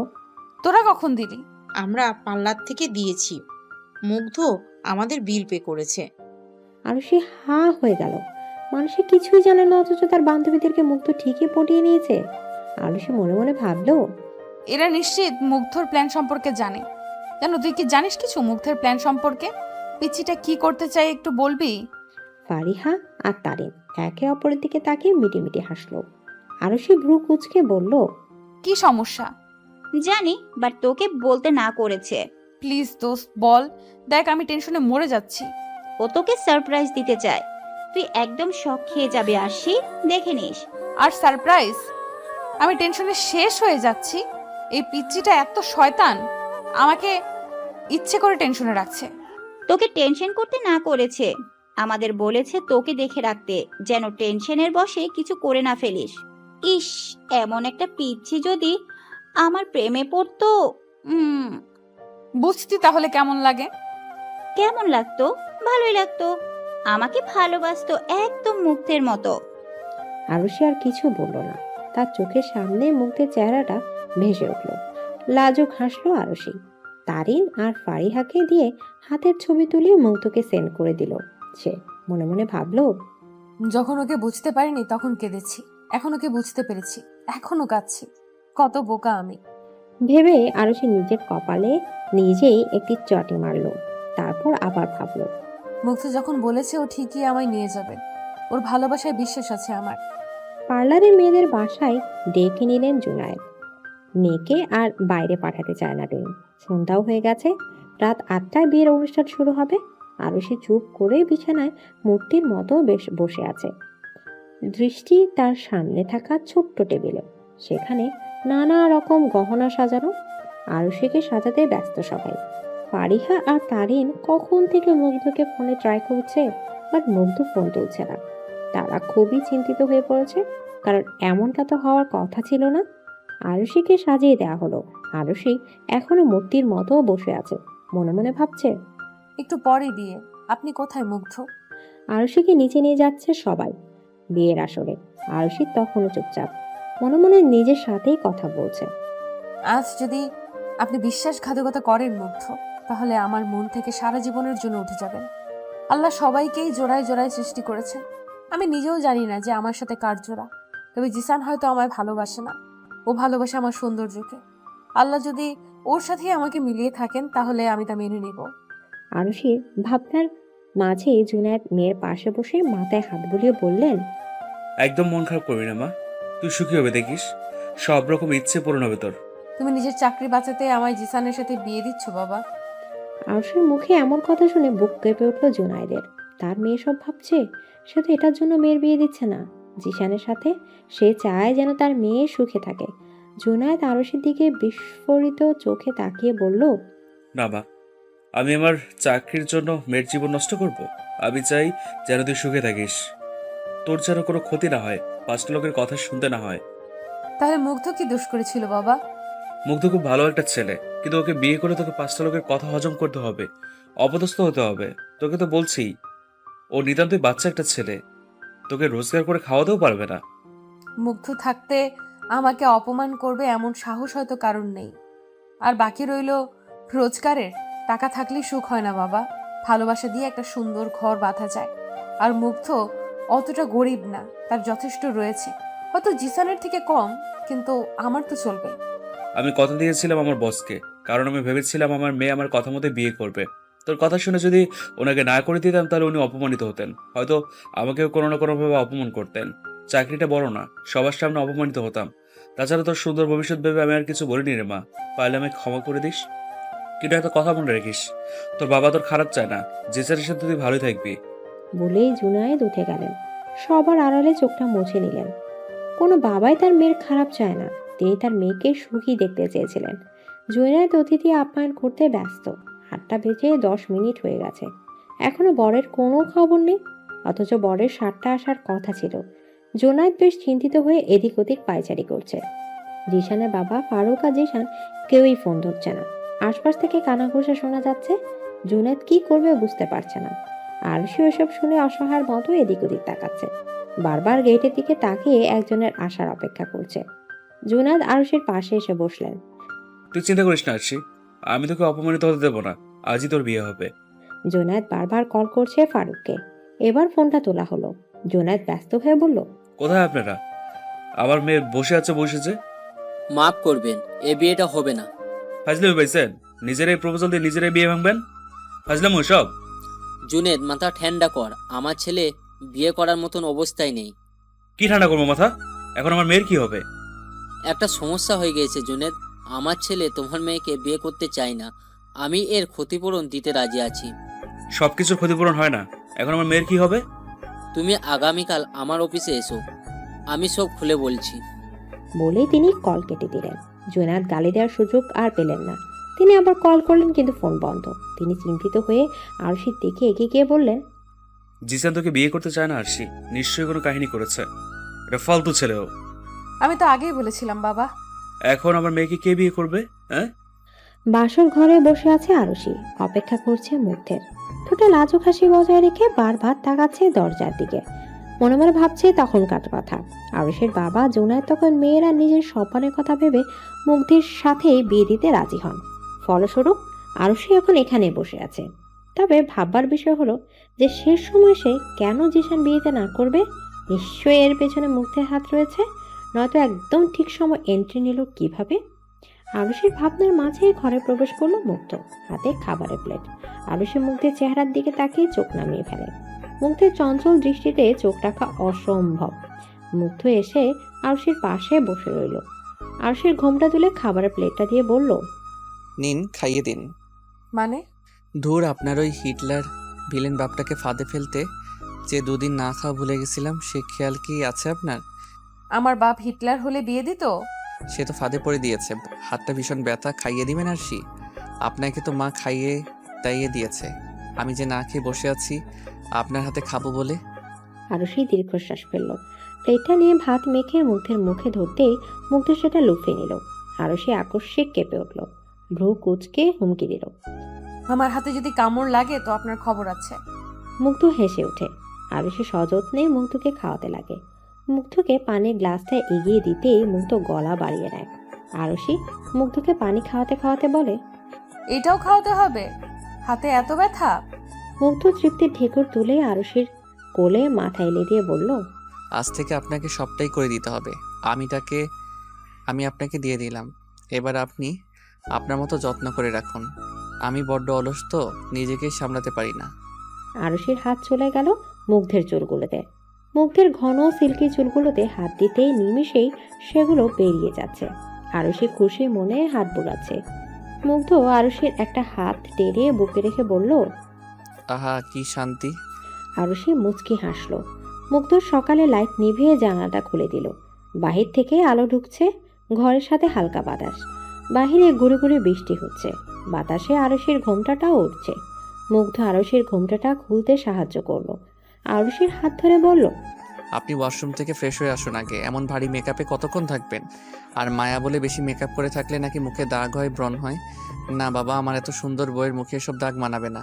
তোরা কখন দিলি? আমরা পার্লার থেকে দিয়েছি, মুগ্ধ আমাদের বিল পে করেছে। আরুষি হা হয়ে গেল। মানুষে কিছুই জানে না, অথচ তার বান্ধবীদেরকে মুগ্ধ ঠিকই পটিয়ে নিয়েছে। আরুষি মনে মনে ভাবলো, এরা নিশ্চিত মুগ্ধর প্ল্যান সম্পর্কে জানে। তুই কি জানিস কিছু মুগ্ধের প্ল্যান সম্পর্কে? পিচ্চিটা কি করতে চাই একটু বলবি? ফারিহা আর তারিন একে অপরের দিকে তাকিয়ে মিটিমিটি হাসলো। আরুষি ভ্রু কুঁচকে বলল, কি সমস্যা? জানি, বাট তোকে বলতে না করেছে। প্লিজ দোস্ত বল, দেখ আমি টেনশনে মরে যাচ্ছি। ও তোকে সারপ্রাইজ দিতে চায়, তুই একদম শক খেয়ে যাবে আরশি, দেখে নিস। আর সারপ্রাইজ? আমি টেনশনে শেষ হয়ে যাচ্ছি। এই পিচ্চিটা এত শয়তান, আমাকে ইচ্ছে করে টেনশনে রাখছে। তোকে টেনশন করতে না করেছে, আমাদের বলেছে তোকে দেখে রাখতে, যেন টেনশনের বশে কিছু করে না ফেলিস। ইস, এমন একটা পিচ্ছি যদি আমার প্রেমে পড়তো। বুঝতি তাহলে কেমন লাগে? কেমন লাগতো? ভালোই লাগতো, আমাকে ভালোবাসতো একদম মুগ্ধের মতো। আরুষি আর কিছু বলল না। তার চোখের সামনে মুগ্ধের চেহারাটা ভেসে উঠল। লাজুক হাসলো আরুষি। তারিন আর ফারিহাকে দিয়ে হাতের ছবি তুলে মুগ্ধকে সেন্ড করে দিল। সে মনে মনে ভাবলো, যখন ওকে বুঝতে পারিনি তখন কেঁদেছি, এখন ওকে বুঝতে পেরেছি, এখনো কাঁদছি। কত বোকা আমি। ভেবে আরুষি নিজের কপালে নিজেই একটি চটি মারলো। তারপর আবার ভাবলো, মুগ্ধ যখন বলেছে ও ঠিকই আমায় নিয়ে যাবে, ওর ভালোবাসায় বিশ্বাস আছে আমার। পার্লারের মেয়েদের বাসায় ডেকে নিলেন জুনায়েদ। মেয়েকে আর বাইরে পাঠাতে চায় না তিনি। সন্ধ্যাও হয়ে গেছে, রাত 8টায় বিয়ের অনুষ্ঠান শুরু হবে। আরুষি চুপ করে বিছানায় মূর্তির মতো বেশ বসে আছে, দৃষ্টি তার সামনে থাকা ছোট্ট টেবিলে। সেখানে নানা রকম গহনা সাজানো। আরুষিকে সাজাতে ব্যস্ত সবাই। ফারিহা আর তারিন কখন থেকে মুগ্ধকে ফোনে ট্রাই করছে, বাট মুগ্ধ ফোন তুলছে না। তারা খুবই চিন্তিত হয়ে পড়েছে, কারণ এমনটা তো হওয়ার কথা ছিল না। আরুষিকে সাজিয়ে দেওয়া হলো। আরুষি এখনো মূর্তির মতো বসে আছে, মনে মনে ভাবছে, একটু পরে বিয়ে, আপনি কোথায় মুগ্ধ? আরুষিকে নিচে নিয়ে যাচ্ছে সবাই বিয়ের আসরে। আরুষি তখনও চুপচাপ, মনে মনে নিজের সাথেই কথা বলছে। আজ যদি আপনি বিশ্বাসঘাতকতা করেন মুগ্ধ, তাহলে আমার মন থেকে সারা জীবনের জন্য উঠে যাবেন। আল্লাহ সবাইকেই জোড়ায় জোড়ায় সৃষ্টি করেছেন। আমি নিজেও জানি না যে আমার সাথে কার জোড়া, তবে জিসান হয়তো আমায় ভালোবাসে না, ও ভালোবাসে আমার সৌন্দর্যকে। আল্লাহ যদি ওর সাথেই আমাকে মিলিয়ে থাকেন তাহলে আমি তা মেনে নিব। আরুষির ভাবনার মাঝে জুনায়েদ মেয়ের পাশে বসে মাথায় হাত বুলিয়ে বললেন, একদম মন খারাপ করবি না মা, তুই সুখী হবে দেখিস, সব রকম ইচ্ছে পূরণ হবে তোর। তুমি নিজের চাকরি বাঁচাতে আমায় জিসানের সাথে বিয়ে দিচ্ছ বাবা? আরুষির মুখে এমন কথা শুনে বুক কেঁপে উঠল জুনায়েদের। তার মেয়ে সব ভাবছে, সে তো এটার জন্য মেয়ের বিয়ে দিচ্ছে না জিসানের সাথে। সে চায় যেন তার মেয়ে সুখে থাকে। জুনায়েদ আরুষির দিকে বিস্ফোরিত চোখে তাকিয়ে বলল, না মা, আমি আমার চাকরির জন্য মেয়ের জীবন নষ্ট করব? আমি চাই যেন তুই সুখে থাকিস, তোর যেন কোনো ক্ষতি না হয়, 5টা লোকের কথা শুনতে না হয়। তাহলে মুগ্ধ কি দোষ করেছিল বাবা? মুগ্ধ খুব ভালো একটা ছেলে, কিন্তু ওকে বিয়ে করে তোকে 5টা লোকের কথা হজম করতে হবে, অপদস্থ হতে হবে। তোকে তো বলছি, ও নিতান্তই বাচ্চা একটা ছেলে, তোকে রোজগার করে খাওয়াতেও পারবে না। মুগ্ধ থাকতে আমাকে অপমান করবে এমন সাহস হয়তো কারণ নেই। আর বাকি রইল রোজগারের। টাকা থাকলেই সুখ হয় না বাবা, ভালোবাসা দিয়ে একটা সুন্দর ঘর বাঁধা যায়। আর মুগ্ধ অতটা গরিব না, তার যথেষ্ট রয়েছে, হয়তো জিসানের থেকে কম, কিন্তু আমার তো চলবে। আমি কথা দিয়েছিলাম আমার বসকে, কারণ আমি ভেবেছিলাম আমার মেয়ে আমার কথা মতো বিয়ে করবে। তোর কথা শুনে যদি ওনাকে না করে দিতাম তাহলে উনি অপমানিত হতেন, হয়তো আমাকেও কোনো না কোনোভাবে অপমান করতেন। চাকরিটা বড় না, সবার সামনে অপমানিত হতাম। তাছাড়া তোর সুন্দর ভবিষ্যৎ ভেবে আমি আর কিছু বলিনি রে মা, পারলে আমাকে ক্ষমা করে দিস। কিন্তু একটা কথা মনে রাখিস, তোর বাবা তোর খারাপ চায় না, যে চারের সাথে তুই ভালোই থাকবি। বলেই জুনায়েদ উঠে গেলেন। সবার আড়ালে চোখটা মুছে নিলেন। কোনো বাবাই তার মেয়ের খারাপ চায় না, তিনি তার মেয়েকে সুখী দেখতে চেয়েছিলেন। জুনায়েদ অতিথি আপ্যায়ন করতে ব্যস্ত। 8টা বেজে 10 মিনিট হয়ে গেছে। এখনো বরের কোনো খবর নেই, অথচ বরের সাতটা আসার কথা ছিল। জোনায়েদ বেশ চিন্তিত হয়ে এদিক ওদিক পায়চারি করছে। জিশানের বাবা ফারুক আর জিশান কেউই ফোন ধরছে না। আশপাশ থেকে কানাঘুষা শোনা যাচ্ছে। জুনায়েদ কি করবে বুঝতে পারছে না। আরশি ওসব শুনে অসহায়ের মতো এদিক ওদিক তাকাচ্ছে। বারবার গেটের দিকে তাকিয়ে একজনের আসার অপেক্ষা করছে। জুনায়েদ আরশির পাশে এসে বসলেন। তুই চিন্তা করিস না আরশি, আমি তোকে অপমানিত হতে দেবো না। আজই তোর বিয়ে হবে। জুনায়েদ বারবার কল করছে ফারুককে। এবার ফোনটা তোলা হলো। জুনায়েদ ব্যস্ত হয়ে বলল, কোথায় আপনারা? আমার মেয়ে বসেছে। মাফ করবেন, এ বিয়েটা হবে না। ফাজলামি পাইছেন? নিজেরাই প্রপোজাল দিয়ে নিজেরাই বিয়ে ভাঙবেন? ফাজলামো সব। জুনেদ, মাথা ঠান্ডা কর। আমার ছেলে বিয়ে করার মতন অবস্থায় নেই। কি ঠান্ডা করবো মাথা? এখন আমার মেয়ের কি হবে? একটা সমস্যা হয়ে গিয়েছে জুনেদ। আমার ছেলে তোমার মেয়েকে বিয়ে করতে চায় না। আমি এর ক্ষতিপূরণ দিতে রাজি আছি। সবকিছুর ক্ষতিপূরণ হয় না। এখন আমার মেয়ের কি হবে? তুমি আগামীকাল আমার অফিসে এসো, আমি সব খুলে বলছি। বলেই তিনি কল কেটে দিলেন। জুনায়েদ গালি দেওয়ার সুযোগ আর পেলেন না। তিনি আবার কল করলেন, কিন্তু ফোন বন্ধ। তিনি চিন্তিত হয়ে আরশির দিকে এগিয়ে গিয়ে বললেন, জিসান তোকে বিয়ে করতে চায় না আরশি, নিশ্চয়ই কোনো কাহিনী করেছে। এটা ফালতু ছেলেও। আমি তো আগেই বলেছিলাম বাবা। এখন আমার মেয়েকে কে বিয়ে করবে? হ্যাঁ, বাসর ঘরে বসে আছে আরশি, অপেক্ষা করছে মুগ্ধের। ঠোঁটে লাজুক হাসি বজায় রেখে বারবার তাকাচ্ছে দরজার দিকে। মনে মনে ভাবছে তখনকার কথা। আরশির বাবা জুনায়েদ তখন মেয়েরা নিজের স্বপ্নের কথা ভেবে মুগ্ধের সাথে বিয়ে দিতে রাজি হন। ফলস্বরূপ আরশি এখন এখানে বসে আছে। তবে ভাববার বিষয় হলো যে শেষ সময় সে কেন জিশান বিয়েতে না করবে? নিশ্চয়ই এর পেছনে মুগ্ধের হাত রয়েছে, নয়তো একদম ঠিক সময় এন্ট্রি নিল কিভাবে? আরুষির ভাবনার মাঝে ঘরে প্রবেশ করলো মুগ্ধ, হাতে খাবারের প্লেট। আরুষি মুগ্ধের চেহারার দিকে তাকিয়ে চোখ নামিয়ে ফেলে। মুগ্ধের চঞ্চল দৃষ্টিতে চোখ রাখা অসম্ভব। মুগ্ধ এসে আরুষির পাশে বসে রইল। আরুষির ঘোমটা তুলে খাবারের প্লেটটা দিয়ে বলল, নিন, খাইয়ে দিন। মানে? ধুর, আপনার ওই হিটলার ভিলেন বাপটাকে ফাঁদে ফেলতে যে দুদিন না খাওয়া ভুলে গেছিলাম, সে খেয়াল কি আছে আপনার? আমার বাপ হিটলার হলে বিয়ে দিত? সে তো ফাঁদে পড়ে দিয়েছে। হাতটা ভীষণ ব্যথা, খাইয়ে দিবেন আরশি? আপনাকে তো মা খাইয়ে দাইয়ে দিয়েছে। আমি যে না খেয়ে বসে আছি আপনার হাতে খাবো বলে। আরুষি দীর্ঘশ্বাস ফেলল। প্লেটটা নিয়ে ভাত মেখে মুগ্ধের মুখে ধরতেই মুগ্ধ সেটা লুফে নিল। আরুষি আকস্মিক কেঁপে উঠল, ভ্রু কুঁচকে হুমকি দিল, আমার হাতে যদি কামড় লাগে তো আপনার খবর আছে। মুগ্ধ হেসে ওঠে। আরুষি সযত্নে মুগ্ধকে খাওয়াতে লাগে। মুগ্ধকে পানির গ্লাসটা এগিয়ে দিতেই মুগ্ধ গলা বাড়িয়ে নেয়। আরুষি মুগ্ধকে পানি খাওয়াতে খাওয়াতে বলে, এটাও খাওয়াতে হবে? হাতে এত ব্যথা? মুগ্ধ তৃপ্তির ঢেকুর তুলে আরুষির কোলে মাথা এলে দিয়ে বলল, আজ থেকে আপনাকে সবটাই করে দিতে হবে। আমি আপনাকে দিয়ে দিলাম। এবার আপনি আপনার মতো যত্ন করে রাখুন। আমি বড্ড অলস তো, নিজেকে সামলাতে পারি না। আরুষির হাত চলে গেল মুগ্ধের চুলগুলোতে। মুগ্ধের ঘন সিল্কি চুলগুলোতে হাত দিতেই নিমিষেই সেগুলো বেরিয়ে যাচ্ছে। আরুষি খুশি মনে হাত বুলাচ্ছে। মুগ্ধ আরুষির একটা হাত টেনে বুকে রেখে বলল, আহা, কি শান্তি। আরুষি মুচকি হাসলো। মুগ্ধ সকালে লাইট নিভিয়ে জানালাটা খুলে দিল। বাহির থেকে আলো ঢুকছে, ঘরের সাথে হালকা বাতাস। বাহিরে গুড়ি গুড়ি বৃষ্টি হচ্ছে। বাতাসে আরুষির ঘোমটাটাও উঠছে। মুগ্ধ আরুষির ঘোমটাটা খুলতে সাহায্য করলো। আরুষির হাত ধরে বলল, আপনি ওয়াশরুম থেকে ফ্রেশ হয়ে আসুন আগে। এমন ভারী মেকআপে কতক্ষণ থাকবেন? আর মায়া বলে বেশি মেকআপ করে থাকলে নাকি মুখে দাগ হয়, ব্রণ হয়। না বাবা, আমার এত সুন্দর বউয়ের মুখে এসব দাগ মানাবে না।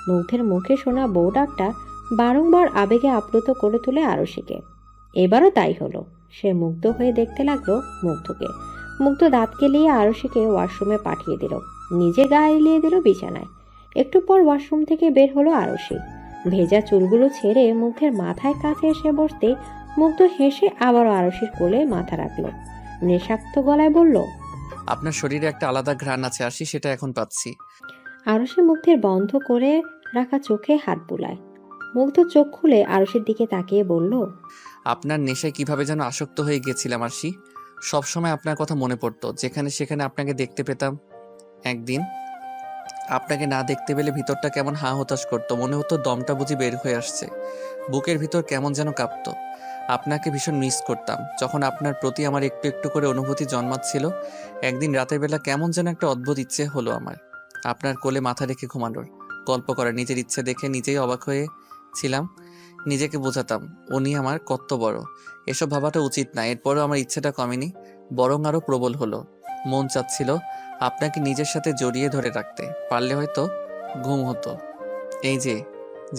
মুগ্ধের মুখে শোনা বউ ডাকটা বারংবার আবেগে আপ্লুত করে তোলে আরুষিকে। এবারও তাই হলো। সে মুগ্ধ হয়ে দেখতে লাগলো মুগ্ধকে। মুগ্ধ দাঁত কেলিয়ে আরুষিকে ওয়াশরুমে পাঠিয়ে দিল, নিজে গায়ে এলিয়ে দিল বিছানায়। একটু পর ওয়াশরুম থেকে বের হলো আরুষি। ভেজা চুলগুলো ছেড়ে মুগ্ধের মাথায় কাছে এসে বসতে মুগ্ধ হেসে আবারও আরুষির কোলে মাথা রাখলো। নেশাক্ত গলায় বলল, আপনার শরীরে একটা আলাদা ঘ্রাণ আছে আরশি, সেটা এখন পাচ্ছি। আরুষি মুগ্ধের বন্ধ করে রাখা চোখে হাত বুলায়। মুগ্ধ চোখ খুলে আরুষির দিকে তাকিয়ে বলল, আপনার নেশায় কিভাবে যেন আসক্ত হয়ে গেছিলাম আরশি। সবসময় আপনার কথা মনে পড়তো, যেখানে সেখানে আপনাকে দেখতে পেতাম। একদিন আপনাকে না দেখতে পেলে ভিতরটা কেমন হা হতাশ করতো, মনে হতো দমটা বুঝি বের হয়ে আসছে। বুকের ভিতর কেমন যেন কাঁপতো। আপনাকে ভীষণ মিস করতাম। যখন আপনার প্রতি আমার একটু একটু করে অনুভূতি জন্মাচ্ছিল, একদিন রাতের বেলা কেমন যেন একটা অদ্ভুত ইচ্ছে হলো আমার আপনার কোলে মাথা রেখে ঘুমানোর। গল্প করা, নিজের ইচ্ছে দেখে নিজেই অবাক হয়েছিলাম। নিজেকে বোঝাতাম উনি আমার কত বড়। এসব ভাবাটা উচিত না, এরপরও আমার ইচ্ছেটা কমেনি, বরং আরো প্রবল হলো। মন চাচ্ছিল আপনাকে নিজের সাথে জড়িয়ে ধরে রাখতে, পারলে হয়তো ঘুম হতো, এই যে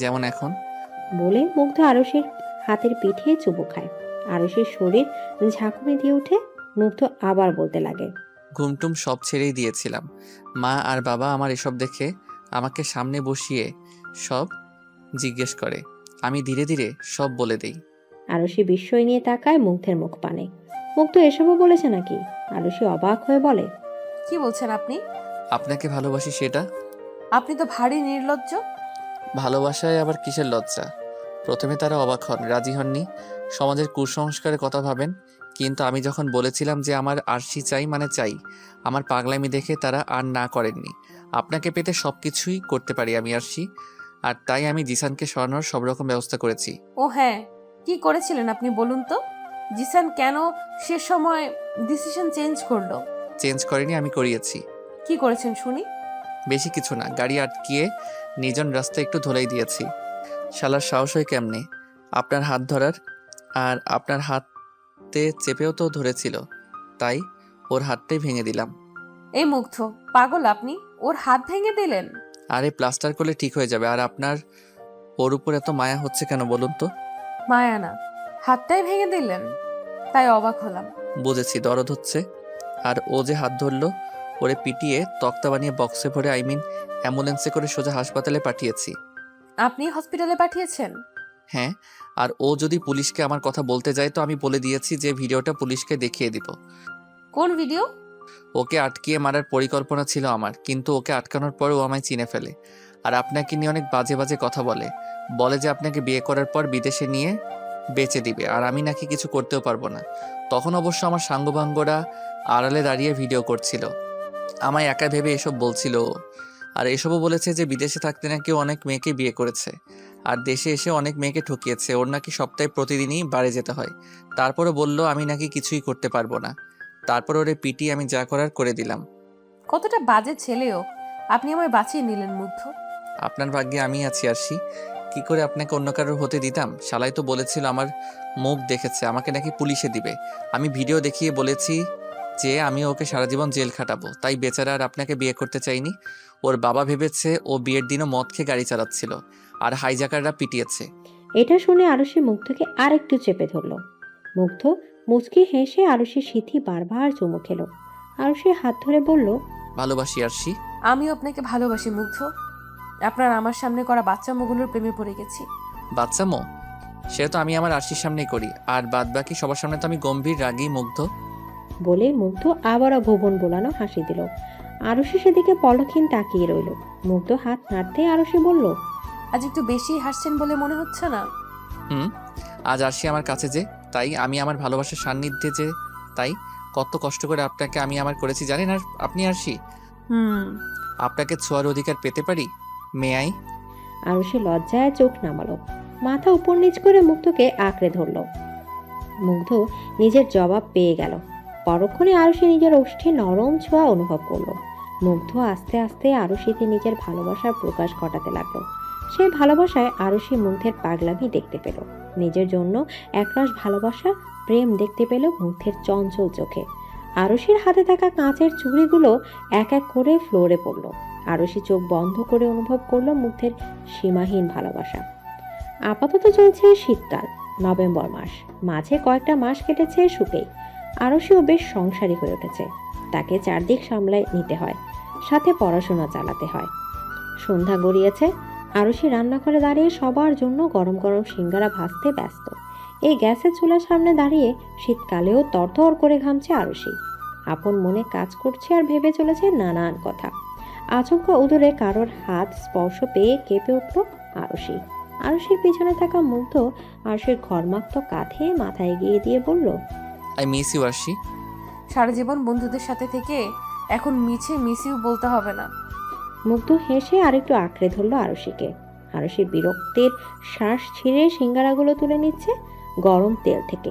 যেমন এখন। বলে মুগ্ধ আরুষির হাতের পিঠে চুমু খায়। আরুষির শরীর ঝাঁকুনি দিয়ে উঠে। মুগ্ধ আবার বলতে লাগে, ঘুমটুম সব ছেড়েই দিয়েছিলাম। মা আর বাবা আমার এসব দেখে আমাকে সামনে বসিয়ে সব জিজ্ঞেস করে, আমি ধীরে ধীরে সব বলে দেই। আরুষি বিস্ময় নিয়ে তাকায় মুগ্ধের মুখ পানে। মুগ্ধ এসবও বলেছে নাকি? আরুষি অবাক হয়ে বলে, কি বলছেন আপনি? আপনাকে ভালোবাসি সেটা। আপনি তো ভারী নির্লজ্জ। ভালোবাসায় আবার কিসের লজ্জা? প্রথমে তারা অবাক হন, রাজি হননি, সমাজের কুসংস্কারের কথা ভাবেন। কিন্তু আমি যখন বলেছিলাম যে আমার আরশি চাই মানে চাই, আমার পাগলামি দেখে তারা আর না করেননি। আপনাকে পেতে সব কিছুই করতে পারি আমি আরশি, আর তাই আমি জিসানকে সরানোর সব রকম ব্যবস্থা করেছি। ও হ্যাঁ, কি করেছিলেন আপনি বলুন তো? জিসান কেন সে সময় ডিসিশন চেঞ্জ করলো? চেঞ্জ করেনি, আমি করিয়েছি। কি করেছেন শুনি? বেশি কিছু না, গাড়ি আটকিয়ে নির্জন রাস্তায় একটু ধোলাই দিয়েছি। শালার সাহস হয় কেমনে আপনার হাত ধরার? আর আপনার হাতে চেপেও তো ধরেছিল, তাই ওর হাতটাই ভেঙে দিলাম। এই মুগ্ধ, পাগল আপনি? ওর হাত ভেঙে দিলেন? আরে প্লাস্টার করলে ঠিক হয়ে যাবে। আর আপনার ওর উপর এত মায়া হচ্ছে কেন বলুন তো? মায়া না, হাতটাই ভেঙে দিলেন, তাই অবাক হলাম। বুঝেছি, দরদ হচ্ছে। আর ও যে হাত ধরলো, ওরে পিটিয়ে তক্তা বানিয়ে বক্সে ভরে অ্যাম্বুলেন্সে করে সোজা হাসপাতালে পাঠিয়েছি। আপনি হসপিটালে পাঠিয়েছেন? হ্যাঁ, আর ও যদি পুলিশকে আমার কথা বলতে যায় তো আমি বলে দিয়েছি যে ভিডিওটা পুলিশকে দেখিয়ে দিব। কোন ভিডিও? ওকে আটকিয়ে মারার পরিকল্পনা ছিল আমার, কিন্তু ওকে আটকানোর পর ও আমায় চিনে ফেলে। আর আপনাকে নিয়ে অনেক বাজে বাজে কথা বলে যে আপনাকে বিয়ে করার পর বিদেশে নিয়ে বেচে দিবে, আর আমি নাকি কিছু করতেও পারবো না। তখন অবশ্য আমার সাঙ্গপাঙ্গরা আড়ালে দাঁড়িয়ে ভিডিও করছিল, আমায় একা ভেবে এসব বলছিল ও। আর এসবও বলেছে যে বিদেশে থাকতে নাকি ও অনেক মেয়েকে বিয়ে করেছে, আর দেশে এসে অনেক মেয়েকে ঠকিয়েছে। ওর নাকি সপ্তাহে প্রতিদিনই বাড়ি যেতে হয়। তারপরে বলল আমি নাকি কিছুই করতে পারবো না। তারপর ওরে পিটি আমি যা করার করে দিলাম। কতটা বাজে ছেলেও! আপনি আমায় বাঁচিয়ে নিলেন মুগ্ধ। আপনার ভাগ্যে আমি আছি আরশি, কি করে আপনাকে অন্য কারোর হতে দিতাম? শালাই তো বলেছিল আমার মুখ দেখেছে, আমাকে নাকি পুলিশে দিবে। আমি ভিডিও দেখিয়ে বলেছি যে আমি ওকে সারা জীবন জেল খাটাবো, তাই বেচারা আর আপনাকে বিয়ে করতে চাইনি। ওর বাবা ভেবেছে ও বিয়ের দিনও মদ খেয়ে গাড়ি চালাচ্ছিল, আর হাইজাকাররা পিটিয়েছে। এটা শুনে আরুষি মুগ্ধকে আরেকটু চেপে ধরল। মুগ্ধ মুচকি হেসে আরুষির সিথি বারবার চুমু খেলো। আরুষির হাত ধরে বলল, ভালোবাসি আরশি। আমিও আপনাকে ভালোবাসি মুগ্ধ। আপনার আমার সামনে করা বাচ্চামোগুলোর প্রেমে পড়ে গেছি। বাচ্চামো? সেটা তো আমি আমার আরশির সামনেই করি, আর বাদ বাকি সবার সামনে তো আমি গম্ভীর রাগী মুগ্ধ। বলে মুগ্ধ আবারও ভুবন বোলানো হাসি দিল। আরুষি সেদিকে পলকহীন তাকিয়ে রইল। মুগ্ধ হাত নাড়তে আরুষি বলল, আজ একটু বেশি হাসছেন বলে মনে হচ্ছে না? আজ আরশি আমার কাছে যে, তাই আমি আমার ভালোবাসার সান্নিধ্যে যে, তাই কত কষ্ট করে আপনাকে আমি আমার করেছি জানেন। আর আপনি আরশি, আপনাকে ছোঁয়ার অধিকার পেতে পারি? মেয়াই। আরুষি লজ্জায় চোখ নামালো, মাথা উপর নিচ করে মুগ্ধকে আঁকড়ে ধরল। মুগ্ধ নিজের জবাব পেয়ে গেল। পরক্ষণে আরুষি নিজের ওষ্ঠে নরম ছোঁয়া অনুভব করলো। মুগ্ধ আস্তে আস্তে আরুষিতে নিজের ভালোবাসার প্রকাশ ঘটাতে লাগলো। সেই ভালোবাসায় আরুষি মুগ্ধের পাগলামি দেখতে পেল, নিজের জন্য একরাশ ভালোবাসা প্রেম দেখতে পেল মুগ্ধের চঞ্চল চোখে। আরুষির হাতে থাকা কাঁচের চুড়িগুলো এক এক করে ফ্লোরে পড়ল। আরুষি চোখ বন্ধ করে অনুভব করলো মুগ্ধের সীমাহীন ভালোবাসা। আপাতত চলছে শীতকাল, নভেম্বর মাস, মাঝে কয়েকটা মাস কেটেছে শুকেই। আরুষিও বেশ সংসারী হয়ে উঠেছে, তাকে চারদিক সামলায় নিতে হয়, সাথে পড়াশোনা চালাতে হয়। সন্ধ্যা গড়িয়েছে। আরুষি রান্নাঘরে দাঁড়িয়ে সবার জন্য গরম গরম সিঙ্গারা ভাজতে ব্যস্ত। এই গ্যাসের চুলার সামনে দাঁড়িয়ে শীতকালেও তরতর করে ঘামছে আরুষি। আপন মনে কাজ করছে আর ভেবে চলেছে নানান কথা। আচমকা উদরে কারোর হাত স্পর্শ পেয়ে কেঁপে উঠল আরুষি। আরুষির পিছনে থাকা মুগ্ধ আরুষির ঘর্মাক্ত কাঁধে মাথা এগিয়ে দিয়ে বলল, আই মিস ইউ আরশি। সারা জীবন বন্ধুদের সাথে থেকে এখন মিছে মিস ইউ বলতে হবে না। মুগ্ধ হেসে আরেকটু আঁকড়ে ধরল আরুষিকে। আরুষির বিরক্তের শ্বাস ছিঁড়ে সিঙ্গারাগুলো তুলে নিচ্ছে গরম তেল থেকে।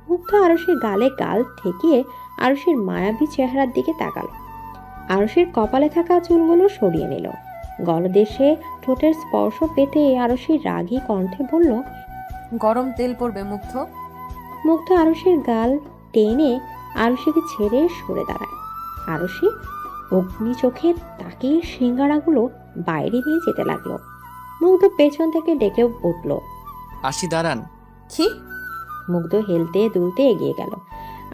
মুগ্ধ আরুষির গালে গাল ঠেকিয়ে আরুষির মায়াবী চেহারার দিকে তাকালো। আরুষির কপালে থাকা চুলগুলো সরিয়ে নিল। গলদেশে ঠোঁটের স্পর্শ পেতে আরশি রাগী কণ্ঠে বলল। গরম তেল পড়বে মুগ্ধ। মুগ্ধ আরশির গাল টেনে আরশিকে ছেড়ে সরে দাঁড়ায়। আরশি অগ্নি চোখে তাকিয়ে সিঙ্গারাগুলো বাইরে নিয়ে যেতে লাগলো। মুগ্ধ পেছন থেকে ডেকে উঠল। আশি দাঁড়ান। কি? মুগ্ধ হেলতে দুলতে এগিয়ে গেল।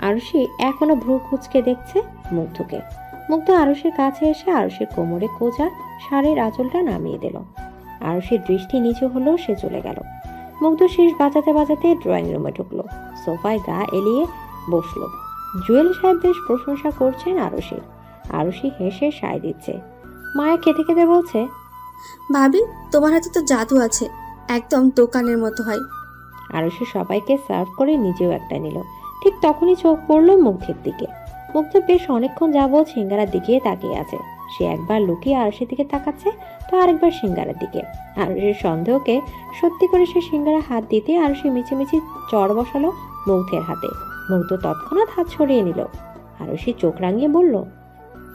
আরশি এখনো ভ্রু কুঁচকে দেখছে মুগ্ধকে। মুগ্ধ আরশির কাছে এসে আরশির কোমরে কোজা শাড়ির আঁচলটা নামিয়ে দিল। আরশির দৃষ্টি নিচু হলো, সে চলে গেল। মুগ্ধ শীষ বাজাতে বাজাতে ড্রয়িং রুমে ঢুকলো। সোফায় গা এলিয়ে বসলো। জুয়েল সাহেব বেশ প্রশংসা করছেন আরশির। আরশি হেসে সায় দিচ্ছে। মায়া খেতে খেতে বলছে, ভাবি, তোমার হাতে তো জাদু আছে, একদম দোকানের মতো হয়। আরশি সবাইকে সার্ভ করে নিজেও একটা নিল। ঠিক তখনই চোখ পড়লো মুগ্ধের দিকে। মুগ্ধ বেশ অনেকক্ষণ যাবৎ সিঙ্গারার দিকে তাকিয়ে আছে। সে একবার লুকিয়ে আরশির দিকে তাকাচ্ছে, তো আরেকবার সিঙ্গারার দিকে। আরশির সন্দেহকে সত্যি করে সে সিঙ্গারা হাত দিতে আরশি মিছিমিছি চড় বসালো মুগ্ধের হাতে। মুগ্ধ তৎক্ষণাৎ হাত সরিয়ে নিল। আরশি চোখ রাঙিয়ে বলল,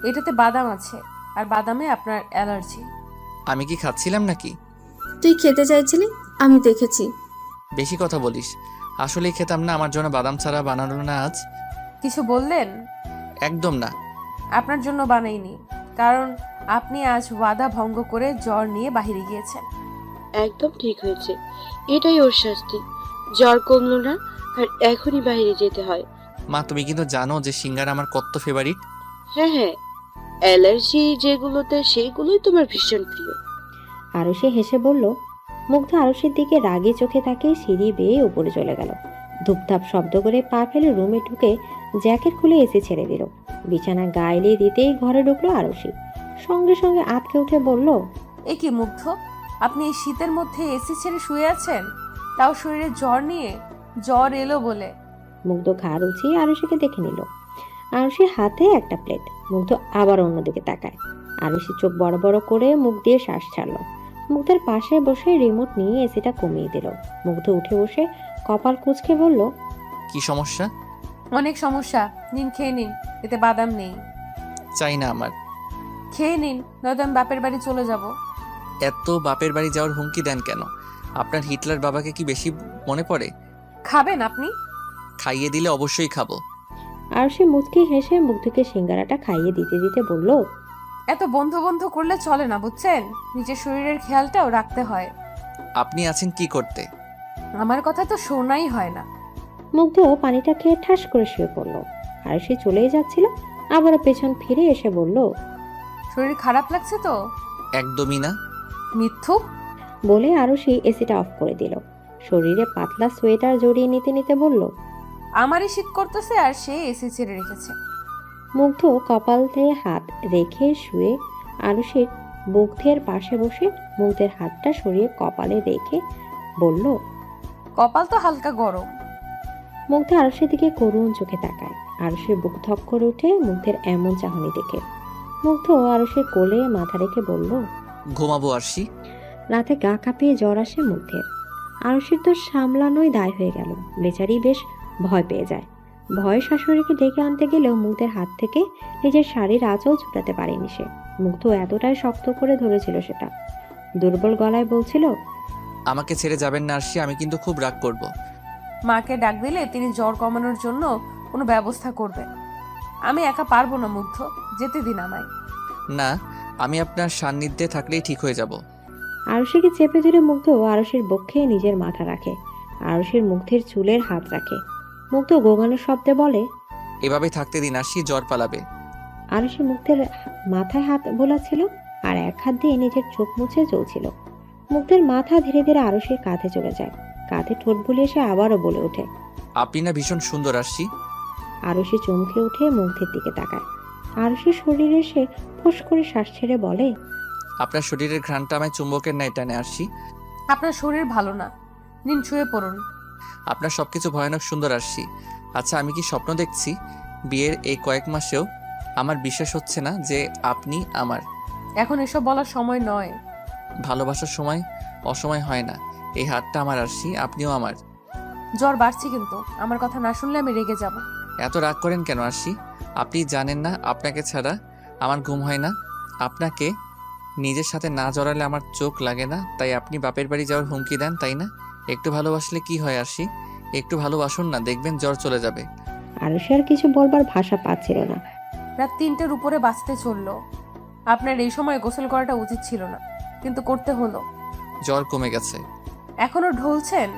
এটাতে বাদাম আছে, আর বাদামে আপনার অ্যালার্জি। আমি কি খাচ্ছিলাম নাকি? তুই খেতে চাইছিলি, আমি দেখেছি। বেশি কথা বলিস। আসলেই খেতাম না, আমার জন্য বাদাম ছাড়া বানানো না আজ। কিছু বললেন? একদম না। আপনার জন্য বানাইনি, কারণ আপনি আজ ওয়াদা ভঙ্গ করে জ্বর নিয়ে বাইরে গিয়েছেন। একদম ঠিক হয়েছে, এটাই ওর শাস্তি। জ্বর কমলো না আর এখনই বাইরে যেতে হয়। মা, তুমি কিন্তু জানো যে সিঙ্গারা আমার কত ফেভারিট। হ্যাঁ হ্যাঁ, অ্যালার্জি যেগুলোতে সেগুলোই তোমার ভীষণ প্রিয়। আরশি হেসে বলল। মুগ্ধ আরশির দিকে রাগে চোখে তাকিয়ে সিঁড়ি বেয়ে উপরে চলে গেল। ধুপধাপ শব্দ করে পা ফেলে রুমে ঢুকে জ্যাকেট খুলে এসে ছেড়ে দিল। বিছানা গায়ে দিতেই ঘরে ঢুকলো আরশি। সঙ্গে সঙ্গে আটকে উঠে বলল, এ কি মুগ্ধ, আপনি এই শীতের মধ্যে এসি ছেড়ে শুয়ে আছেন, তাও শরীরে জ্বর নিয়ে? জ্বর এলো বলে। মুগ্ধ ঘাড় উঁচিয়ে আরশিকে দেখে নিল। আরশির হাতে একটা প্লেট। মুগ্ধ আবার অন্যদিকে তাকায়। আরশি চোখ বড় বড় করে মুখ দিয়ে শ্বাস ছাড়লো। মুগ্ধের পাশে বসে রিমোট নিয়ে এসিটা কমিয়ে দিল। মুগ্ধ উঠে বসে কপাল কুঁচকে বলল, কি সমস্যা? অনেক সমস্যা। নিন, খেয়ে নিন, এতে বাদাম নেই। চাই না আমার। খেয়ে নিন, নয়তো আমি বাপের বাড়ি চলে যাব। এত বাপের বাড়ি যাওয়ার হুমকি দেন কেন? আপনার হিটলার বাবাকে কি বেশি মনে পড়ে? খাবেন আপনি? খাইয়ে দিলে অবশ্যই খাবো। আরশি মুচকি হেসে মুগ্ধকে সিঙ্গারাটা খাইয়ে দিতে দিতে বলল, এত বন্ধু বন্ধু করলে চলে না, বুঝছেন? নিজের শরীরের খেয়ালটাও রাখতে হয়। আপনি আছেন কি করতে? আমার কথা তো শোনাই হয় না। মুগ্ধ পানিটা খেয়ে ঠাস করে শুয়ে পড়ল। আরশি চলেই যাচ্ছিল, আবারও পেছন ফিরে এসে বলল, শরীর খারাপ লাগছে তো? একদমই না। মিথ্যুক। বলে আরশি এসিটা অফ করে দিল। শরীরে পাতলা সোয়েটার জড়িয়ে নিতে নিতে বলল, আমারই শীত করতেছে আর সে এসি ছেড়ে রেখেছে। মুগ্ধ কপালে হাত রেখে শুয়ে আরশির মুগ্ধের পাশে বসে মুগ্ধের হাতটা সরিয়ে কপালে রেখে বলল, কপাল তো হালকা গরম। মুগ্ধ আরশির দিকে করুণ চোখে তাকায়। আরশির বুক ধক করে উঠে মুগ্ধের এমন চাহনি দেখে। মুগ্ধ আরশির কোলে মাথা রেখে বলল, ঘুমাবো আরশি। রাতে গা কাঁপিয়ে জ্বর আসে মুগ্ধের। আরশির তো সামলানোই দায় হয়ে গেল। বেচারি বেশ ভয় পেয়ে যায়। ভয়ে শাশুড়িকে ডেকে আনতে গেলেও মুগ্ধের হাত থেকে নিজের শাড়ির আঁচল ছুটাতে পারেনি সে। মুগ্ধ এতটাই শক্ত করে ধরেছিল সেটা। দুর্বল গলায় বলছিল, আমাকে ছেড়ে যাবেন না আরশি, আমি কিন্তু খুব রাগ করব। মাকে ডাক দিলে তিনি জ্বর কমানোর জন্য কোনো ব্যবস্থা করবেন। আমি একা পারবো না মুগ্ধ, যেতে দিন আমায়। না, আমি আপনার সান্নিধ্যে থাকলেই ঠিক হয়ে যাব। আরশিকে চেপে ধরে মুগ্ধ আরশির বক্ষে নিজের মাথা রাখে। আরশির মুগ্ধের চুলের হাত রাখে। মুগ্ধ গোগানোর শব্দে বলে, এভাবে থাকতে দিন আরশি, জ্বর পালাবে। আরশি মুগ্ধের মাথায় হাত বোলাচ্ছিল আর এক হাত দিয়ে নিজের চোখ মুছে চলছিল। মুগ্ধের মাথা ধীরে ধীরে আরশির কাঁধে চলে যায়। কাঁধে ঠোঁট বুলিয়ে সে আবারও বলে ওঠে, আপনি না ভীষণ সুন্দর আরশি। আরশি চমকে উঠে মুগ্ধের দিকে তাকায়। আরশির শরীরে সে ফোঁস করে শ্বাস ছেড়ে বলে, আপনার শরীরের ঘ্রাণটা আমায় চুম্বকের ন্যায় টানে আরশি। আপনার শরীর ভালো না, নিন শুয়ে পড়ুন। আপনার সবকিছু ভয়ানক সুন্দর আরশি। আচ্ছা, আমি কি স্বপ্ন দেখছি? বিয়ের এই কয়েক মাসেও আমার বিশ্বাস হচ্ছে না যে আপনি আমার। এখন এসব বলার সময় নয়। ভালোবাসার সময় অসময় হয় না। এই হাতটা আমার আরশি, আপনিও আমার। জ্বর বাড়ছে, কিন্তু আমার কথা না শুনলে আমি রেগে যাব। এত রাগ করেন কেন আরশি? আপনি জানেন না আপনাকে ছাড়া আমার ঘুম হয় না। আপনাকে নিজের সাথে না জড়ালে আমার চোখ লাগে না, তাই আপনি বাপের বাড়ি যাওয়ার হুমকি দেন, তাই না? একটু ভালোবাসলে কি হয় আরশি, একটু ভালোবাসুন না, দেখবেন জ্বর চলে যাবে। আরশি আর কিছু বলবার ভাষা পাচ্ছিল না। রাত 3টের উপরে বাঁচতে চললো। আপনার এই সময় গোসল করাটা উচিত ছিল না, কিন্তু করতে হলো। জ্বর কমে গেছে। এখনো ঢলছেন?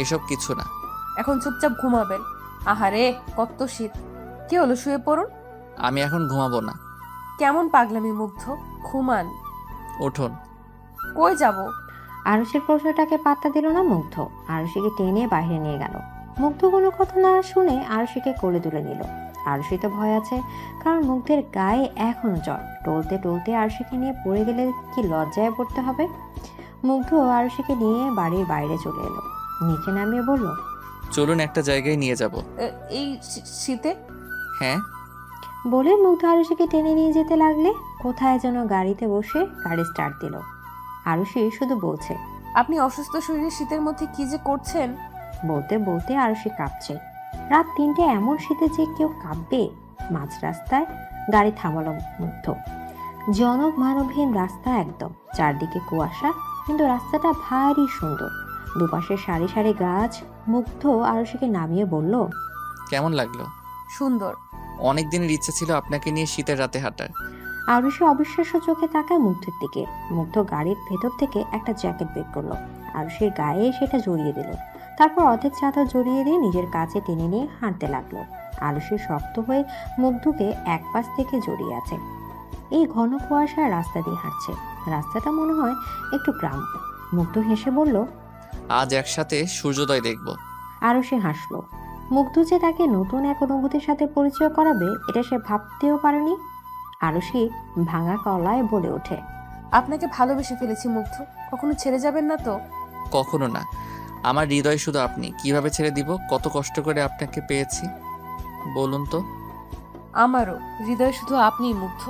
এসব কিছু না। এখন চুপচাপ ঘুমাবেন। আহারে কত শীত। কি হলো, শুয়ে পড়ুন। আমি এখন ঘুমাবো না। কেমন পাগলামি মুগ্ধ, ঘুমান। উঠুন। কই যাব? আরশির প্রশ্নটাকে পাত্তা দিল না মুগ্ধ, আরশিকে টেনে বাইরে নিয়ে গেল। মুগ্ধ কোনো কথা না শুনে আরশিকে কোলে তুলে নিল। আরশি তো ভয় আছে, কারণ মুগ্ধের গায়ে এখনো জ্বর। টলতে টলতে আরশিকে নিয়ে পড়ে গেলে কি লজ্জায় পড়তে হবে। মুগ্ধ আরশিকে নিয়ে বাড়ির বাইরে চলে এলো। নিচে নামিয়ে বলল, চলুন একটা জায়গায় নিয়ে যাব। এই শীতে? হ্যাঁ। বলে মুগ্ধ আরশিকে টেনে নিয়ে যেতে লাগলে কোথায় যেন গাড়িতে বসে গাড়ি স্টার্ট দিল। আরশি শুধু বলছে, আপনি অসুস্থ শরীরে শীতের মধ্যে কি যে করছেন। বলতে বলতে আরশি কাঁপছে। রাত 3টে এমন শীতে যে কেউ কাঁপবে। মাঝ রাস্তায় গাড়ি থামালো মুগ্ধ। জনক মানবহীন রাস্তা একদম, চারদিকে কুয়াশা, কিন্তু রাস্তাটা ভারী সুন্দর। দুপাশে সারি সারি গাছ। মুগ্ধ আরশিকে নামিয়ে বলল, কেমন লাগলো? সুন্দর। অনেক দিনের ইচ্ছে ছিল আপনাকে নিয়ে শীতের রাতে হাঁটার। আরশি অবিশ্বাস্য চোখে তাকায় মুগ্ধের দিকে। মুগ্ধ গাড়ির ভেতর থেকে একটা জ্যাকেট বের করলো, আরশির গায়ে সেটা জড়িয়ে দিল। তারপর অর্ধেক চাদর জড়িয়ে দিয়ে নিজের কাছে টেনে নিয়ে হাঁটতে লাগলো। আরশি শক্ত হয়ে মুগ্ধকে এক পাশ থেকে জড়িয়ে আছে। এই ঘন কুয়াশার রাস্তা দিয়ে হাঁটছে। রাস্তাটা মনে হয় একটু গ্রাম্য। মুগ্ধ হেসে বলল, আজ একসাথে সূর্যোদয় দেখব। আরশি হাসলো। মুগ্ধ যে তাকে নতুন এক অনুভূতির সাথে পরিচয় করাবে, এটা সে ভাবতেও পারেনি। আরশি ভাঙা গলায় বলে ওঠে, আপনাকে ভালোবেসে ফেলেছি মুগ্ধ, কখনো ছেড়ে যাবেন না তো? কখনো না। আমার হৃদয় শুধু আপনি, কিভাবে ছেড়ে দিব? কত কষ্ট করে আপনাকে পেয়েছি বলুন তো। আমারও হৃদয় শুধু আপনিই মুগ্ধ।